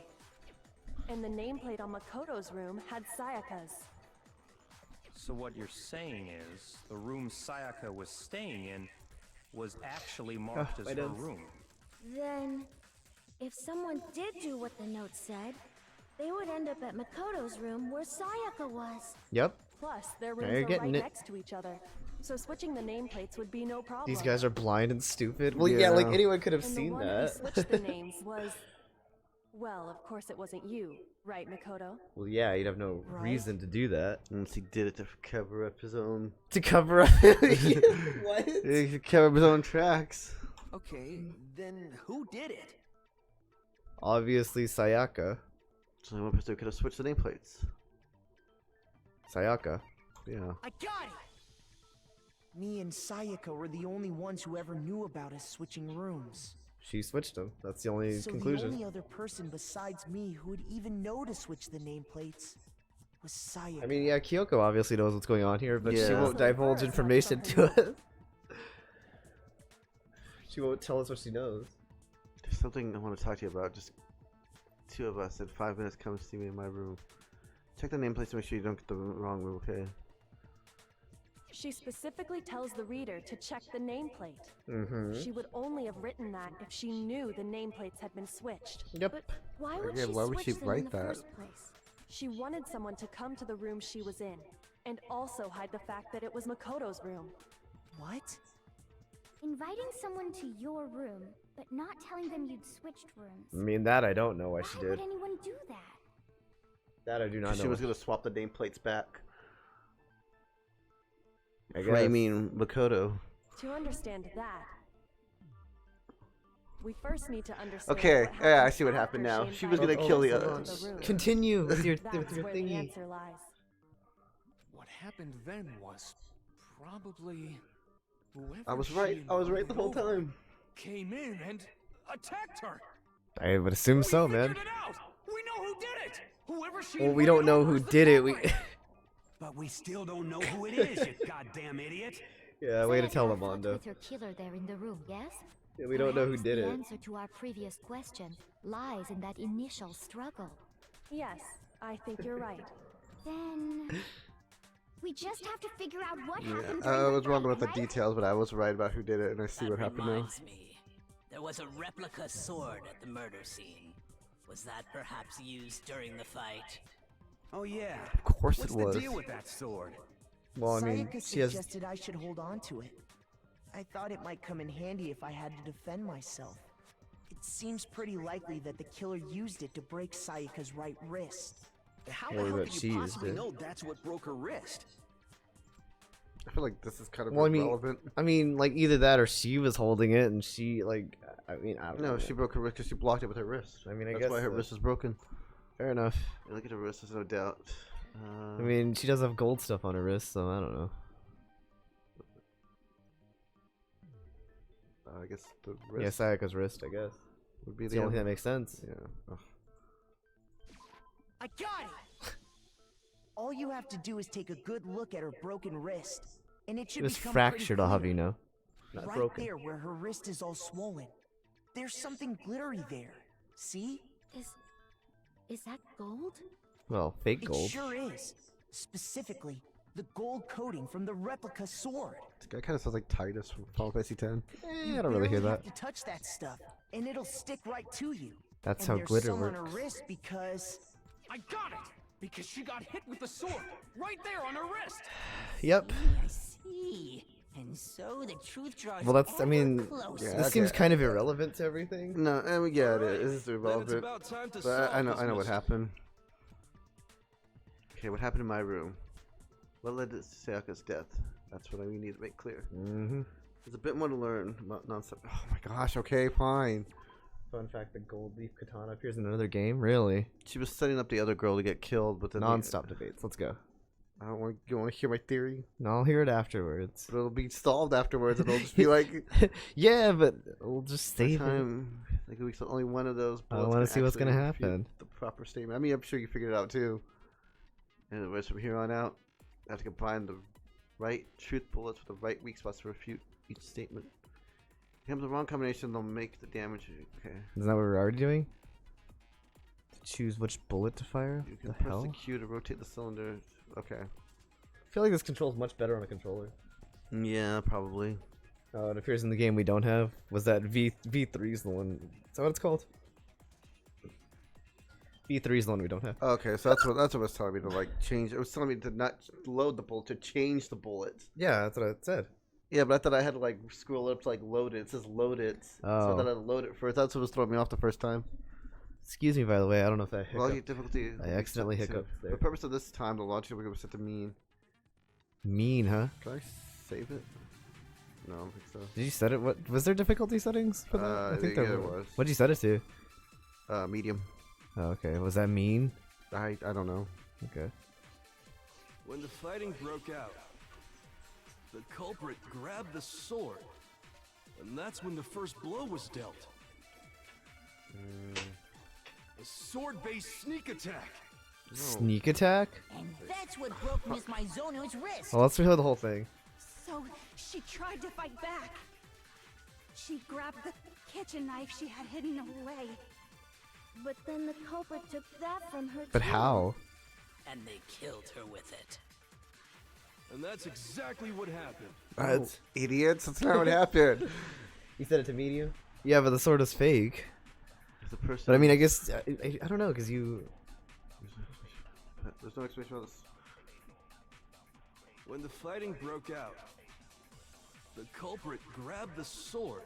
And the nameplate on Makoto's room had Sayaka's. So what you're saying is, the room Sayaka was staying in was actually marked as my her notes. room. Then, if someone did do what the note said, they would end up at Makoto's room where Sayaka was. Yep. Plus, their Now rooms you're are right getting it. next to each other. So switching the nameplates would be no problem. These guys are blind and stupid. Well, yeah, like Yeah. anyone could have And seen the one that. who switched the names was... Well, of course it wasn't you, right, Makoto? Well, yeah, you'd have no Right. reason to do that. Unless he did it to cover up his own. To cover up. What? He could cover up his own tracks. Okay, then who did it? Obviously, Sayaka. So one person could have switched the nameplates. Sayaka. Yeah. I got it! Me and Sayaka were the only ones who ever knew about us switching rooms. She switched them. That's the only So conclusion. the only other person besides me who would even know to switch the nameplates was Sayaka. I mean, yeah, Kyoko obviously knows what's going on here, but she Yeah. won't divulge information to us. She won't tell us what she knows. There's something I want to talk to you about. Just two of us in 5 minutes. Come see me in my room. Check the nameplates to make sure you don't get the wrong room, okay? She specifically tells the reader to check the nameplate. Mm-hmm. She would only have written that if she knew the nameplates had been switched. Yep. But why would Yeah, she why would switch she them in write the that? first place? She wanted someone to come to the room she was in, and also hide the fact that it was Makoto's room. What? Inviting someone to your room, but not telling them you'd switched rooms. I mean, that I don't know why she Why did. would anyone do that? That I do not know. She was gonna swap the nameplates back. I guess. Flaming Makoto. To understand that, We first need to understand. Okay, what yeah, I happened see what after happened now. She was invited gonna kill the us other. into room. Continue with your That's where the thingy. answer lies. What happened then was probably whoever I was she right. I was right the whole invited over time. Came in and attacked her. I would assume so, man. Figured it out. We know who did it. Whoever she Well, we don't know who did it. We. But we still don't know who it is, you goddamn idiot. Yeah, way to tell Sayaka them, fought Mondo. with her killer there in the room, yes? Yeah, we don't know who Perhaps did the it. answer to our previous question lies in that initial struggle. Yes, I think you're right. Then we just have to figure out what Yeah, happened. I during was the wrong fight, about the right? details, but I was right about who did it, and I see That what happened now. reminds me. There was a replica sword at the murder scene. Was that perhaps used during the fight? Oh yeah. Of course What's it was. the deal with that sword? Well, I mean, Sayaka she has. suggested I should hold on to it. I thought it might come in handy if I had to defend myself. It seems pretty likely that the killer used it to break Sayaka's right wrist. How Or the hell that could she you used possibly it. know that's what broke her wrist? I feel like this is kind of Well, irrelevant. I mean, like either that or she was holding it and she like. I mean, I don't know. No, she broke her wrist because she blocked it with her wrist. I mean, I That's guess why her so. wrist is broken. Fair enough. Yeah, look at her wrist, there's no doubt. I mean, she does have gold stuff on her wrist, so I don't know. I guess the Yeah, wrist Sayaka's wrist, I guess. would be It's the the only thing other- that makes sense. Yeah. Ugh. I got it! All you have to do is take a good look at her broken wrist, and it should It was become fractured, I'll have pretty you clear. know. Not Right broken. there where her wrist is all swollen. There's something glittery there. See? Is that gold? Well, fake It gold. sure is. Specifically, the gold coating from the replica sword. This guy kind of sounds like Titus from Final Fantasy X. You I don't really hear barely that. have to touch that stuff, and it'll stick right to you. That's And how there's glitter some on works. her wrist because I got it! Because she got hit with the sword right there on her wrist! Yep. I see. And so the truth draws Well, that's. I ever mean, closer. Yeah, this seems kind of irrelevant to everything. No, I mean, yeah, it is irrelevant. about time to But solve I know this what mystery. happened. Okay, what happened in my room? What led to Sayaka's death? That's what we need to make clear. Mm-hmm. There's a bit more to learn about non-stop. Oh my gosh, okay, fine. Fun fact: the gold leaf katana appears in another game. Really? She was setting up the other girl to get killed, but then Non-stop debates. Let's go. I don't want. You want to hear my theory? No, I'll hear it afterwards. But it'll be solved afterwards, and it'll just be like, yeah, but we'll just this save it. time, like we saw only one of those. I bullets wanna can see what's actually gonna refute happen. The proper statement. I mean, I'm sure you figured it out too. Anyways, from here on out, I have to combine the right truth bullets with the right weak spots to refute each statement. If you have the wrong combination, they'll make the damage. Okay. Isn't that what we're already doing? To choose which bullet to fire? You can The press hell? the Q to rotate the cylinder. Okay. I feel like this controls much better on a controller. Yeah, probably. Oh, it appears in the game we don't have. Was that V3 is the one? Is that what it's called? V3 is the one we don't have. Okay, so that's what it was telling me to like change. It was telling me to not load the bullet, to change the bullet. Yeah, that's what it said. Yeah, but I thought I had to like scroll up to like load it. It says load it. So I Oh. thought I'd load it first. That's what was throwing me off the first time. Excuse me, by the way. I don't know if I Well, hiccuped. difficulty. I accidentally hiccuped For there. the purpose of this time, the launch we're going to set to mean. Mean, huh? Can I save it? No, I don't think so. Did you set it? What was there difficulty settings for that? I think there yeah, was. was. What'd you set it to? Medium. Oh, okay. Was that mean? I don't know. Okay. When the fighting broke out, the culprit grabbed the sword, and that's when the first blow was dealt. A sword-based sneak attack. Sneak attack? And that's what broke Miss Mizono's wrist. Well, let's rehear the whole thing. So she tried to fight back. She grabbed the kitchen knife she had hidden away. But then the culprit took that from her But too. how? And they killed her with it. And that's exactly what happened. That's idiots. That's not what happened. You said it to medium? Yeah, but the sword is fake. The person. But I mean, I guess I don't know because you. There's no explanation of this. When the fighting broke out, the culprit grabbed the sword,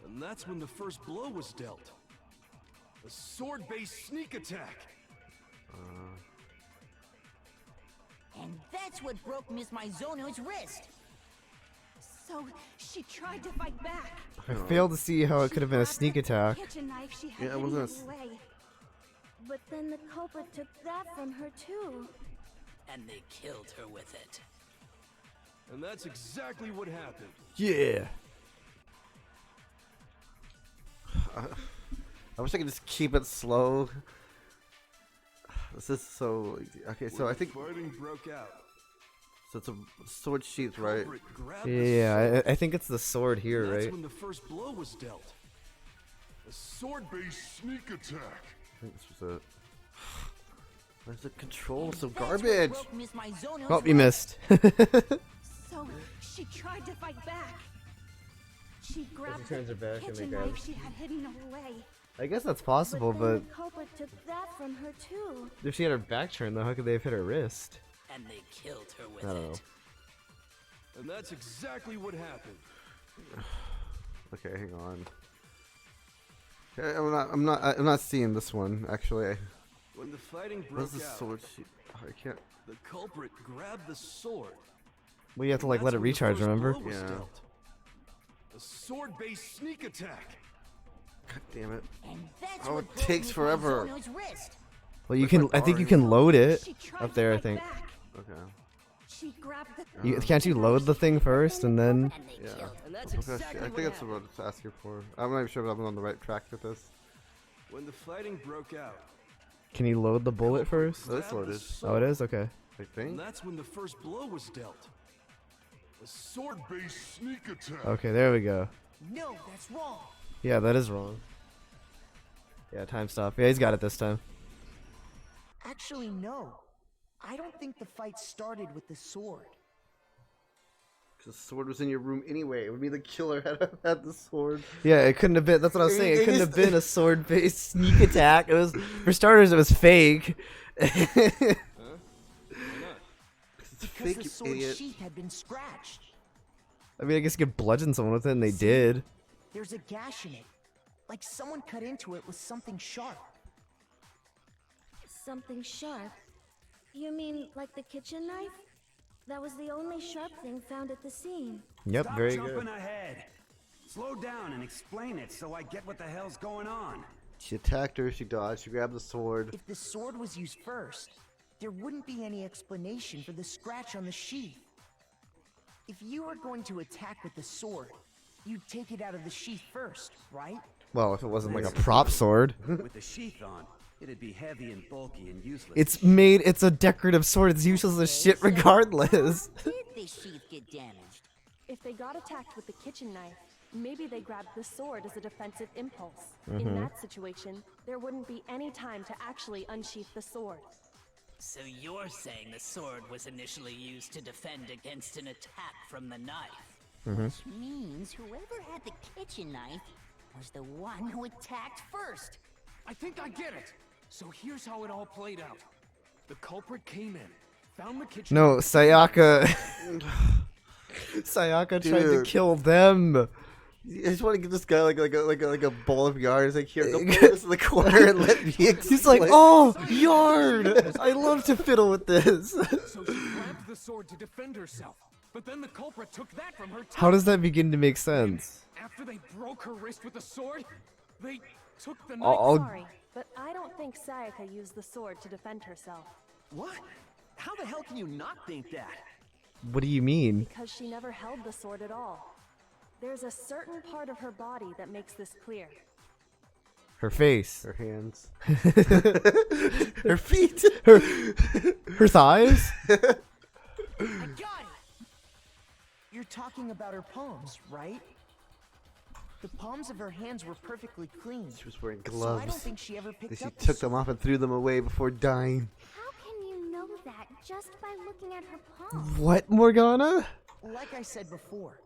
and that's when the first blow was dealt. A sword-based sneak attack. And that's what broke Miss Mizono's wrist. So she tried to fight back. I failed to see how it could have been a sneak attack. Kitchen knife she had Yeah, it hidden wasn't a away. But then the culprit took that from her too. And they killed her with it. And that's exactly what happened. Yeah. I wish I could just keep it slow. This is so okay. So I think fighting broke out. so. It's a sword sheath, right? Culprit grabbed the Yeah, sword. I think it's the sword here, That's right? when the first blow was dealt. A sword-based sneak attack. I think this was a. Where's the control? So garbage. Oh, you missed. So she tried to fight back. She grabbed turns the her back and kitchen they grab- knife she had hidden away. I guess that's possible, then but the culprit took that from her too. if she had her back turned, though, how could they have hit her wrist? And they killed her with I don't know. it. And that's exactly what happened. Okay, hang on. Okay, I'm not seeing this one actually. When the fighting What's broke the out, sword sheath? Oh, I can't. the culprit grabbed the sword. Well, you have to And like let that's it when the recharge. first Remember? blow was Yeah. dealt. A sword-based sneak attack. God damn it. And that's Oh, what it broke takes forever. Mizuno's wrist. Well, you Where's can. my I think you bar? can load it She tried up to there. I fight think. back. Okay. She grabbed the Can't you load the thing first and then? And they Yeah. killed her. And that's Okay, exactly I what think that's happened. what it's asking for. I'm not even sure if I'm on the right track with this. When the fighting broke out, Can you load the bullet first? Oh, it's grabbed the loaded. Oh, it sword. is. Okay. I And think. that's when the first blow was dealt. A sword-based sneak attack. Okay, there we go. No, that's wrong. Yeah, that is wrong. Yeah, time stop. Yeah, he's got it this time. Actually, no. I don't think the fight started with the sword. The sword was in your room anyway. It would be the killer had the sword. Yeah, it couldn't have been. That's what I was saying. It It couldn't is- have been a sword-based sneak attack. It was, for starters, it was fake. It's a Because fake, the you sword idiot. sheath had been scratched. I mean, I guess you could bludgeon someone with it, and they did. There's a gash in it. Like someone cut into it with something sharp. Something sharp? You mean like the kitchen knife? That was the only sharp thing found at the scene. Yep, Stop very jumping good. ahead. Slow down and explain it so I get what the hell's going on. She attacked her. She dodged. She grabbed the sword. If the sword was used first, there wouldn't be any explanation for the scratch on the sheath. If you were going to attack with the sword, you'd take it out of the sheath first, right? Well, if it wasn't like a prop sword. With the sheath on, it'd be heavy and bulky and useless. It's a decorative sword. It's useless as shit regardless. Did the sheath get damaged? If they got attacked with the kitchen knife, maybe they grabbed the sword as a defensive impulse. Mhm. In that situation, there wouldn't be any time to actually unsheath the sword. So you're saying the sword was initially used to defend against an attack from the knife? Which means whoever had the kitchen knife was the one who attacked first. I think I get it. So here's how it all played out. The culprit came in, found the kitchen. No, Sayaka. Sayaka tried to Dude. kill them. I just want to give this guy like a bowl of yards. Like here, go put this in the corner and let me. He's like, explain." oh, yard. I love to fiddle with this. So she grabbed the sword to defend herself, but then the culprit took that from her too. How does that begin to make sense? After they broke her wrist with the sword, they took the knife. I'll- Sorry, but I don't think Sayaka used the sword to defend herself. What? How the hell can you not think that? What do you mean? Because she never held the sword at all. There's a certain part of her body that makes this clear. Her face. Her hands. Her feet. Her thighs. I got it! You're talking about her palms, right? The palms of her hands were perfectly clean. She was wearing So I gloves. don't think she ever picked She up the took them off and threw them away before dying. How can you know that just by looking at her palm? What, Morgana? Like I said before,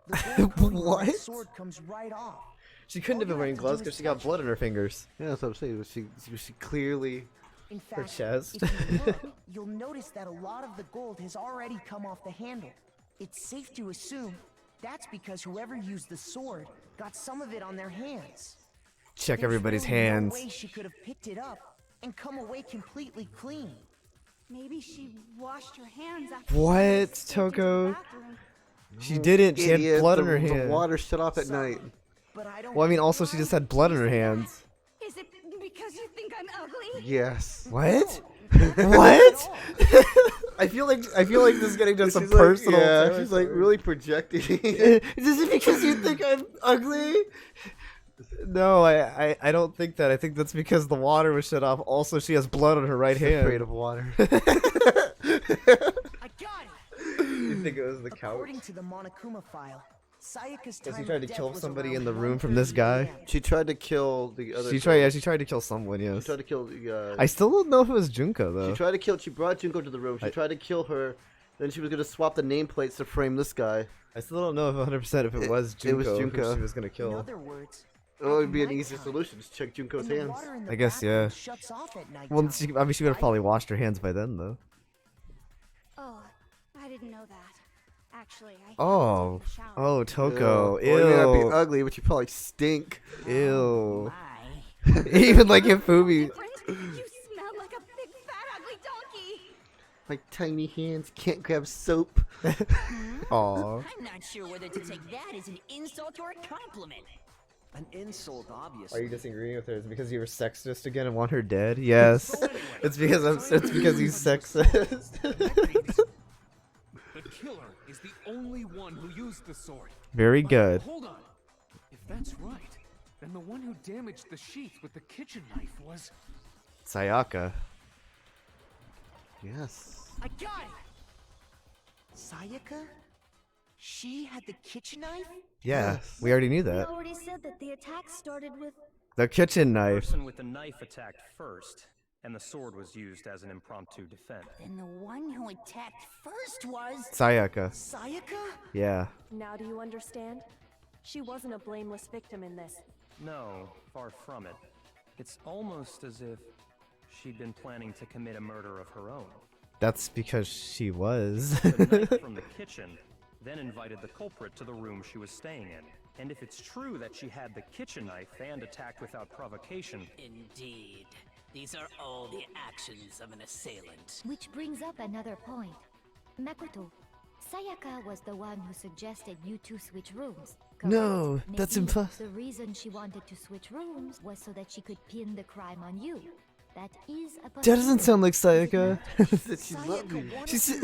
the gold coating on What? that sword comes right off. She couldn't have been wearing gloves because she got blood on her fingers. Yeah, that's what I'm saying. She clearly. In Her fact, chest. if you look, you'll notice that a lot of the gold has already come off the handle. It's safe to assume that's because whoever used the sword got some of it on their hands. Check There's everybody's really hands. No way she could have picked it up and come away completely clean. Maybe she washed her hands after. What, she escaped into the Toko? bathroom. She didn't. She had Idiot, blood in her the hand. water shut off at night. But I don't Well, I mean, also she just had blood in her hands. Is it because you think I'm ugly? Yes. What? What? I feel like this is getting to some She's like, personal. yeah, she's like really projecting. Is this because you think I'm ugly? No, I don't think that. I think that's because the water was shut off. Also, she has blood on her right She's hand. afraid of water. I got it. You think it was the couch? According to the Monokuma file, Sayaka's Has time he tried to of kill death was somebody around in the room from this 1:30 guy? a.m. She tried to kill the other. She tried. Yeah, she tried to kill someone. She Yes. tried to kill the. I still don't know if it was Junko though. She tried to kill. She brought Junko to the room. She tried to kill her. Then she was gonna swap the nameplates to frame this guy. I still don't know if 100% if it was Junko. It was Junko. Who she was gonna In kill. other words, Oh, it'd be an easy solution. Just check Junko's when the hands. water in the I guess, bathroom yeah. shuts off at nighttime, Well, I mean, she would have probably washed her hands by then though. Oh, I didn't know that. Actually, I Oh, taken a shower. oh, Toko. Well, you may not be Ew. ugly, but you probably stink. Ew. My. Even like Ifumi. Different? You smell like a big fat ugly donkey. My tiny hands can't grab soap. Aw. I'm not sure whether to take that as an insult or a compliment. An insult, obviously. Are you disagreeing with her? Is it because you were sexist again and want her dead? Yes. It's because he's sexist. The killer is the only one who used the sword. Very But good. Hold on. If that's right, then the one who damaged the sheath with the kitchen knife was... Sayaka. Yes. I got it. Sayaka? She had the kitchen knife? Yeah, Yes. we already knew You that. already said that the attack started with. The kitchen The knife. person with the knife attacked first, and the sword was used as an impromptu defense. Then the one who attacked first was Sayaka. Sayaka? Yeah. Now do you understand? She wasn't a blameless victim in this. No, far from it. It's almost as if she'd been planning to commit a murder of her own. That's because she was. The knife from the kitchen then invited the culprit to the room she was staying in. And if it's true that she had the kitchen knife and attacked without provocation, Indeed. These are all the actions of an assailant. Which brings up another point. Makoto, Sayaka was the one who suggested you two switch rooms. Correct? No, that's Maybe impossible. The reason she wanted to switch rooms was so that she could pin the crime on you. That is a That doesn't sound like Sayaka. She loved me. She's.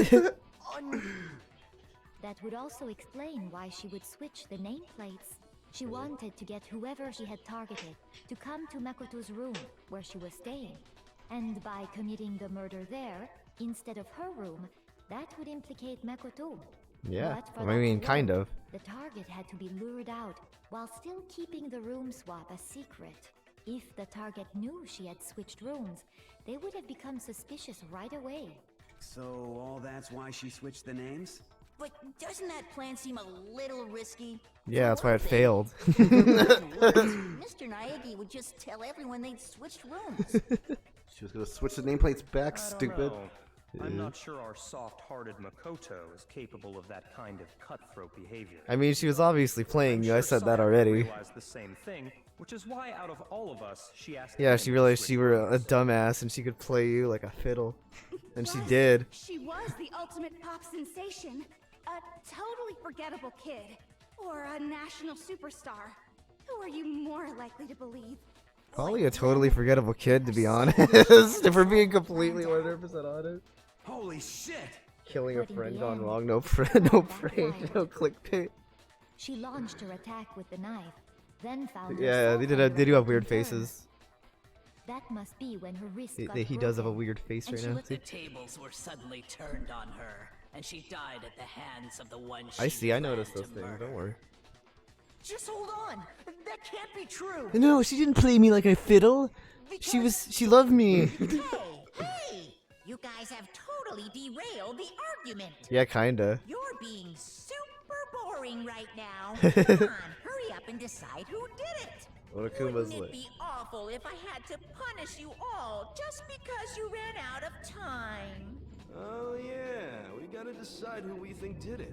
That would also explain why she would switch the nameplates. She wanted to get whoever she had targeted to come to Makoto's room where she was staying. And by committing the murder there, instead of her room, that would implicate Makoto. Yeah, But for I that mean, to kind work, of. The target had to be lured out while still keeping the room swap a secret. If the target knew she had switched rooms, they would have become suspicious right away. So all that's why she switched the names? But doesn't that plan seem a little risky? Yeah, that's why it failed. Mr. Naegi would just tell everyone they'd switched rooms. She was gonna switch the nameplates back, I don't stupid. know. I'm not sure our soft-hearted Makoto is capable of that kind of cutthroat behavior. I mean, she was obviously playing you. I said that Sayaka already. realized the same thing, which is why out of all of us, she asked. Yeah, him she to realized switch she were a roles. dumbass and she could play you like a fiddle. And she Plus, did. She was the ultimate pop sensation. A totally forgettable kid. Or a national superstar. Who are you more likely to believe? Probably a totally forgettable kid, to be honest. If we're being completely 100% honest. Holy shit! Killing a But in friend the gone end, wrong, no that prank, backfired. no clickbait. She launched her attack with the knife, then found Yeah, herself they under do have a weird turn. faces. That must be when her wrist He, got he does have a broken, weird face and right she now. was- The tables were suddenly turned on her, and she died at the hands of the one she I see, I planned noticed to those things, murder. don't worry. Just hold on. That can't be true. No, she didn't play me like a fiddle. She loved me. Hey! You guys have totally derailed the argument. Yeah, kinda. You're being super boring right now. Come on, hurry up and decide who did it. Onokuma's Wouldn't it lit. be awful if I had to punish you all just because you ran out of time? Oh yeah, we gotta decide who we think did it.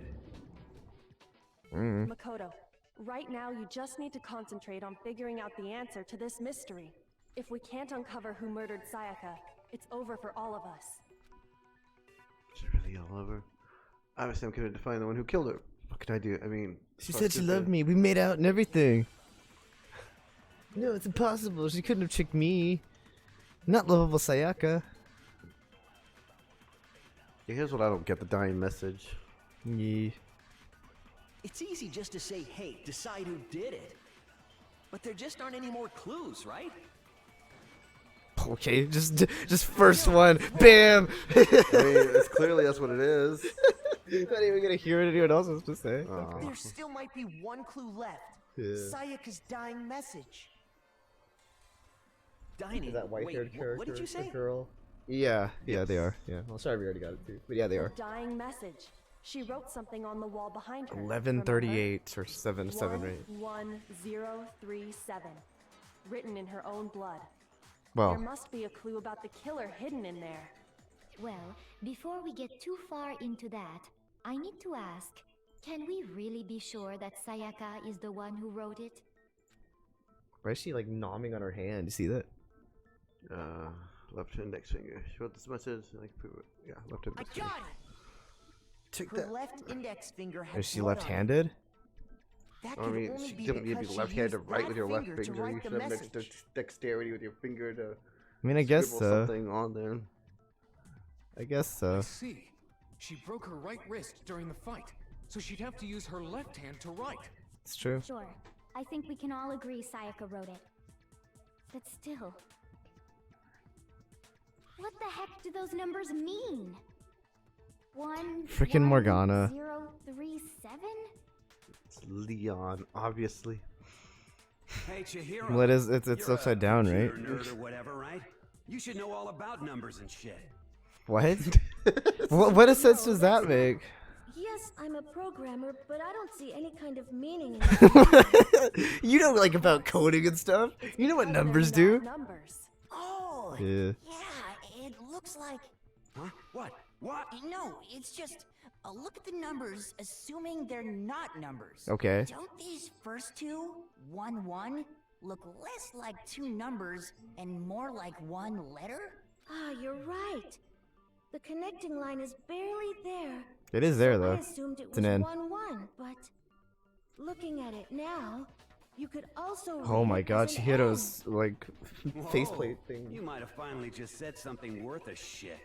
Makoto, right now you just need to concentrate on figuring out the answer to this mystery. If we can't uncover who murdered Sayaka, it's over for all of us. It's really all over. Obviously, I'm committed to find the one who killed her. What can I do? I mean, She fuck said she this loved is- me. We made out and everything. No, it's impossible. She couldn't have tricked me. Not lovable Sayaka. Yeah, here's what I don't get: the dying message. Yeah. It's easy just to say, hey, decide who did it. But there just aren't any more clues, right? Okay, just first one. Bam! I mean, it's clearly that's what it is. Not even gonna hear what anyone else has to say. There still might be one clue left. Yeah. Sayaka's dying message. Dining. Is that white-haired character What did you say? a girl? Yeah, they are. Yeah. Well, sorry, we already got it too. But yeah, they A are. dying message. She wrote something on the wall behind her. 1138 or 77, right? 11037. Written in her own blood. Well. There must be a clue about the killer hidden in there. Well, before we get too far into that, I need to ask, can we really be sure that Sayaka is the one who wrote it? Why is she like nomming on her hand? You see that? Left index finger. She wrote this message. And I can prove it. Yeah, left index finger. Take Her that. left index finger had Is she blood on it. left-handed? That I could mean, only she be didn't need to because be she left-handed to used write that with your left finger to finger. You write the should have message. dexterity with your finger to. I mean, I guess scribble so. something on there. I guess so. I see. She broke her right wrist during the fight, so she'd have to use her left hand to write. It's true. Sure. I think we can all agree Sayaka wrote it. But still. What the heck do those numbers mean? 1 Frickin' Morgana. 037? It's Leon, obviously. Hey, Chihiro. Well, it's You're upside a down, right? computer nerd or whatever, right? You should know all about numbers and shit. What? what sense does that make? Yes, I'm a programmer, but I don't see any kind of meaning in it. You know, like about coding and stuff. You know what numbers do? Numbers. Oh, Yeah. yeah, it looks like... Huh? What? What? No, it's just... look at the numbers, assuming they're not numbers. Okay. Don't these first two, 1, 1, look less like two numbers and more like one letter? Ah, you're right. The connecting line is barely there. It is there, I though. assumed it It's was an N. 1, 1, but looking at it now, you could also. Oh read my it god, as an Chihiro's like Whoa, faceplate thing. You might have finally just said something worth a shit.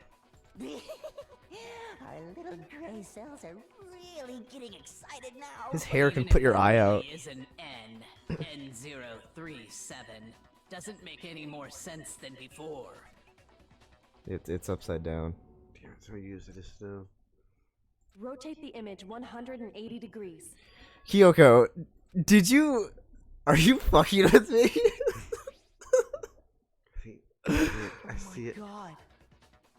Our little gray cells are really getting excited now. His hair can Even put if your it eye out. really is an N, N037, doesn't make any more sense than before. It's upside down. Damn, so we use this still. Rotate the image 180 degrees. Kyoko, are you fucking with me? I see it. God.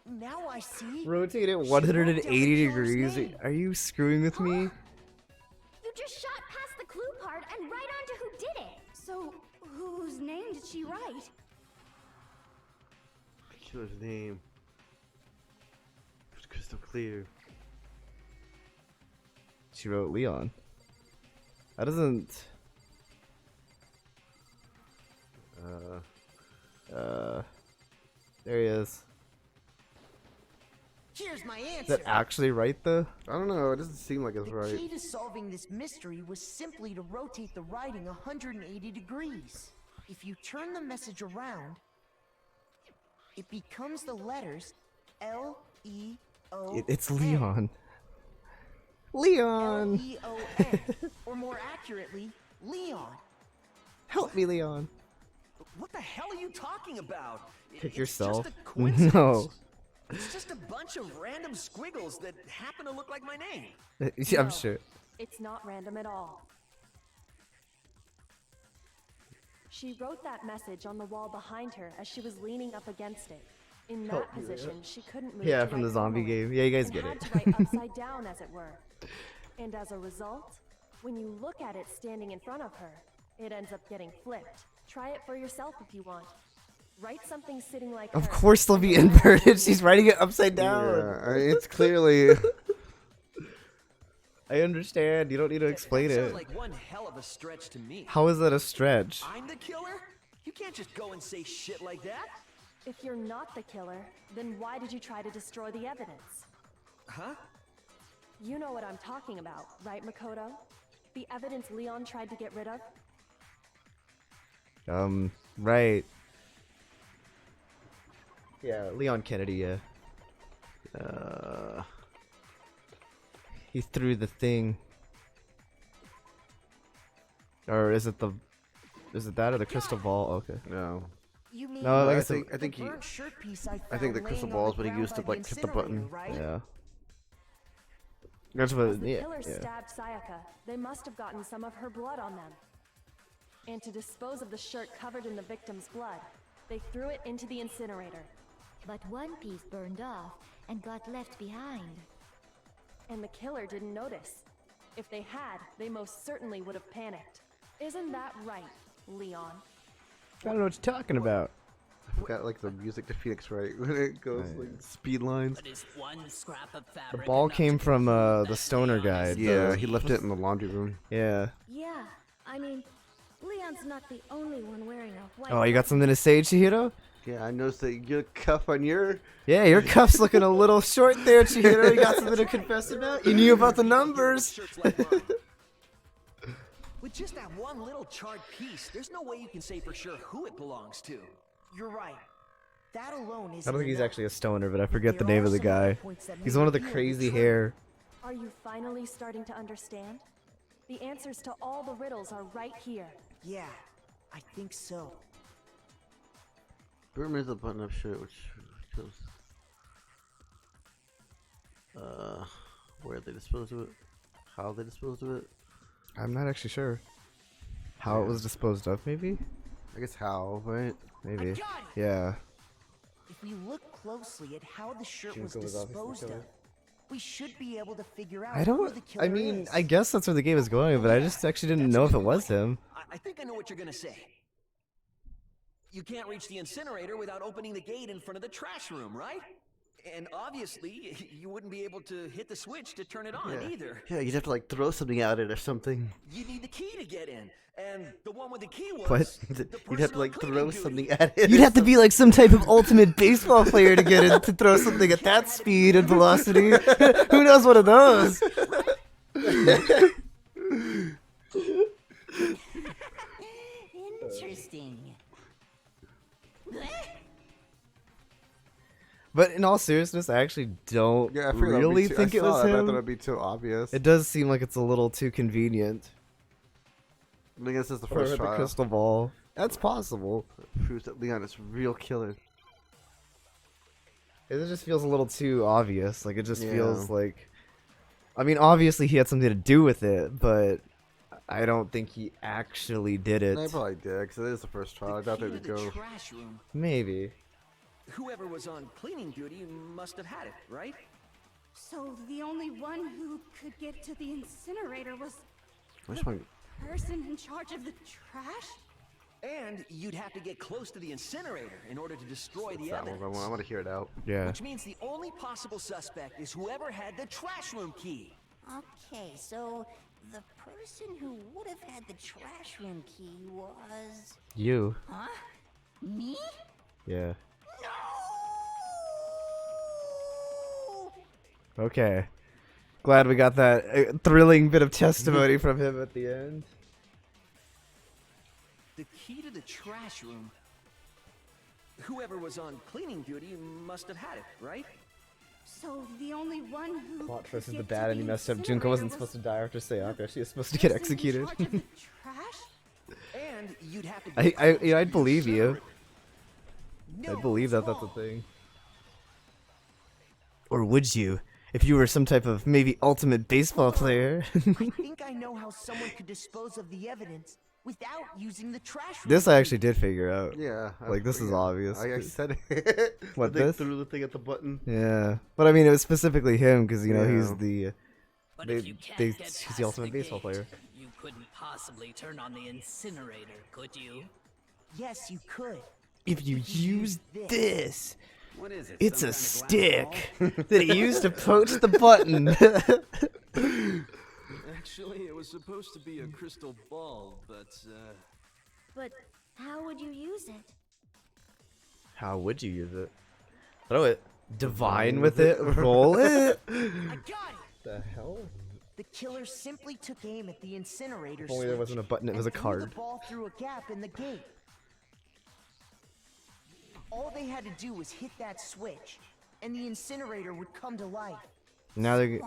Now I see. Rotate it She wrote 180 down the killer's degrees. name. Are you screwing with me? You just shot past the clue part and right onto who did it. So, whose name did she write? The killer's name. It was crystal clear. She wrote Leon. That doesn't. There he is. Here's my Is answer. that actually right though? I don't know. It doesn't seem like it's The right. key to solving this mystery was simply to rotate the writing 180 degrees. If you turn the message around, it becomes the letters L-E-O-N. It's Leon. Leon! L-E-O-N. Or more accurately, Leon. Help me, Leon. What the hell are you talking about? Pick It's yourself. Just a coincidence. No. It's just a bunch of random squiggles that happen to look like my name. Yeah, I'm No, sure. It's not random at all. She wrote that message on the wall behind her as she was leaning up against it. In that Help me, position, she couldn't move. Yeah, to from the write zombie normally, game. Yeah, you guys and get had it. to write upside down, as it were. And as a result, when you look at it standing in front of her, it ends up getting flipped. Try it for yourself if you want. Write something sitting like Of her. course they'll be inverted. She's writing it upside down. Yeah, I mean, it's clearly. I understand. You don't need to explain That it. sounds like one hell of a stretch to me. How is that a stretch? I'm the killer? You can't just go and say shit like that. If you're not the killer, then why did you try to destroy the evidence? Huh? You know what I'm talking about, right, Makoto? The evidence Leon tried to get rid of? Right. Yeah, Leon Kennedy, yeah. He threw the thing. Or is it that or the crystal ball? Okay. No. You mean No, like I think the he. burnt shirt piece I I think the found crystal laying on ball is the what he ground used to by the like hit the button. incinerator, right? Yeah. That's what. As the Yeah. killer Yeah. stabbed Sayaka, they must have gotten some of her blood on them. And to dispose of the shirt covered in the victim's blood, they threw it into the incinerator. But one piece burned off and got left behind. And the killer didn't notice. If they had, they most certainly would have panicked. Isn't that right, Leon? I don't know what you're talking about. I forgot like the music to Phoenix Wright when it goes like speed lines. But is one scrap of The fabric ball enough came to from prove the that stoner Leon guy. is Yeah, he left it in the laundry room. Yeah. Yeah, I mean, Leon's not the only one wearing a white. Oh, you got something to say, Chihiro? Yeah, I noticed that your cuff on your. Yeah, your cuff's looking a little short there, Chihiro. You got something to confess about? You knew about the numbers. With just that one little charred piece, there's no way you can say for sure who it belongs to. You're right. That alone is. I don't think he's actually a stoner, but I forget the name of the guy. He's one of the crazy hair. Are you finally starting to understand? The answers to all the riddles are right here. Yeah, I think so. Boom is a button-up shirt, which shows. Where they disposed of it, how they disposed of it. I'm not actually sure how it was disposed of. Maybe. I guess how, right? Maybe. Yeah. If we look closely at how the shirt was Junko was obviously the disposed of, killer. we should be able to figure out I who don't. the killer I mean, is. I guess that's where the game is going, but I just actually didn't know if it was him. I think I know what you're gonna say. You can't reach the incinerator without opening the gate in front of the trash room, right? And obviously, you wouldn't be able to hit the switch to turn it on either. Yeah, you'd have to like throw something at it or something. You need the key to get in, and the one with the key was. What? You'd have to like throw something at it. You'd have to be like some type of ultimate baseball player to get it to throw something at that speed and velocity. Who knows one of those? Interesting. But in all seriousness, I actually don't Yeah, I figured that'd be really too- think I it was saw that, but I him. thought it'd be too obvious. It does seem like it's a little too convenient. I think this is the Or first the trial. crystal ball. That's possible. Proves that Leon is a real killer. It just feels a little too obvious. Like it just Yeah. feels like. I mean, obviously he had something to do with it, but I don't think he actually did it. I probably did, because it is the first trial. I doubt they would go. Trash room. Maybe. Whoever was on cleaning duty must have had it, right? So the only one who could get to the incinerator was Which one? the person in charge of the trash? And you'd have to get close to the incinerator in order to destroy the That one, evidence. I want to hear it out. Yeah. Which means the only possible suspect is whoever had the trash room key. Okay, so the person who would have had the trash room key was... You. Huh? Me? Yeah. Okay. Glad we got that thrilling bit of testimony from him at the end. The key to the trash room. Whoever was on cleaning duty must have had it, right? So the only one who Plot could twist is get the to bad and he messed up. Junko wasn't incinerator supposed to die after Sayaka. She was supposed to was get the person in executed. charge of the trash? And you'd have to I'd believe you. No, I'd believe that's that that's a wrong. thing. Or would you? If you were some type of maybe ultimate baseball player. I think I know how someone could dispose of the evidence without using the trash room. This I actually did figure out. Yeah. Like this is obvious. I said it. What, They this? threw the thing at the button. Yeah. But I mean, it was specifically him because, you know, he's Yeah. the... But if you can't get he's past the ultimate baseball gate, player. You couldn't possibly turn on the incinerator, could you? Yes, you could. If you use this, What is it? it's some a kind of glass stick that he used to poach the button. Actually, it was supposed to be a crystal ball, but But how would you use it? How would you use it? Throw it. Divine with it. Roll it. I got it! The hell? The killer simply took aim at the incinerator If only there wasn't a button, it was and a threw card. the ball through a gap in the gate. All they had to do was hit that switch, and the incinerator would come to life. Now they're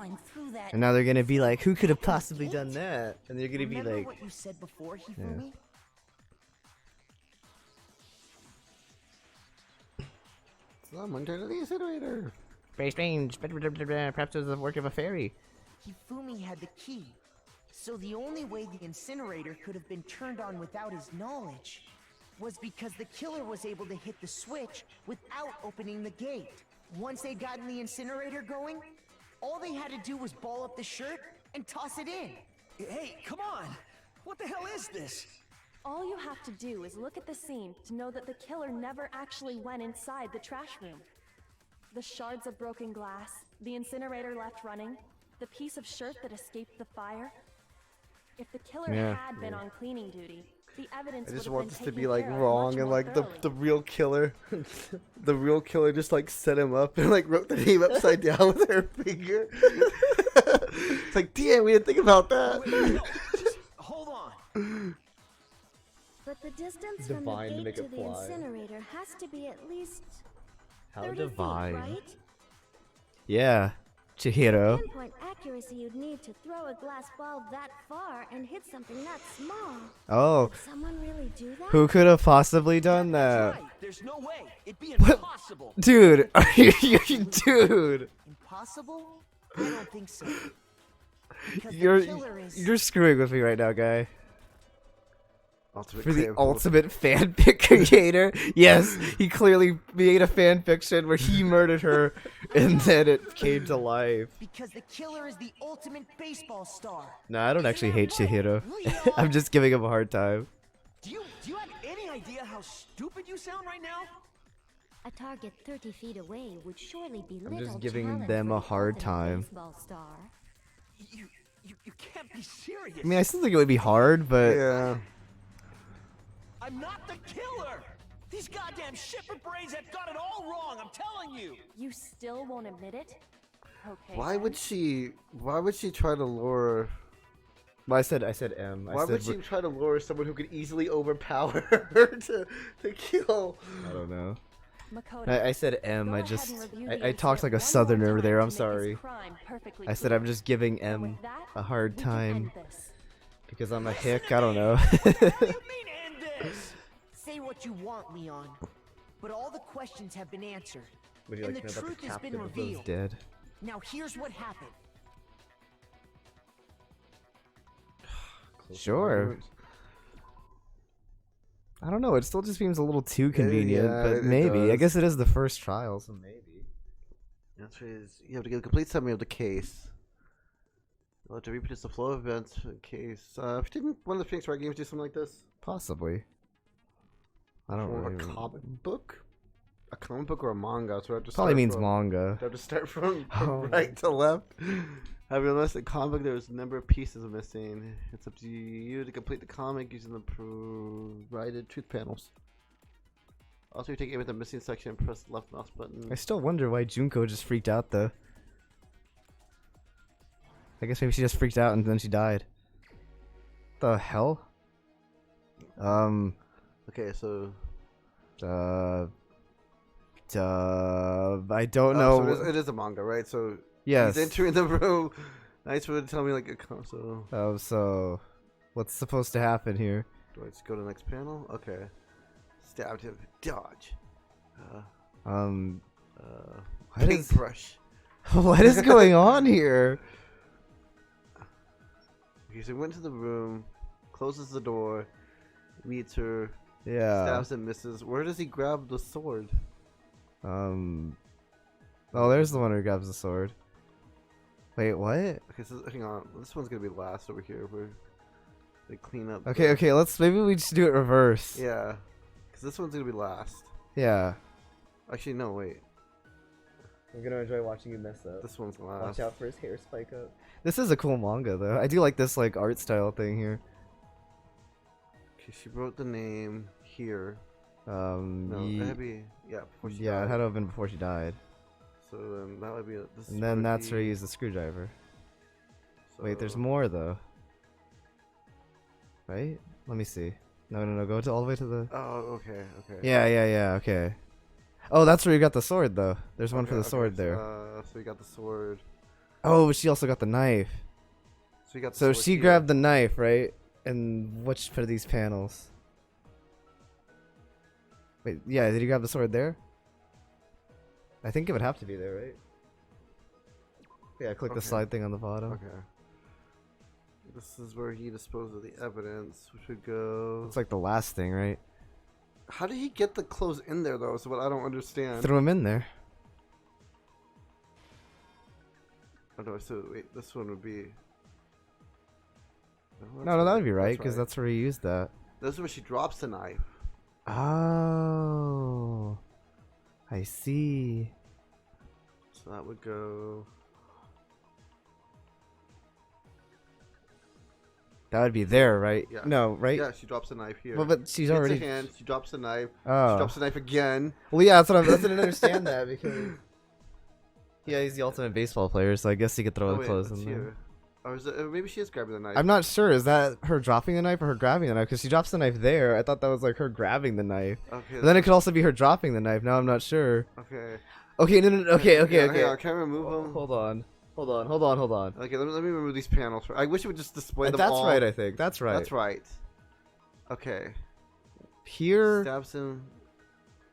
gonna be like, who could have possibly done that? And they're gonna be Remember like, what you said before, Hifumi? Yeah. Someone turn to the incinerator. very strange. Perhaps it was the work of a fairy. Hifumi had the key, so the only way the incinerator could have been turned on without his knowledge was because the killer was able to hit the switch without opening the gate. Once they'd gotten the incinerator going, all they had to do was ball up the shirt and toss it in. Hey, come on! What the hell is this? All you have to do is look at the scene to know that the killer never actually went inside the trash room. The shards of broken glass, the incinerator left running, the piece of shirt that escaped the fire. If the killer had been on cleaning duty, the evidence I just would want have this been to be taken like care of wrong much and more like thoroughly. the real killer, the real killer just like set him up and like wrote the name upside down with her finger. It's like, damn, we didn't think about that. Wait, no, just hold on. But the distance Divine to from the make gate it to the fly. incinerator has to be at least How 30 divine. feet, right? Yeah, Chihiro. Pinpoint accuracy you'd need to throw a glass ball that far and hit something that small. Oh, Did someone really do that? who could have possibly done that? There's no way. It'd be impossible. Dude, are you, dude, Impossible? I don't think so. Because the you're killer is... you're screwing with me right now, guy. Ultimate For the creative. ultimate fanfic creator, yes, he clearly made a fan fiction where he murdered her, and then it came to life. Because the killer is the ultimate baseball star. No, I don't actually hate Chihiro. I'm just giving him a hard time. Do you have any idea how stupid you sound right now? A target 30 feet away would surely be I'm little just giving challenge them for a the hard ultimate time. baseball star. You can't be serious. I mean, I still think it would be hard, but Yeah. I'm not the killer. These goddamn shipper brains have got it all wrong. I'm telling you. You still won't admit it? Okay. Why then. would she? Why would she try to lure? well, I said M. Why would she try to lure someone who could easily overpower her to kill? I don't know. Makoto, I said M. go I ahead just and review the I talked like a incident one more southerner time there. to I'm make this sorry. crime perfectly I said clear. I'm just giving And M with that, a hard we can end time this. because I'm a hick. I don't know. Say what you want, Leon. But all the questions have been answered. Would you and like the to know about truth the has been captain of those revealed. dead? Now here's what happened. Sure. I don't know. It still just seems a little too convenient, yeah, but it maybe. I does. guess it is the first trial, so maybe. The answer is you have to get a complete summary of the case. You'll have to reproduce the flow of events in case. Didn't one of the Phoenix Wright games do something like this? Possibly. I don't Or really. a comic book? A comic book or a manga? So I have to Probably start means from, manga. I have to start from Oh. right to left. Having unless a comic book, there's a number of pieces missing. It's up to you to complete the comic using the provided truth panels. Also, you take aim at the missing section and press the left mouse button. I still wonder why Junko just freaked out, though. I guess maybe she just freaked out and then she died. The hell? Okay, so I don't know. So it is a manga, right? So Yes. he's entering the room. Nice for to tell me like a so. Oh, so what's supposed to happen here? Do I just go to the next panel? Okay. Stab him. Dodge. What is Paintbrush. what is going on here? Okay, so he went to the room, closes the door, meets her, Yeah. stabs and misses. Where does he grab the sword? Oh, there's the one who grabs the sword. Wait, what? Okay, so hang on. This one's gonna be last over here. Where they clean up. Okay, okay. Maybe we just do it reverse. Yeah, because this one's gonna be last. Yeah. Actually, no, wait. I'm gonna enjoy watching you mess up. This one's last. Watch out for his hair spike up. This is a cool manga, though. I do like this like art style thing here. Okay, she wrote the name here. No, Ye- that'd be before she yeah, died. it had to have been before she died. So then that would be this. And then would that's be, where he used the screwdriver. Wait, there's So- more though. Right? Let me see. No. Go to all the way to the. Oh, okay. Yeah. Okay. Oh, that's where you got the sword though. There's one for the sword there. So you got the sword. Oh, but she also got the knife. So you got. The So sword she here. grabbed the knife, right? And which for these panels? Wait, yeah. Did you grab the sword there? I think it would have to be there, right? Yeah, click the Okay. slide thing on the bottom. Okay. This is where he disposed of the evidence. We should go. It's like the last thing, right? How did he get the clothes in there though? Is what I don't understand. Threw him in there. Oh no, so wait, this one would be. No, that would be right because that's where he used that. This is where she drops the knife. Oh, I see. So that would go. That would be there, right? Yeah. No, right? Yeah, she drops the knife here. Well, but she's Hits already. her hand, she drops the knife. Oh. She drops the knife again. Well, yeah, that's what I didn't understand that because. Yeah, he's the ultimate baseball player, so I guess he could throw Oh, the wait, clothes what's in there. here? Or is it, maybe she is grabbing the knife. I'm not sure. Is that her dropping the knife or her grabbing the knife? Because she drops the knife there. I thought that was like her grabbing the knife. Okay. But then it could also be her dropping the knife. Now I'm not sure. Okay. Okay, no. Okay. Hang on, can I remove them? Hold on. Okay, let me remove these panels. I wish it would just display them That's all. right, I think. That's right. That's right. Okay. Here. Stabs him.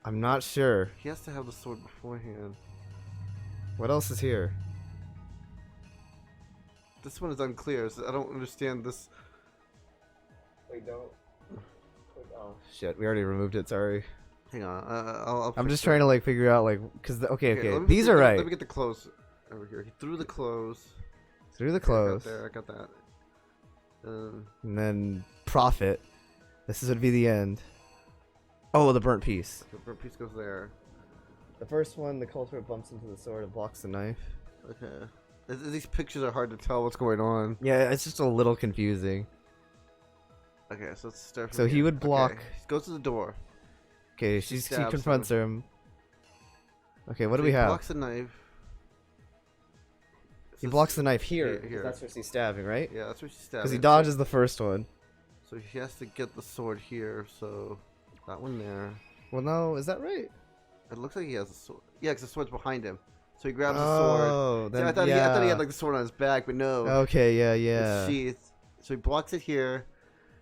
I'm not sure. He has to have the sword beforehand. What else is here? This one is unclear. So I don't understand this. Wait, don't. Oh shit! We already removed it. Sorry. Hang on. I'll I'm fix just it. trying to like figure out like because okay. let me These get are the- right. Let me get the clothes over here. He threw the clothes. Through the Okay, clothes. I got that. And then profit. This is would be the end. Oh, the burnt piece. The burnt piece goes there. The first one, the culprit bumps into the sword and blocks the knife. Okay. These pictures are hard to tell what's going on. Yeah, it's just a little confusing. Okay, so let's start from So he here. would block. Okay, he goes to the door. Okay, She she stabs confronts him. Okay, what do So we he have? blocks the knife. He blocks the knife here. Here. That's where she's stabbing, right? Yeah, that's where she's stabbing. Because he dodges the first one. So he has to get the sword here. So that one there. Well, no, is that right? It looks like he has a sword. Yeah, because the sword's behind him. So he grabs the Oh, sword. then, I thought he had like the sword on his back, but no. Okay, yeah. It's sheath. So he blocks it here.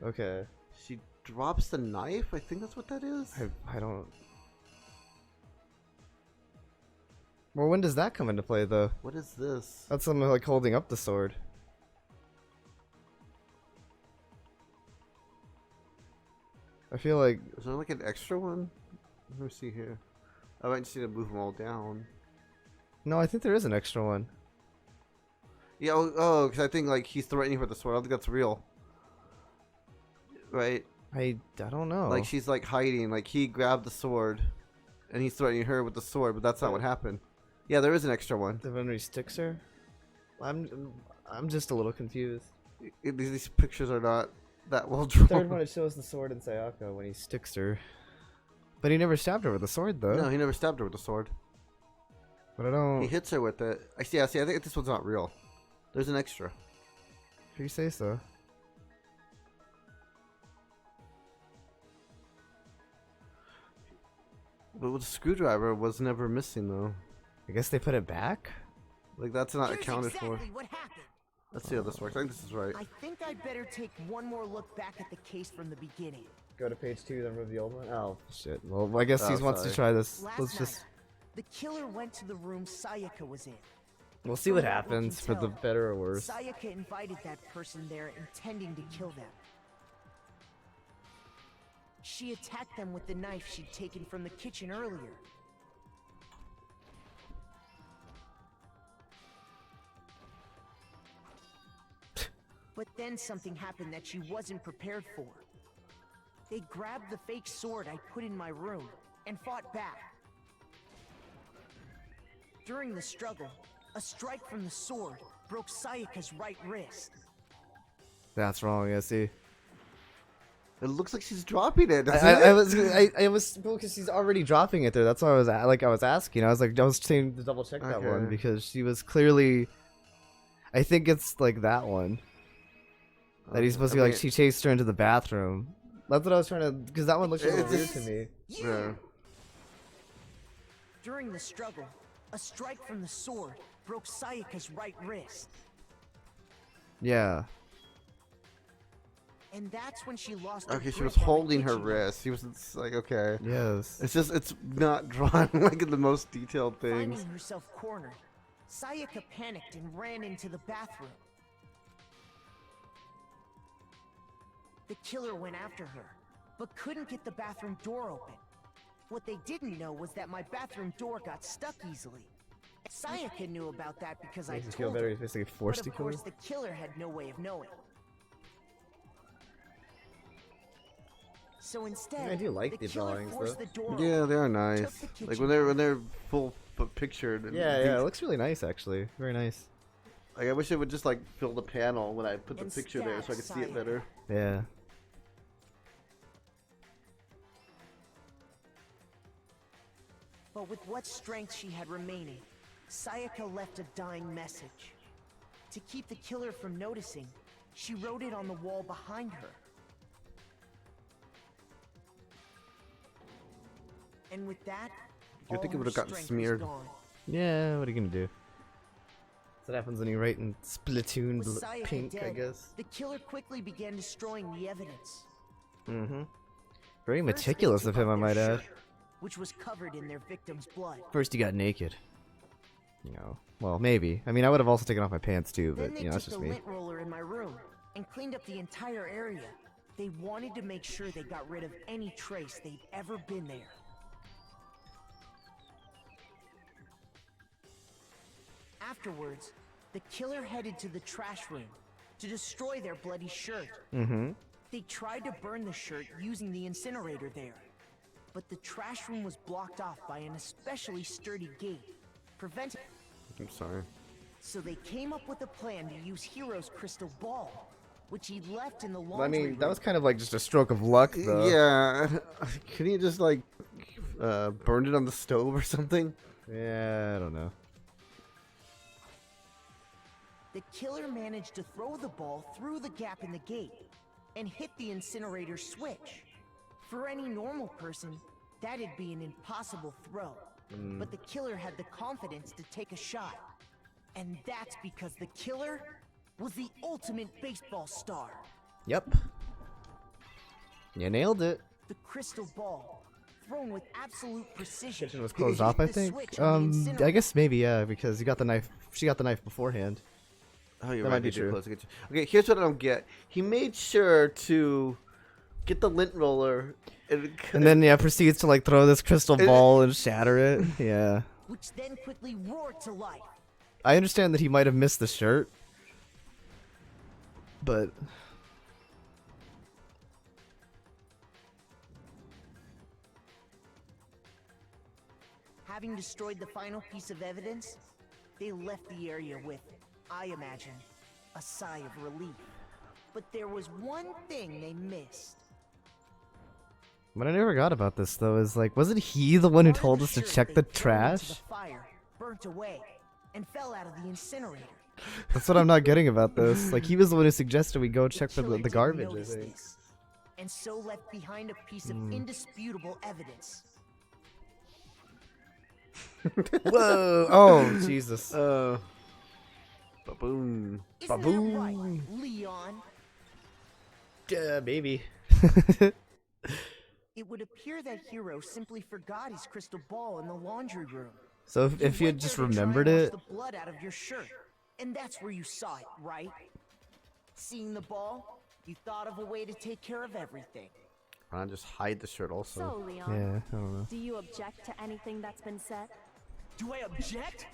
Okay. She drops the knife. I think that's what that is. I don't. Well, when does that come into play, though? What is this? That's someone like holding up the sword. I feel like. Is there like an extra one? Let me see here. I might just need to move them all down. No, I think there is an extra one. Yeah, because I think like he's threatening her with the sword. I don't think that's real. Right? I don't know. Like she's like hiding. Like he grabbed the sword, and he's threatening her with the sword, but that's not what happened. Yeah, there is an extra one. The one where he sticks her. I'm just a little confused. These pictures are not that well drawn. Third one, it shows the sword in Sayaka when he sticks her. But he never stabbed her with the sword, though. No, he never stabbed her with the sword. But I don't. He hits her with it. I see. I think this one's not real. There's an extra. If you say so. But the screwdriver was never missing, though. I guess they put it back? Like, that's not Here's accounted exactly for. what happened. Let's see how this works. I think this is right. I think I'd better take one more look back at the case from the beginning. Go to page 2, then remove the old one? Oh, shit. Well, I guess he Oh, wants to sorry. try this. Last Let's night, just. the killer went to the room Sayaka was in. We'll see what From we happens, can for the tell, better or worse. Sayaka invited that person there intending to kill them. She attacked them with the knife she'd taken from the kitchen earlier. But then something happened that she wasn't prepared for. They grabbed the fake sword I put in my room and fought back. During the struggle, a strike from the sword broke Sayaka's right wrist. That's wrong, I see. It looks like she's dropping it. I was because she's already dropping it there. That's why I was asking. I was saying to double check that one Okay. because she was clearly. I think it's like that one. That he's supposed to be like, she chased her into the bathroom. That's what I was trying to, because that one looked a little weird to me. Yeah. During the struggle, a strike from the sword broke Sayaka's right wrist. Yeah. And that's when she lost her Okay, she grip was on the holding her kitchen. wrist. She was it's like, okay. Yes. It's just, it's not drawn like in the most detailed things. Finding herself cornered, Sayaka panicked and ran into the bathroom. The killer went after her, but couldn't get the bathroom door open. What they didn't know was that my bathroom door got stuck easily. Sayaka knew about that because I Makes you feel told better. her. He's basically forced But to of kill her. course, the killer had no way of knowing. So instead, I do like the killer drawings, forced though. the door Yeah, open, they are took nice. the Like kitchen when they're full pictured. and Yeah, these- it looks really nice, actually. Very nice. Like I wish it would just like fill the panel when I put the And picture there, so I could see it Sayaka. better. Yeah. But with what strength she had remaining, Sayaka left a dying message. To keep the killer from noticing, she wrote it on the wall behind her. And with that, You'd think it all would her have gotten strength was smeared. gone. Yeah, what are you gonna do? That's what happens when you write in Splatoon With Sayaka pink, I dead, guess. the killer quickly began destroying the evidence. Mm-hmm. Very First, they meticulous took of him, off I might their add. shirt, which was covered in their victim's blood. First, he got naked. You know, well, maybe. I mean, I would have also taken off my pants too, Then but they you know, took that's just the me. lint roller in my room and cleaned up the entire area. They wanted to make sure they got rid of any trace they'd ever been there. Afterwards, the killer headed to the trash room to destroy their bloody shirt. Mm-hmm. They tried to burn the shirt using the incinerator there, but the trash room was blocked off by an especially sturdy gate, preventing. I'm sorry. So they came up with a plan to use Hero's crystal ball, which he left in the laundry I mean, room. that was kind of like just a stroke of luck, though. Yeah. Couldn't you just like burn it on the stove or something? Yeah, I don't know. The killer managed to throw the ball through the gap in the gate and hit the incinerator switch. For any normal person, that'd be an impossible throw. But the killer had the confidence to take a shot. And that's because the killer was the ultimate baseball star. Yep. You nailed it. The crystal ball, thrown with absolute precision. Kitchen was closed off, I hit the think. switch on the I incinerator. guess maybe, yeah, because you got the knife. She got the knife beforehand. Oh, you're That right. might be they did true. close the kitchen. Okay, here's what I don't get. He made sure to get the lint roller And then, yeah, proceeds to, like, throw this crystal ball and shatter it. Yeah. Which then quickly roared to life. I understand that he might have missed the shirt. But... Having destroyed the final piece of evidence, they left the area with, I imagine, a sigh of relief. But there was one thing they missed. What I never got about this, though, is, like, wasn't he the one who told us to check the The trash? fire burnt away and fell out of the incinerator. That's what I'm not getting about this. Like, he was the one who suggested we go check for killer the didn't garbage, I notice think. this, and so left behind a piece of indisputable evidence. Whoa! Oh, Jesus. Baboon. Isn't that right, Leon? Yeah, maybe. It would appear that Hero simply forgot his crystal ball in the laundry room. So if you had went just there to try remembered and wash it... the blood out of your shirt, and that's where you saw it, right? Seeing the ball, you thought of a way to take care of everything. Why not just hide the shirt also? So, Leon, Yeah, I don't know. do you object to anything that's been said? Do I object?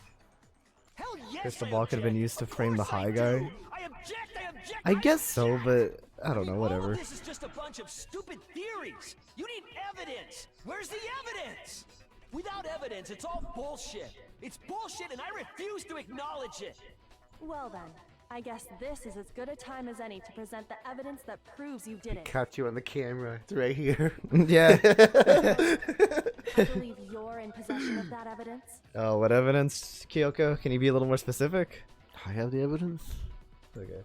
Hell yes, Crystal I ball could have been object. used to Of frame the course I high do. guy. I object. I guess so, but I don't know, All whatever. of this is just a bunch of stupid theories. You need evidence. Where's the evidence? Without evidence, it's all bullshit. It's bullshit, and I refuse to acknowledge it. Well then, I guess this is as good a time as any to present the evidence that proves you did it. Caught you on the camera. It's right here. Yeah. I believe you're in possession of that evidence. Oh, what evidence, Kyoko? Can you be a little more specific? I have the evidence. Okay.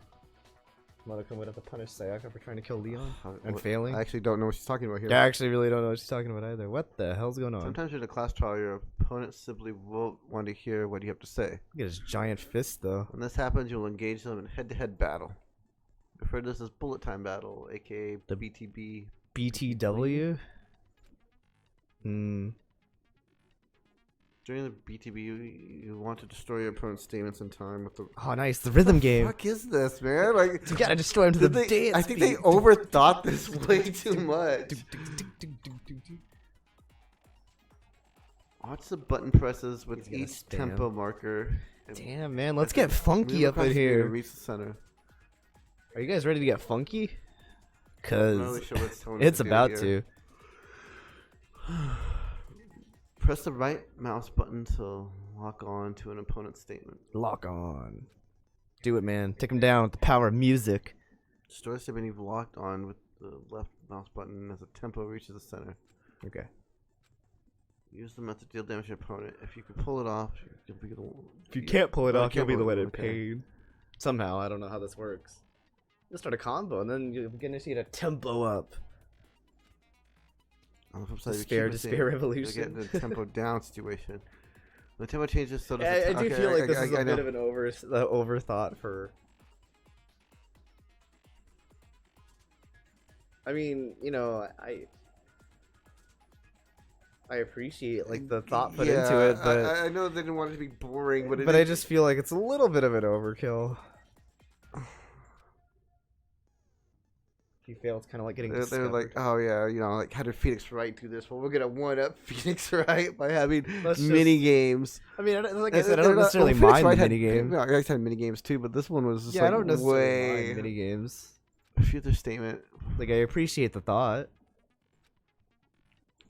Monaco would have to punish Sayaka for trying to kill Leon and What- failing. I actually don't know what she's talking about here. Yeah, I actually really don't know what she's talking about either. What the hell's going on? Sometimes in a class trial, your opponent simply won't want to hear what you have to say. Look at his giant fist, though. When this happens, you'll engage them in head-to-head battle. Refer to this as bullet time battle, aka the BTB. BTW? Hmm. During the BTB, you want to destroy your opponent's statements in time with the. Oh, nice. The rhythm game. What the fuck is this, man? Like, you gotta destroy him to the did dance. I think they overthought this way too much. Watch the button presses with each spam. tempo marker. Damn, man. Let's get funky Move up across in the screen here. and reach the center. Are you guys ready to get funky? I'm Cause not really sure what tone it's to do about here. to. Press the right mouse button to lock on to an opponent's statement. Lock on. Do it, man. Take him down with the power of music. Destroy the statement you've locked on with the left mouse button as the tempo reaches the center. Okay. Use the method to deal damage to your opponent. If you can pull it off, you'll be the. If you can't pull it Oh, off, you'll be the one in okay. pain. Somehow, I don't know how this works. You'll start a combo, and then you're gonna see a tempo up. On the flip side, Despair, you keep it despair safe. revolution. You'll get the tempo down situation. When the tempo changes, so does I the do okay, feel like this is a I bit know. of an overthought for. I mean, you know, I appreciate like the thought put into it, but I know they didn't want it to be boring, but I just feel like it's a little bit of an overkill. If you fail, it's kind of like getting. They're like, oh yeah, you know, like how did Phoenix Wright do this? Well, we're gonna one up Phoenix Wright by having mini games. I mean, like I said, I don't necessarily Phoenix mind Wright the had, mini game. No, I guys had mini games too, but this one was just Yeah, like I don't necessarily way mind mini games. Future statement. Like I appreciate the thought.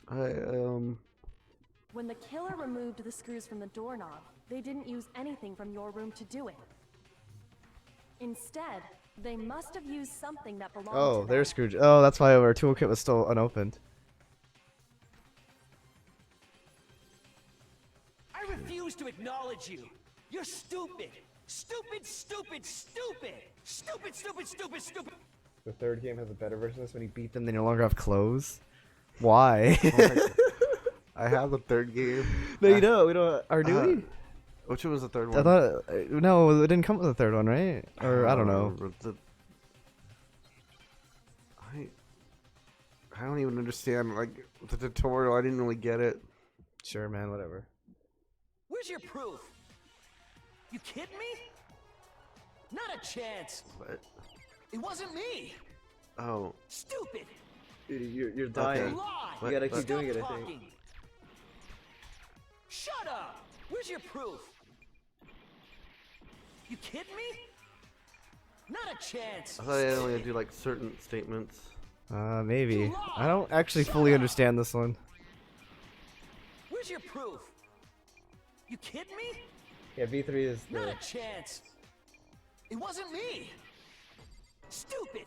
When the killer removed the screws from the doorknob, they didn't use anything from your room to do it. Instead, they must have used something that belonged to Oh, them. there's Scrooge. Oh, that's why our toolkit was still unopened. I refuse to acknowledge you. You're stupid. Stupid, stupid, stupid. Stupid, stupid, stupid, stupid. The third game has a better version of this. When you beat them, they no longer have clothes. Why? I have the third game. No, you don't. We don't. Or do we? Which one was the third one? I thought no, it didn't come with the third one, right? Or I don't know. I don't even understand like the tutorial. I didn't really get it. Sure, man. Whatever. Where's your proof? You kidding me? Not a chance. What? It wasn't me. Oh. Stupid. Dude, you're You dying. lied. You gotta keep Stop doing it. I talking. think. Shut up. Where's your proof? You kidding me? Not a chance. I thought I only do like certain statements. Maybe. I don't actually fully understand this one. Where's your proof? You kidding me? Yeah, V3 is Not the. a chance. It wasn't me. Stupid.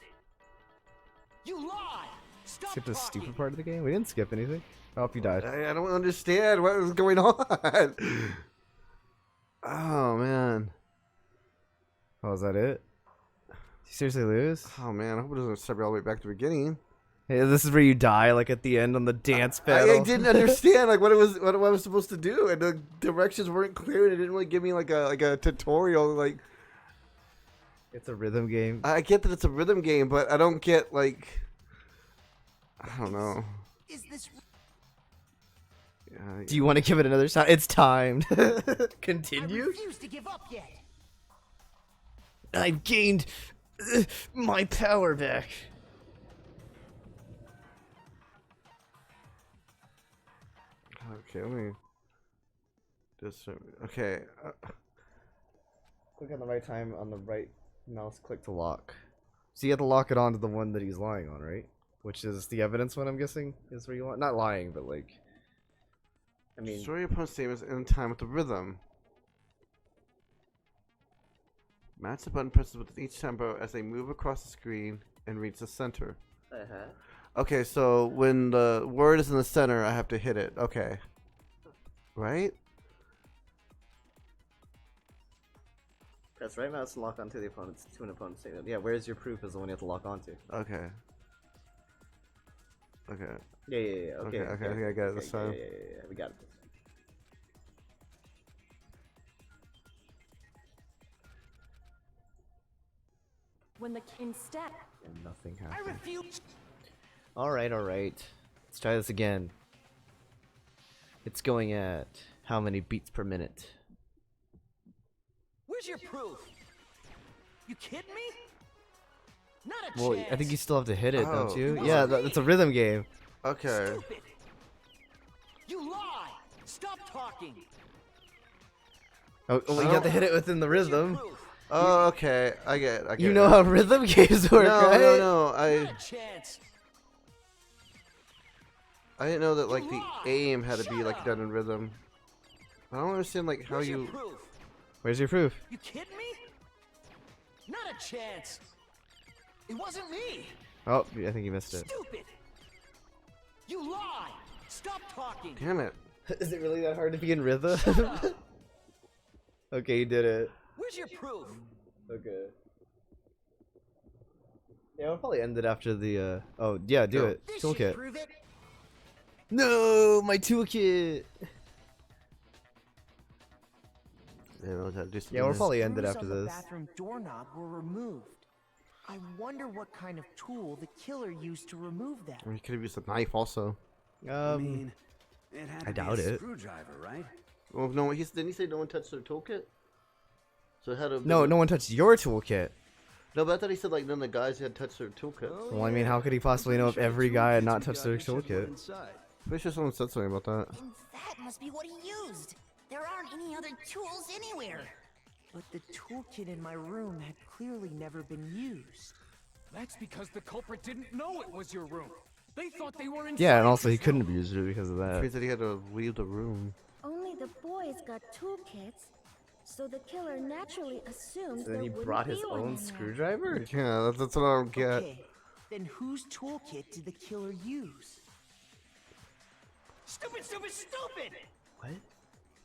You lied. Stop Skip the talking. stupid part of the game. We didn't skip anything. Oh, you died. I don't understand what is going on. Oh man. Oh, is that it? Did you seriously lose? Oh man, I hope it doesn't start me all the way back to the beginning. Hey, this is where you die, like at the end on the dance battle. I didn't understand like what I was supposed to do, and the directions weren't clear, and it didn't really give me like a tutorial. Like, it's a rhythm game. I get that it's a rhythm game, but I don't get like, I don't know. Is this? Do you want to give it another shot? It's timed. I Continue. refuse to give up yet. I've gained my power back. Okay, let me. Just okay. Click on the right time on the right mouse click to lock. So you have to lock it onto the one that he's lying on, right? Which is the evidence one, I'm guessing, is where you want. Not lying, but like. I mean. Destroy your opponent's statements in time with the rhythm. Match the button presses with each tempo as they move across the screen and reach the center. Okay, so when the word is in the center, I have to hit it. Okay. Right? Press right mouse to lock onto the opponent's to an opponent's statement. Yeah, where's your proof is the one you have to lock onto. Okay. Okay. Yeah. Okay. Okay, I got it this time. Yeah, we got it. When the king step. And nothing I happened. refuse. Alright. Let's try this again. It's going at how many beats per minute? Where's your proof? You kidding me? Not a Well, chance. I think you still have to hit it, don't Oh. you? It Yeah, wasn't it's a rhythm game. Okay. Stupid. You lie. Stop talking. Oh, you have to hit it within the rhythm. Oh, okay. I get it. You know how rhythm games work, right? No. Not a chance. I didn't know that like the aim had to be like done in rhythm. I don't understand like how Where's your you. proof? Where's your proof? You kidding me? Not a chance. It wasn't me. Oh, I think you missed it. Stupid. You lie. Stop talking. Damn it. Is it really that hard to be in rhythm? Okay, you did it. Where's your proof? Okay. Yeah, I'll probably end it after the, Oh, yeah, do it. This should Toolkit. prove it. No, my toolkit! Yeah, we'll probably end it Screws after on the this. bathroom doorknob were removed. I wonder what kind of tool the killer used to remove that. He could have used a knife also. I mean, it had to I be doubt a it. screwdriver, right? Well, no, didn't he say no one touched their toolkit? So it had to. No, no one touched your toolkit. No, but I thought he said like none of the guys had touched their toolkits. Well, I mean, how could he possibly know if every guy had not touched their toolkit? Pretty sure someone said something about that. And that must be what he used. There aren't any other tools anywhere. But the toolkit in my room had clearly never been used. That's because the culprit didn't know it was your room. They thought they were inside. Yeah, and also he couldn't have used it because of He that. said he had to leave the room. Only the boys got toolkits, so the killer naturally assumed So then there he wouldn't brought be his one own in there. screwdriver? Yeah, that's what I don't get. Okay, then whose toolkit did the killer use? Stupid, stupid, stupid. What?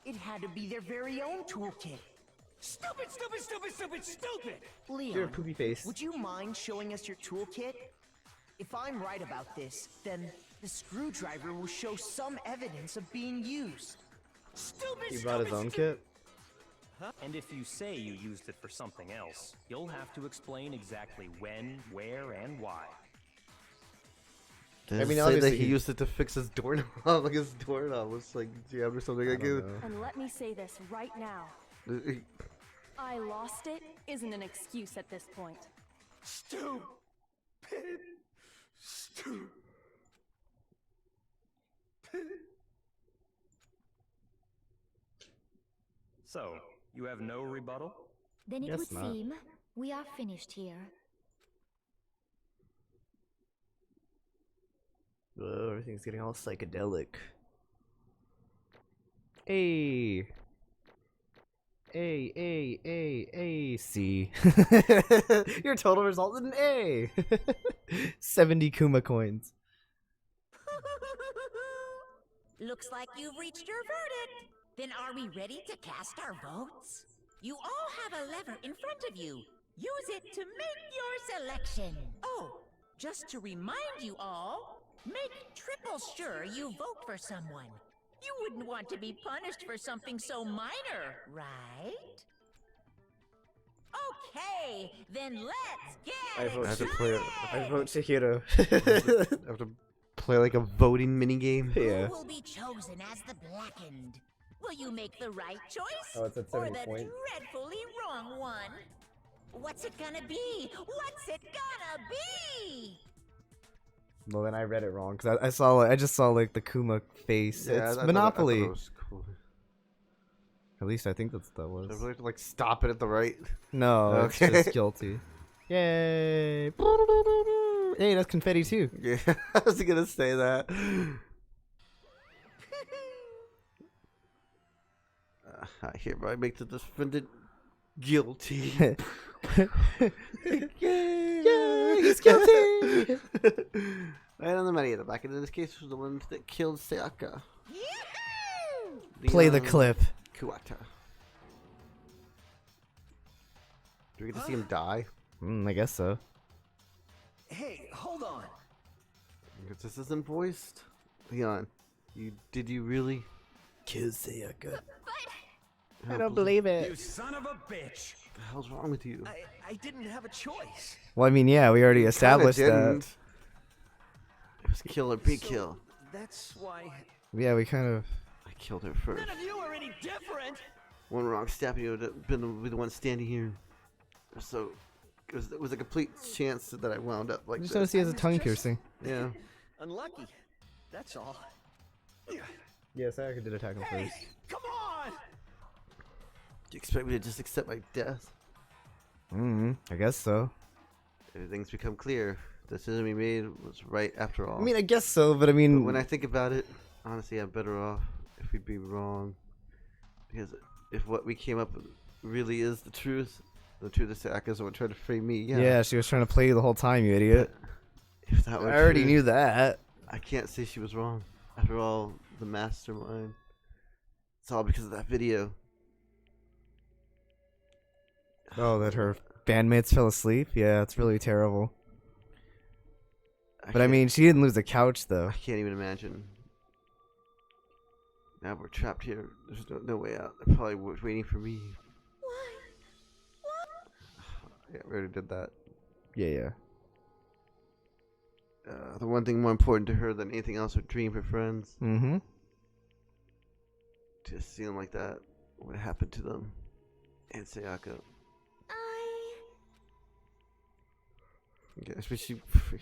It had to be their very own toolkit. Stupid, stupid, stupid, stupid, stupid. Leon, You're a poopy face. would you mind showing us your toolkit? If I'm right about this, then the screwdriver will show some evidence of being used. Stupid, He brought his own kit? And if you say you used it for something else, you'll have to explain exactly when, where, and why. Did I mean, say obviously that he he- used it to fix his doorknob, like his doorknob was like jammed or something. Like it. And let me say this right now. I lost it isn't an excuse at this point. Stupid. Stupid. So, you have no rebuttal? Then it Guess would not. seem we are finished here. Oh, everything's getting all psychedelic. A. C. Your total result is an A. 70 Kuma coins. Looks like you've reached your verdict. Then are we ready to cast our votes? You all have a lever in front of you. Use it to make your selection. Oh, just to remind you all, make triple sure you vote for someone. You wouldn't want to be punished for something so minor, right? Okay, then let's get I vote I have to excited. play. I vote Chihiro. I have to play like a voting mini game. Yeah. Who will be chosen as the Blackened? Will you make the right choice? Oh, it's at or 70 the points. dreadfully wrong one? What's it gonna be? What's it gonna be? Well, then I read it wrong because I just saw like the Kuma face. Yeah, It's I thought Monopoly. it was cool. At least I think that's what that was. I really have to like stop it at the right. No, Okay. it's just guilty. Yay! Hey, that's confetti too. Yeah, I was gonna say that. I hereby make the defendant guilty. Yay! He's guilty. Right on the money. The back end of this case was the ones that killed Sayaka. Play the Leon clip. Kuwata. Do we get to see him die? I guess so. Hey, hold on. If this isn't voiced, Leon, did you really kill Sayaka? I don't believe it. You son of a bitch! What the hell's wrong with you? I didn't have a choice. Well, I mean, yeah, we already Kinda established that. didn't. It was kill or be kill. That's why. Yeah, we kind of. I killed her first. None of you are any different. One wrong step, you would have been the one standing here. So it was a complete chance that I wound up like I just this. noticed he has a tongue piercing. Yeah. Unlucky. That's all. Yeah, Sayaka did attack him first. Come on! Do you expect me to just accept my death? I guess so. Everything's become clear. The decision we made was right after all. I mean, I guess so, but I mean, But when I think about it, honestly, I'm better off if we'd be wrong. Because if what we came up with really is the truth is Sayaka's what tried to frame me. yeah, she was trying to play you the whole time, you idiot. If that were I already true, knew that. I can't say she was wrong. After all, the mastermind. It's all because of that video. Oh, that her bandmates fell asleep? Yeah, it's really terrible. But I mean, she didn't lose a couch, though. I can't even imagine. Now we're trapped here. There's no way out. They're probably waiting for me. Yeah, we already did that. Yeah. The one thing more important to her than anything else would dream for friends. Mm-hmm. To see them like that, what happened to them? And Sayaka.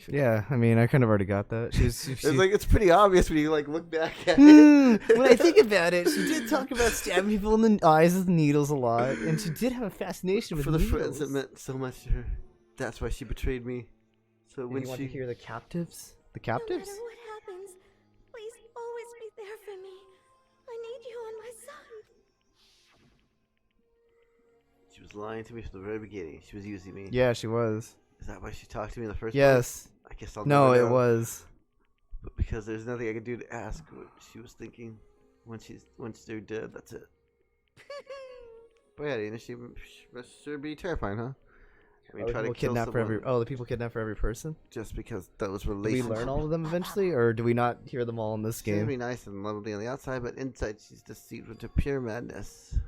Yeah, I mean, I kind of already got that. It's like it's pretty obvious when you like look back at it. When I think about it, she did talk about stabbing people in the eyes with needles a lot, and she did have a fascination with for the needles. friends that meant so much to her. That's why she betrayed me. So And when you want she to hear the captives? The No captives? matter what happens, please always be there for me. I need you on my side. She was lying to me from the very beginning. She was using me. Yeah, she was. Is that why she talked to me in the first place? Yes. I guess I'll No, never it know. was. But because there's nothing I could do to ask what she was thinking once they're dead. That's it. But yeah, you know, she must sure be terrifying, huh? I mean, Oh, try to people kill kidnap for every. someone Oh, the people kidnapped for every person. just because those Do we relationships. learn all of them eventually, or do we not hear them all in this She's gonna game? be nice and lovely on the outside, but inside she's deceived into pure madness.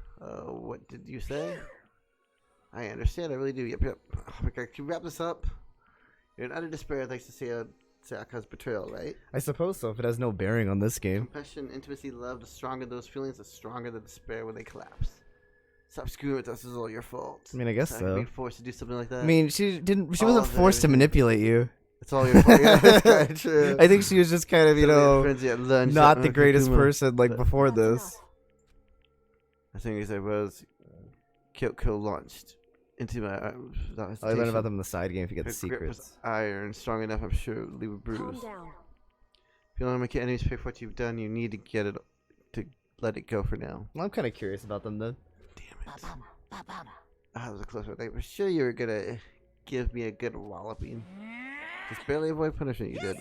What did you say? I understand. I really do. Yep. Okay, can we wrap this up? You're in utter despair thanks to Sayaka's betrayal, right? I suppose so. If it has no bearing on this game. Compassion, intimacy, love. The stronger those feelings, the stronger the despair when they collapse. Stop screwing with us. This is all your fault. I mean, I guess Sayaka so. being forced to do something like that. I mean, she didn't. She All wasn't of forced to everything. manipulate you. It's all your fault. Yeah, that's kind of true. I think she was just kind of, you Somebody had know, friends at lunch not that the were greatest Kakuma. person like But before this. I think as I was, Kyoko launched into my arms. without I learned hesitation. about them in the side game if you get Her the grip was secrets. iron, strong enough, I'm sure, to leave a bruise. Calm down. If you don't want to make your enemies pay for what you've done, you need to get it to let it go for now. Well, I'm kind of curious about them then. That was a close one. They were sure you were gonna give me a good walloping. Just barely avoid punishment, you did.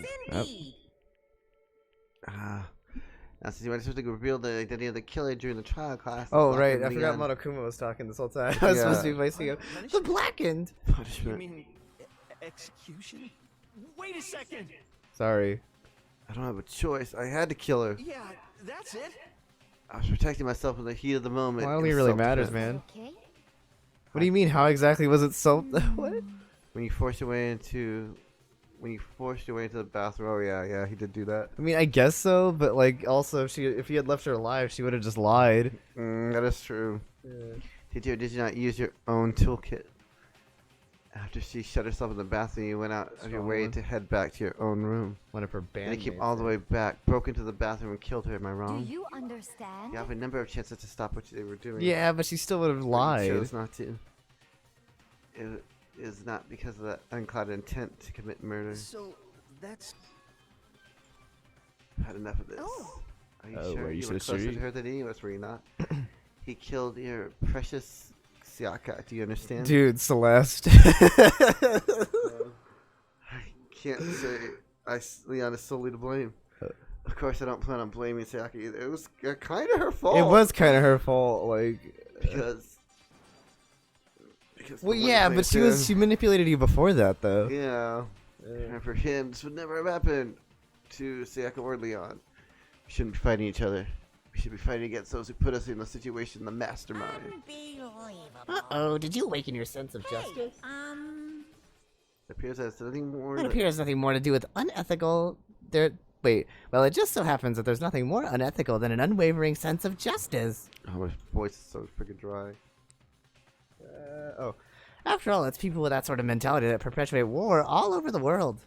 Now, since you weren't supposed to reveal the identity of the killer during the trial class. Oh, the right. I Blackened forgot Leon Monokuma was talking this whole time. I was supposed to be Yeah. voicing him. The Blackened! You punishment. mean execution? Wait a second. Sorry. I don't have a choice. I had to kill her. Yeah, that's it. I was protecting myself in the heat of the moment. Well, I don't It think it was really matters, self-defense. man. Okay. What do you mean? How exactly was it so? What? When you forced your way into the bathroom. Oh yeah, he did do that. I mean, I guess so, but like, also, if you had left her alive, she would have just lied. That is true. Yeah. Did you not use your own toolkit? After she shut herself in the bathroom, you went out of your Strong way one. to head back to your own room. One of her And they came bandmates, all the way back, broke into the bathroom, and killed her. Am I Do wrong? you understand? You have a number of chances to stop what they were doing. Yeah, but she still would have But you lied. chose not to. It is not because of that unclouded intent to commit murder. So that's. I've had enough of this. Oh. Are you Oh, sure are you you were so closer sure? to her than he was? Were you not? He killed your precious Sayaka. Do you understand? Dude, Celeste. I can't say Leon is solely to blame. Of course, I don't plan on blaming Sayaka either. It was kind of her fault. It was kind of her fault, like. because Well, yeah, but she manipulated you before that, though. Yeah. And for him, this would never have happened. To Sayaka or Leon, we shouldn't be fighting each other. We should be fighting against those who put us in the situation, the mastermind. Uh-oh, did you awaken your sense of justice? It appears that it's nothing more. It appears nothing more to do with unethical. Wait, well, it just so happens that there's nothing more unethical than an unwavering sense of justice. Oh, my voice is so freaking dry. Oh. After all, it's people with that sort of mentality that perpetuate war all over the world.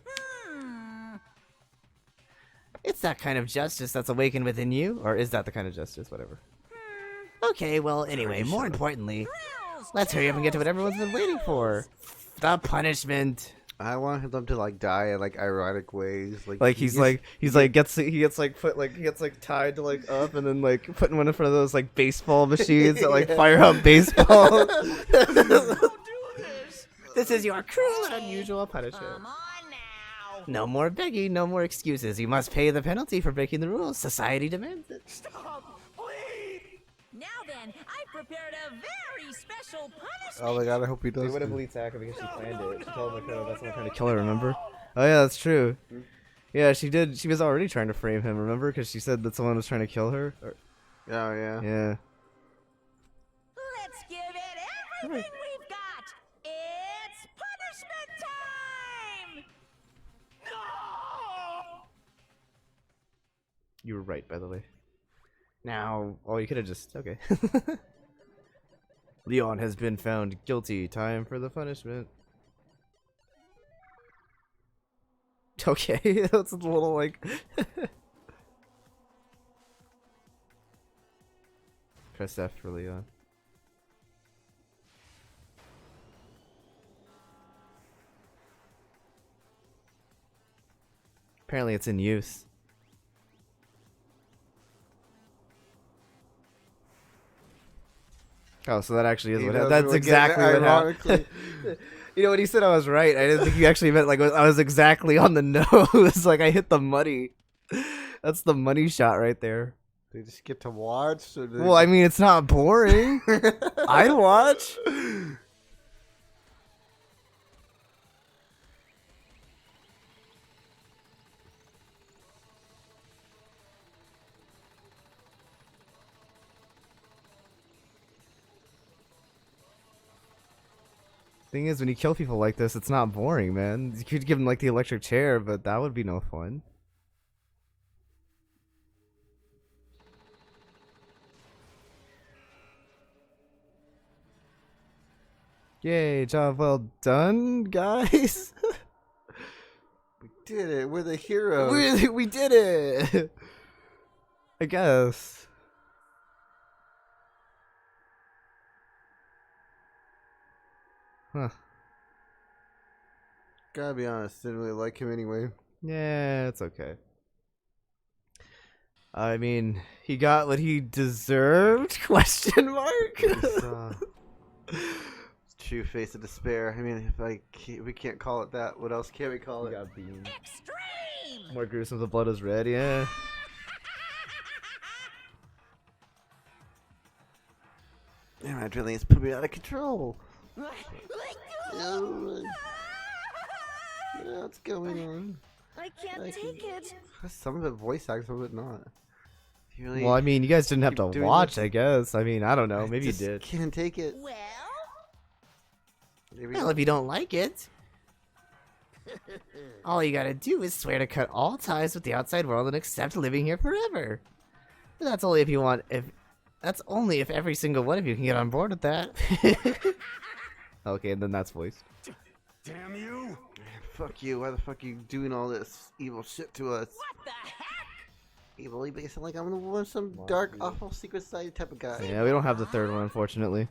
It's that kind of justice that's awakened within you, or is that the kind of justice? Whatever. Okay, well, anyway, more importantly, let's hurry up and get to what everyone's been waiting for. The punishment. I want them to like die in like ironic ways, he gets tied to like up and then like putting one in front of those like baseball machines that like fire up baseball. This is your cruel and unusual punishment. No more begging, no more excuses. You must pay the penalty for breaking the rules. Society demands it. Stop, please! Now then, I prepared a very special punishment. Oh my god, I hope he does. They would have believed Taka because she planned it. She told him that's not trying to kill her, remember? Oh yeah, that's true. Yeah, she did. She was already trying to frame him, remember? Because she said that someone was trying to kill her. Oh yeah. Yeah. Let's give it everything we've got. It's punishment time! You were right, by the way. Now, you could have just... Okay. Leon has been found guilty. Time for the punishment. Okay, that's a little, like... Press F for Leon. Apparently it's in use. Oh, so that actually is what that's exactly what happened. You know, when he said I was right, I didn't think he actually meant like I was exactly on the nose. Like I hit the money. That's the money shot right there. They just get to watch. Or well, I mean, it's not boring. I'd watch. Thing is, when you kill people like this, it's not boring, man. You could give them like the electric chair, but that would be no fun. Yay, job well done, guys. We did it. We're the heroes. We did it. I guess. Huh. Gotta be honest, didn't really like him anyway. Yeah, it's okay. I mean, he got what he deserved? Question mark. True face of despair. I mean, if we can't call it that, what else can we call it? Got beamed. More gruesome. The blood is red. Yeah. Man, my adrenaline is putting me out of control. What's going on? I can't take it. Some of it voice acts, some of it not. Really, well, I mean, you guys didn't have to watch, I guess. I mean, I don't know. Maybe you did. Can't take it. Well, if you don't like it, all you gotta do is swear to cut all ties with the outside world and accept living here forever. But that's only if you want. That's only if every single one of you can get on board with that. Okay, and then that's voiced. Damn you! Man, fuck you! Why the fuck are you doing all this evil shit to us? What the heck? Evil, you make it sound like I'm some dark, awful secret society type of guy. Yeah, we don't have the third one, unfortunately.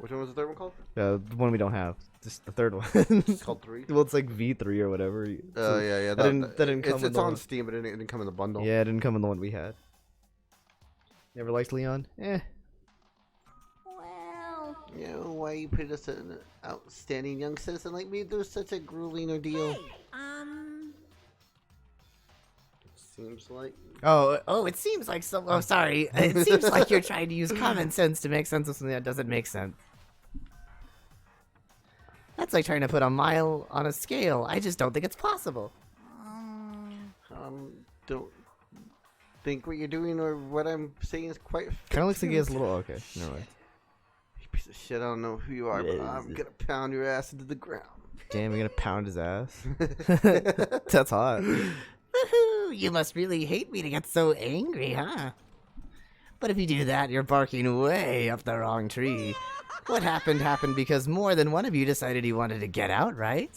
Which one was the third one called? The one we don't have. Just the third one. It's called 3? Well, it's like V3 or whatever. Oh, yeah. That didn't come it's on Steam, but it didn't come in the bundle. Yeah, it didn't come in the one we had. Never liked Leon? Eh. Well... You know, why you put us an outstanding young citizen like me through such a grueling ordeal? Hey, Seems like... Oh, it seems like some... Oh, sorry. It seems like you're trying to use common sense to make sense of something that doesn't make sense. That's like trying to put a mile on a scale. I just don't think it's possible. Don't think what you're doing or what I'm saying is quite. Kind of looks like he has a little. Okay, never mind. You piece of shit. I don't know who you are, but I'm gonna pound your ass into the ground. Damn, you're gonna pound his ass. That's hot. Woohoo! You must really hate me to get so angry, huh? But if you do that, you're barking way up the wrong tree. What happened because more than one of you decided you wanted to get out, right?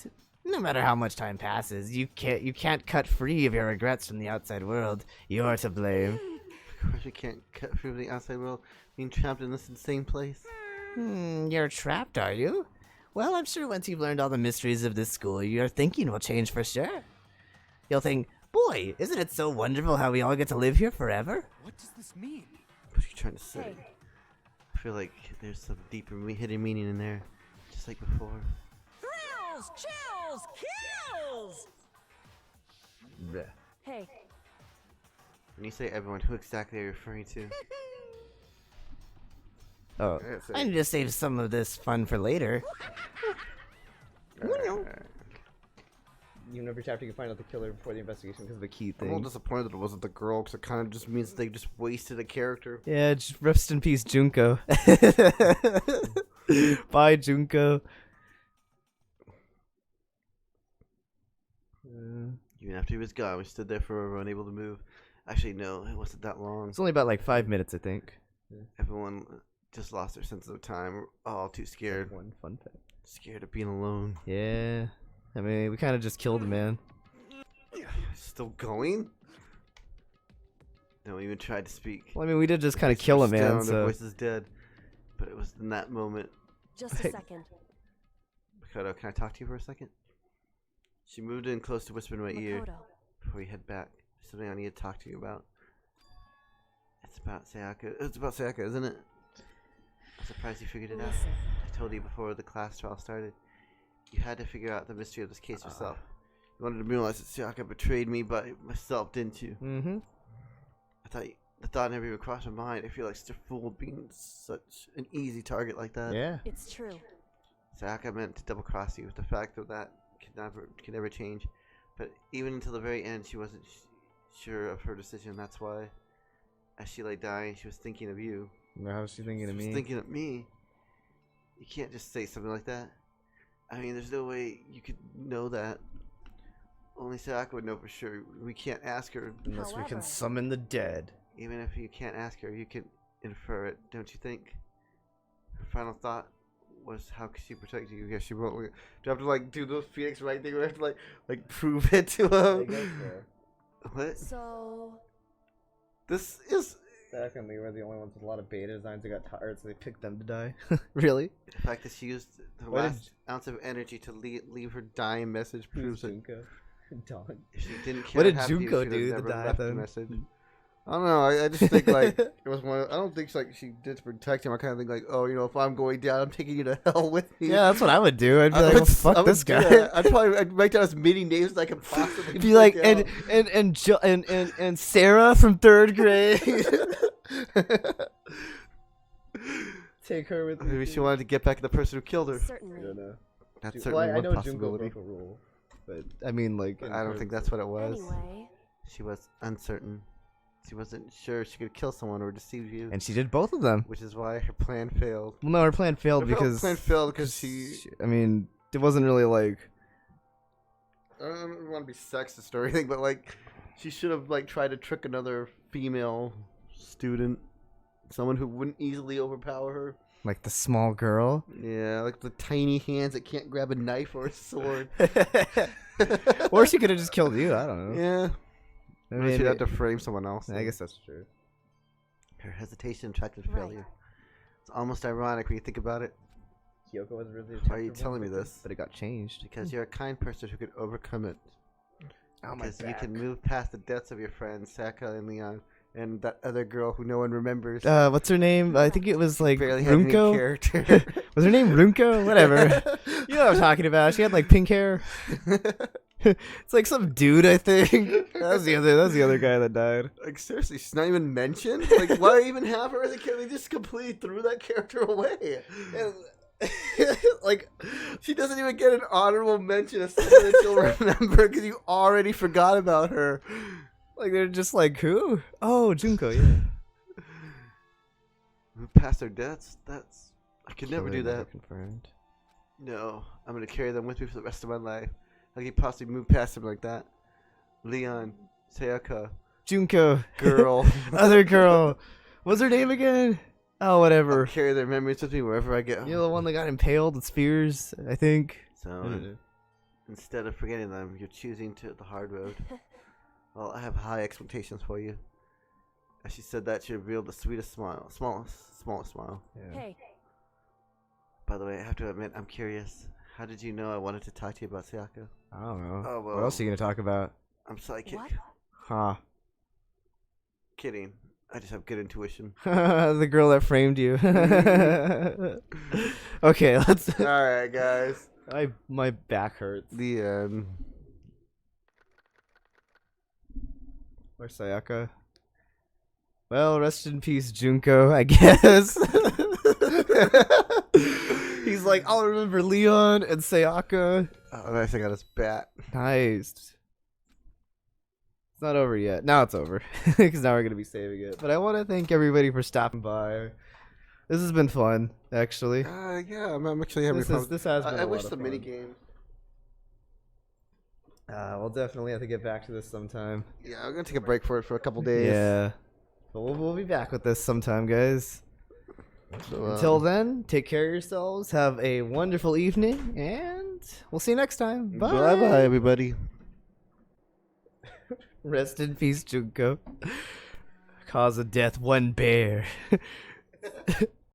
No matter how much time passes, you can't cut free of your regrets from the outside world. You're to blame. Of course you can't cut free from the outside world, being trapped in this insane place. You're trapped, are you? Well, I'm sure once you've learned all the mysteries of this school, your thinking will change for sure. You'll think, boy, isn't it so wonderful how we all get to live here forever? What does this mean? What are you trying to say? I feel like there's some deeper hidden meaning in there, just like before. Thrills, chills, kills! Bleh. Hey, When you say everyone, who exactly are you referring to? Oh, I need to save some of this fun for later. You never chapter you can find out the killer before the investigation because of the key I'm a thing. little disappointed that it wasn't the girl, because it kind of just means they just wasted a character. Yeah, just rest in peace, Junko. Bye, Junko. Even after he was gone, we stood there forever, unable to move. Actually, no, it wasn't that long. It's only about like 5 minutes, I think. Everyone just lost their sense of time. We're all too scared. One fun fact. Scared of being alone. Yeah. I mean, we kind of just killed the man. Still going? No one even tried to speak. Well, I mean, we did just kind of kill a man, The so... voice is dead. But it was in that moment. just a second. Makoto, can I talk to you for a second? She moved in close to whisper in my ear Makoto. before we head back. There's something I need to talk to you about. It's about Sayaka. It's about Sayaka, isn't it? I'm surprised you figured it out. Listen. I told you before the class trial started. You had to figure out the mystery of this case yourself. You wanted to realize that Sayaka betrayed me by myself, didn't you? Mm-hmm. The thought never even crossed my mind. I feel like such a fool being such an easy target like that. Yeah. It's true. Sayaka meant to double cross you. The fact of that can never change. But even until the very end, she wasn't sure of her decision. That's why, as she lay dying, she was thinking of you. How was she thinking of me? She was thinking of me. You can't just say something like that. I mean, there's no way you could know that. Only Sayaka would know for sure. We can't ask her. Unless we can summon the dead. Even if you can't ask her, you can infer it, don't you think? Her final thought was, how could she protect you? Yeah, she won't. Do you have to like do the Phoenix Wright thing? We have to like prove it to him. What? So This is. Secondly, we're the only ones with a lot of beta designs that got tired, so they picked them to die. Really? The fact that she used the last ounce of energy to leave her dying message proves it. Dog. If she didn't care What did to have you, Junko she would've do to never die left the then? message. I don't know. I just think like it was one. I don't think like she did to protect him. I kind of think like, oh, you know, if I'm going down, I'm taking you to hell with me. Yeah, that's what I would do. I'd be like, well, fuck this guy. I'd write down as many names as I could possibly. Be like, down. and Sarah from 3rd grade. Take her with me. Maybe she wanted to get back at the person who killed her. certainly. I don't know. That's Well, certainly I one know Junko would possibility. make a rule, but I mean, like, But I don't think that's what it was. Anyway, She was uncertain. She wasn't sure she could kill someone or deceive you. and she did both of them. Which is why her plan failed. Well, no, her plan failed Her because plan failed because she. I mean, it wasn't really like. I don't want to be sexist or anything, but like, she should have like tried to trick another female student, someone who wouldn't easily overpower her. Like the small girl? Yeah, like the tiny hands that can't grab a knife or a sword. Or she could have just killed you. I don't know. Yeah. I Or mean, she'd have to frame someone else. I guess that's true. Her hesitation attracted Right. failure. It's almost ironic when you think about it. Kyoko was really Why are you telling me this? But it got changed. Because you're a kind person who could overcome it. Oh, my Because you can back. move past the deaths of your friends, Saka and Leon, and that other girl who no one remembers. What's her name? I think it was like Barely had any Runko. character. Was her name Runko? Whatever. You know what I'm talking about. She had like pink hair. It's like some dude, I think. That's the other guy that died. Like seriously, she's not even mentioned. Like, why even have her as a character? They just completely threw that character away. Like, she doesn't even get an honorable mention of someone that you'll remember because you already forgot about her. Like, they're just like, who? Oh, Junko, yeah. Move past their deaths? That's... I could never do Killer that. Confirmed. No, I'm going to carry them with me for the rest of my life. How can you possibly move past them like that? Leon, Sayaka, Junko. girl. Other girl. What's her name again? Oh, whatever. I'll carry their memories with me wherever I go. You're the one that got impaled with spears, I think. So, instead of forgetting them, you're choosing the hard road. Well, I have high expectations for you. As she said that, she revealed the sweetest smile. Smallest smile. Yeah. Hey, By the way, I have to admit, I'm curious. How did you know I wanted to talk to you about Sayaka? I don't know. Oh, well, What else are you going to talk about? I'm psychic. what? Huh. Kidding. I just have good intuition. The girl that framed you. Okay, let's... Alright, guys. My back hurts. The end. Where's Sayaka? Well, rest in peace, Junko, I guess. He's like, I'll remember Leon and Sayaka. Oh, nice, I got his bat. Nice. It's not over yet. Now it's over. Because now we're going to be saving it. But I want to thank everybody for stopping by. This has been fun, actually. Yeah, I'm actually having fun. This has been I a wish lot the of mini fun. game. We'll definitely have to get back to this sometime. Yeah, I'm gonna take a break for it for a couple days. Yeah. But we'll be back with this sometime, guys. So, Until then, take care of yourselves. Have a wonderful evening, and we'll see you next time. Bye. Bye, everybody. Rest in peace, Junko. Cause of death, one bear.